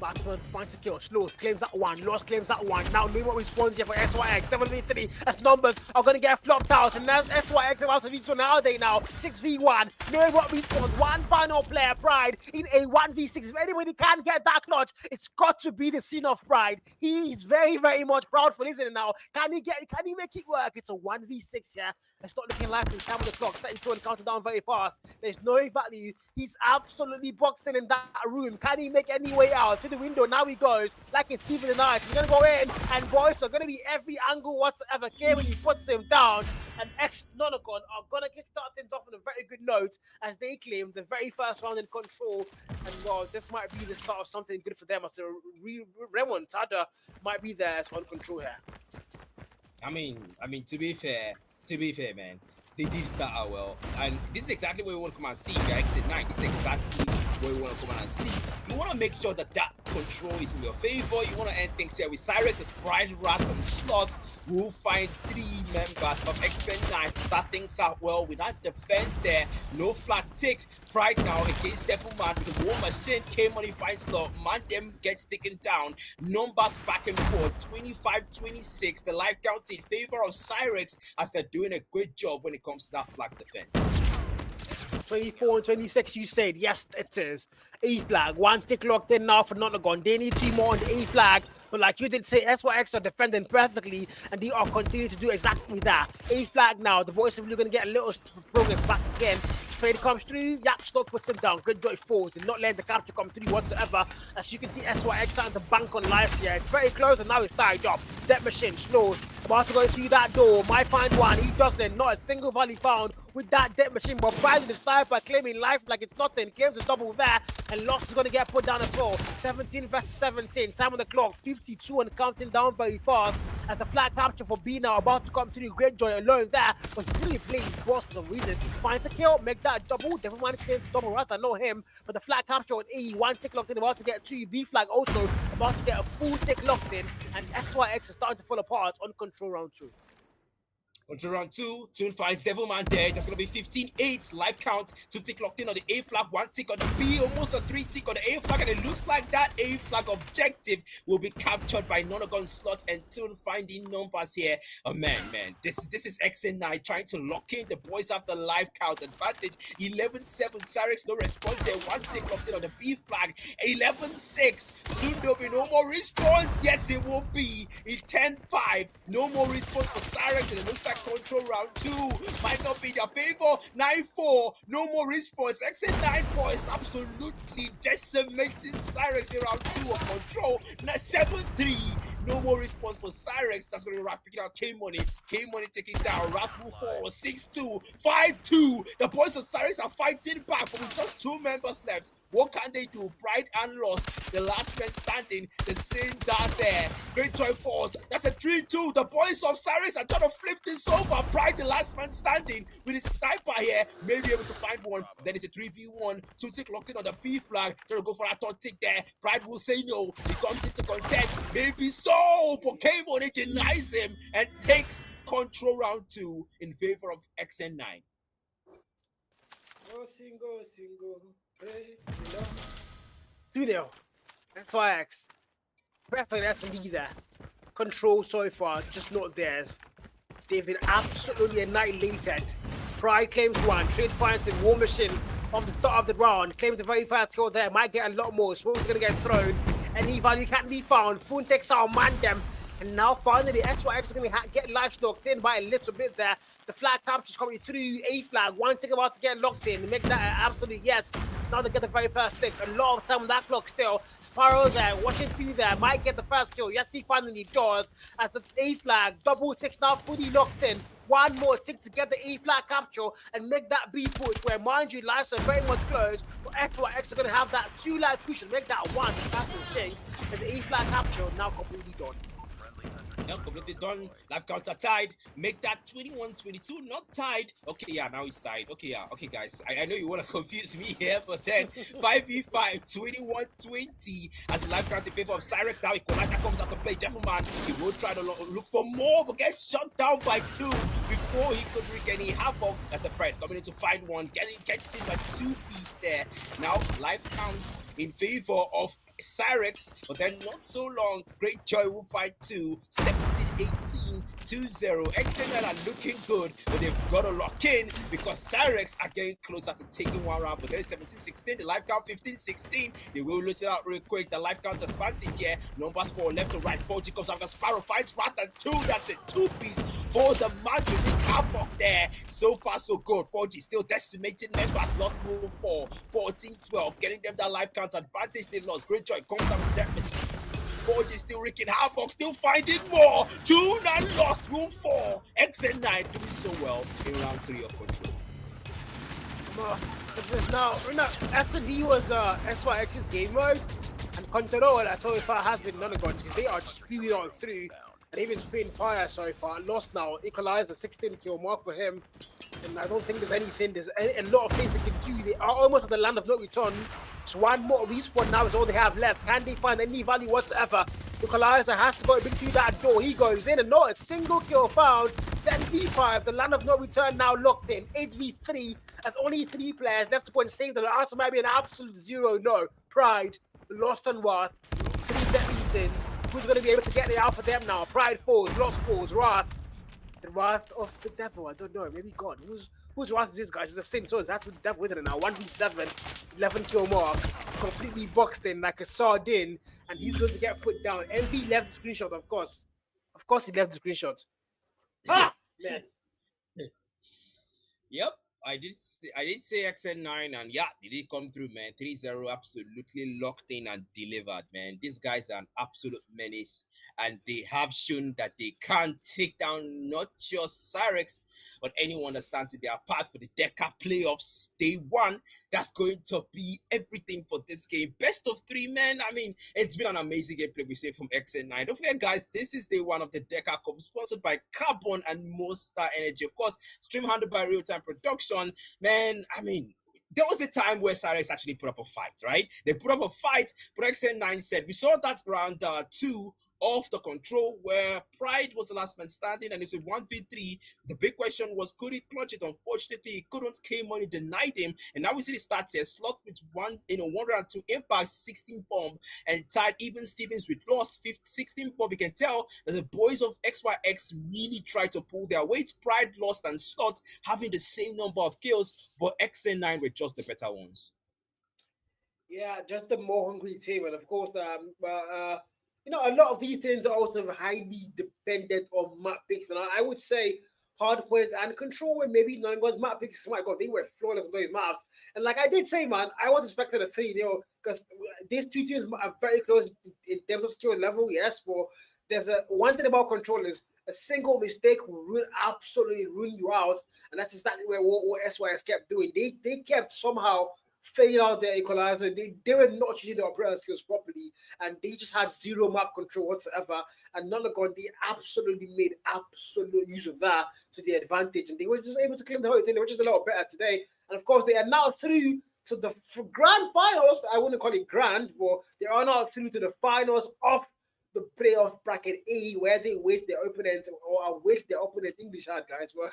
Batsman finds a kill. Slows claims that one. Lost claims that one. Now Nemo responds here for SYX. 7v3 as numbers are going to get flopped out. And now SYX about to reach so now they now 6v1. Nemo responds. One final player, Pride, in a 1v6. If anybody can get that clutch, it's got to be the scene of Pride. He's very, very much proud for listening now. Can he make it work? It's a 1v6 here. It's not looking likely. Time on the clock. 32 and counting down very fast. There's no value. He's absolutely boxed in that room. Can he make any way out? To the window. Now he goes like a thief in the night. He's going to go in. And boys are going to be every angle whatsoever. K when he puts him down. And ex-Nonocon are going to kickstart things off on a very good note as they claim the very first round in control. And well, this might be the start of something good for them as the remontada might be there on control here. I mean, to be fair, man, they did start out well, and this is exactly what we want to come and see, guys. At 9, this is exactly what we want to come and see. You want to make sure that control is in your favor. You want to end things here with Cyrix as Pride, Rat, and Slot. We'll find 3 members of XN9 to start things out well with that defense there. No flag ticked. Pride now against Devilman with the War Machine. K-Money finds Slot. Man them gets taken down. Numbers back and forth. 25-26. The life count in favor of Cyrix as they're doing a great job when it comes to that flag defense. 24 and 26, you said. Yes, it is. A flag. One tick locked in now for Nottingham. They need 3 more on the A flag. But like you did say, SYX are defending perfectly, and they are continuing to do exactly that. A flag now. The boys are really going to get a little progress back again. Trade comes through. Yap, Slot puts him down. Great joy falls. Did not let the capture come through whatsoever. As you can see, SYX trying to bank on lives here. It's very close, and now it's tied up. That machine slows. About to go through that door. Might find one. He doesn't. Not a single volley found with that dead machine. But Brian the sniper claiming life like it's nothing. Claims a double there. And Lost is going to get put down as well. 17 versus 17. Time on the clock. 52 and counting down very fast. As the flag capture for B now about to come through. Great joy alone there. But he's really playing boss for some reason. Finds a kill. Make that double. Devilman claims double right. I know him. But the flag capture on E. 1 tick locked in. About to get 2. B flag also about to get a full tick locked in. And SYX is starting to fall apart on control round 2. Control round 2, Toon finds Devilman there. Just gonna be 15-8 life count. 2 tick locked in on the A flag, 1 tick on the B, almost a 3 tick on the A flag, and it looks like that A flag objective will be captured by Nonagon Slot and Toon finding numbers here. Oh man, this is XN9 trying to lock in. The boys have the life count advantage. 11-7, Cyrix no response here. 1 tick locked in on the B flag. 11-6, soon there'll be no more response. Yes, it will be. In 10-5, no more response for Cyrix, and it looks like control round 2 might not be in their favor. 9-4, no more response. XN9 points absolutely decimating Cyrix in round 2 of control. 7-3, No more response for Cyrex. That's going to be Rap picking out K-Money. K-Money taking down. Rap move forward. 6-2, 5-2. The boys of Cyrex are fighting back, but with just 2 members left. What can they do? Pride and Lost. The last man standing. The Sins are there. Great Joy Force. That's a 3-2. The boys of Cyrex are trying to flip this over. Pride, the last man standing with his sniper here. May be able to find one. Then it's a 3v1. 2 tick locked in on the B flag. Trying to go for a third tick there. Pride will say no. He comes into contest. Maybe so. But K-Money denies him and takes control round 2 in favor of XN9. Go single. Hey, 2-0. That's why X. Perfect S&D there. Control so far, just not theirs. They've been absolutely annihilated. Pride claims 1. Trade finds in War Machine off the start of the round. Claims a very fast kill there. Might get a lot more. Smoke's going to get thrown. Any value can't be found. Foon takes out man them. And now finally XYX is going to get life locked in by a little bit there. The flag capture's coming through. A flag. One tick about to get locked in. Make that an absolute yes. It's now they get the very first tick. A lot of time on that clock still. Sparrow there. Watching through there. Might get the first kill. Yes, he finally does. As the A flag. Double ticks now fully locked in. One more tick to get the A flag capture and make that B push. Where mind you, lives are very much close. But XYX are going to have that 2 life push and make that 1 faster things. And the A flag capture now completely done. Yep, completely done. Life counter tied. Make that 21-22. Not tied. Okay, yeah, now it's tied. Okay, yeah. Okay, guys. I know you want to confuse me here, but then 5v5, 21-20 as the life count in favor of Cyrex. Now Equalizer comes out to play. Gentleman, he will try to look for more, but gets shot down by 2 before he could wreak any havoc. That's the Pride coming in to find one. Gets him by 2 pieces there. Now, life counts in favor of Cyrex, but then not so long. Great Joy will fight 2. 17-18, 2-0. XNL are looking good, but they've got to lock in because Cyrex are getting closer to taking one round. But then 17-16, the life count 15-16. They will lose it out real quick. The life count advantage here. Numbers 4 left to right. 4G comes after Sparrow finds Rat and 2. That's a 2-piece for the Magic havoc there. So far, so good. 4G still decimating members. Lost move 4. 14-12, getting them that life count advantage. They lost. Great Joy comes up with that mission. 4G still wreaking havoc, still finding more. 2-9 lost, room 4. XN9 doing so well in round 3 of control. Now, S&D was SYX's game mode, and Control, that's all far has been none of guns because they are just spewing on through. And even spitting fire so far. Lost now. Equalizer, 16 kill mark for him. And I don't think there's a lot of things they can do. They are almost at the land of no return. So one more respawn now is all they have left. Can they find any value whatsoever? Equalizer has to go through that door. He goes in and not a single kill found. Then V5, the land of no return now locked in. 8v3. There's only 3 players left to go and save them. The answer might be an absolute 0-no. Pride, Lost and Wrath, 3 deadly sins. Who's going to be able to get it out for them now? Pride falls, Lost falls, Wrath. The Wrath of the Devil, I don't know, maybe God. Whose Wrath is this, guys? It's the same so that's with the Devil, isn't it now? 1v7, 11 kill mark, completely boxed in like a sardine, and he's going to get put down. MV left the screenshot, of course. Of course he left the screenshot. Ah, man. Yep. I did say XN9 and yeah, they did come through, man. 3-0 absolutely locked in and delivered, man. These guys are an absolute menace and they have shown that they can take down not just Cyrex, but anyone that stands in their path for the DECA playoffs day 1. That's going to be everything for this game. Best of 3, man. I mean, it's been an amazing gameplay we say from XN9. Don't forget, guys, this is day 1 of the DECACUP sponsored by Carbon and Monster Energy. Of course, stream handled by Real Time Production. Man, I mean, there was a time where Cyrex actually put up a fight, right? They put up a fight, but XN9 said, we saw that round 2 of the control where Pride was the last man standing and it's a 1v3. The big question was, could he clutch it? Unfortunately, he couldn't. K-Money denied him. And now we see the stats here. Slot with 102 impact, 16 bomb, and tied even Stevens with lost 16 bomb. You can tell that the boys of XYX really tried to pull their weight. Pride lost and Slot having the same number of kills, but XN9 were just the better ones. Yeah, just the more hungry team. And of course, you know, a lot of these things are also highly dependent on map picks. And I would say Hardpoint and Control, and maybe none of map picks. My God, they were flawless on those maps. And like I did say, man, I was expecting a 3-0 because these two teams are very close in terms of skill level, yes, but there's a one thing about controllers, a single mistake will absolutely ruin you out, and that's exactly what SYS kept doing. They kept somehow failing out their equalizer. They were not using the operator skills properly, and they just had zero map control whatsoever. And Nonagon, they absolutely made absolute use of that to their advantage, and they were just able to claim the whole thing, which is a lot better today. And of course, they are now through to the grand finals. I wouldn't call it grand, but they are now through to the finals of the playoff bracket A, where they waste their opponent or waste their opponent English hard, guys. But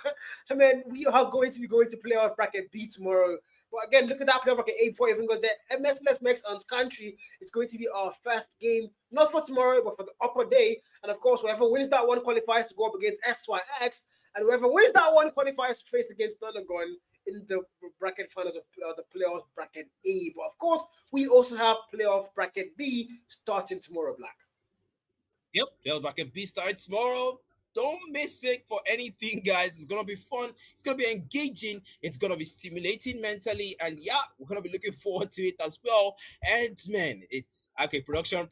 I mean, we are going to be going to playoff bracket B tomorrow. But again, look at that playoff bracket A before we even go there. MLS Mex on country. It's going to be our first game, not for tomorrow, but for the upper day. And of course, whoever wins that one qualifies to go up against SYX, and whoever wins that one qualifies to face against Donegal in the bracket finals of the playoff bracket A. But of course, we also have playoff bracket B starting tomorrow, Black. Yep, playoff bracket B starts tomorrow. Don't miss it for anything, guys. It's gonna be fun. It's gonna be engaging. It's gonna be stimulating mentally, and yeah, we're gonna be looking forward to it as well. And man, it's okay. Production.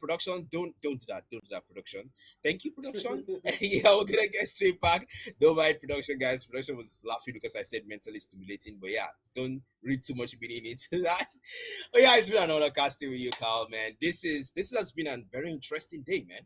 Don't do that. Don't do that, production. Thank you, production. Yeah, we're gonna get straight back. Don't mind production, guys. Production was laughing because I said mentally stimulating, but yeah, don't read too much meaning into that. But yeah, it's been another casting with you, Carl. Man, this has been a very interesting day, man.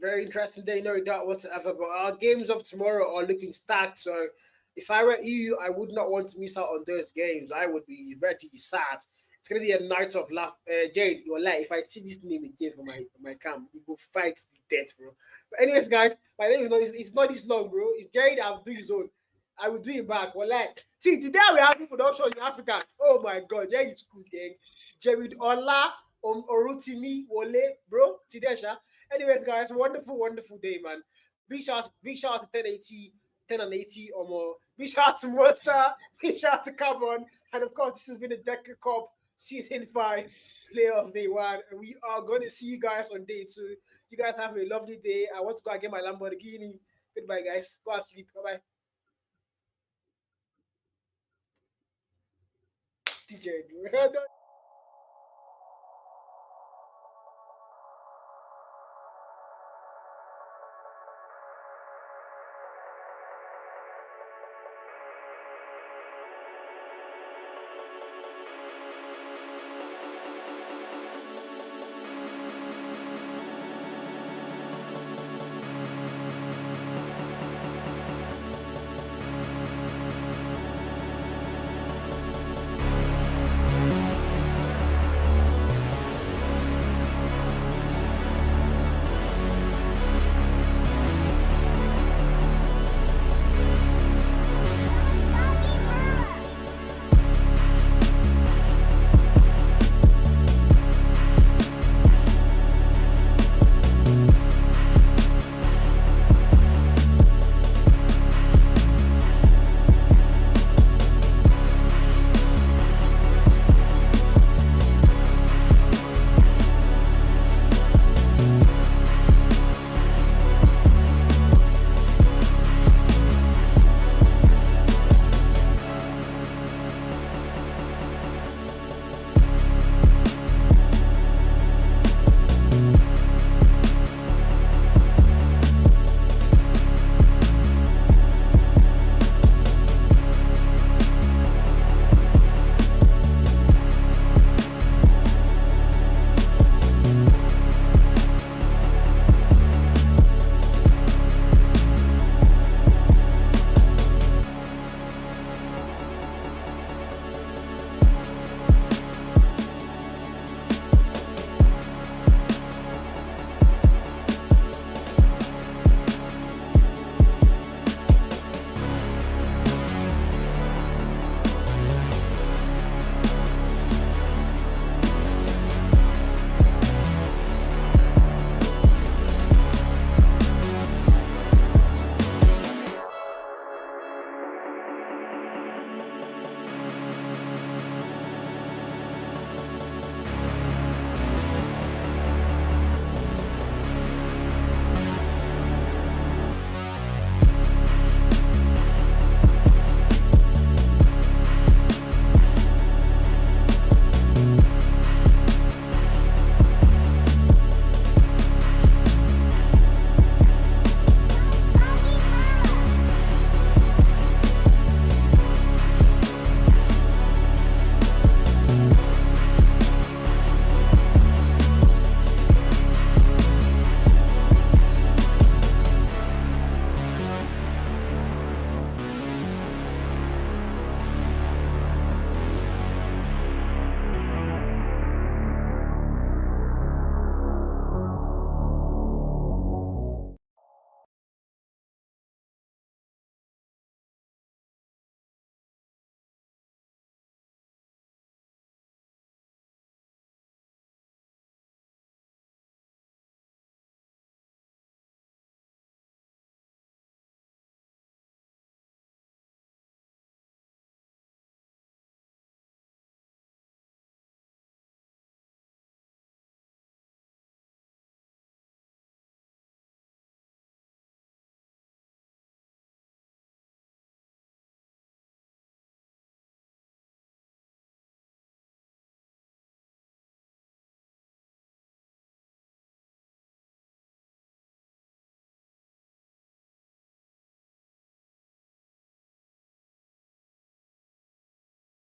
Very interesting day, no doubt whatsoever. But our games of tomorrow are looking stacked. So if I were you, I would not want to miss out on those games. I would be very sad. It's gonna be a night of laugh. Jade, you're like, if I see this name again for my camp, we will fight to the death, bro. But anyways, guys, my name is not it's not this long, bro. It's Jade. I'll do his own. I will do it back. Well, like, see, today we have production in Africa. Oh my god, Jade is cool, gang. Jared Ola, Orutimi, Wole, bro. Today, Sha. Anyways, guys, wonderful day, man. Big shout to 1080, 10 and 80 or more. Big shout to Monster, big shout to Carbon, and of course, this has been the Deca Cup Season 5 Playoff Day 1. And we are going to see you guys on day 2. You guys have a lovely day. I want to go and get my Lamborghini. Goodbye, guys. Go and sleep. Bye-bye. DJ,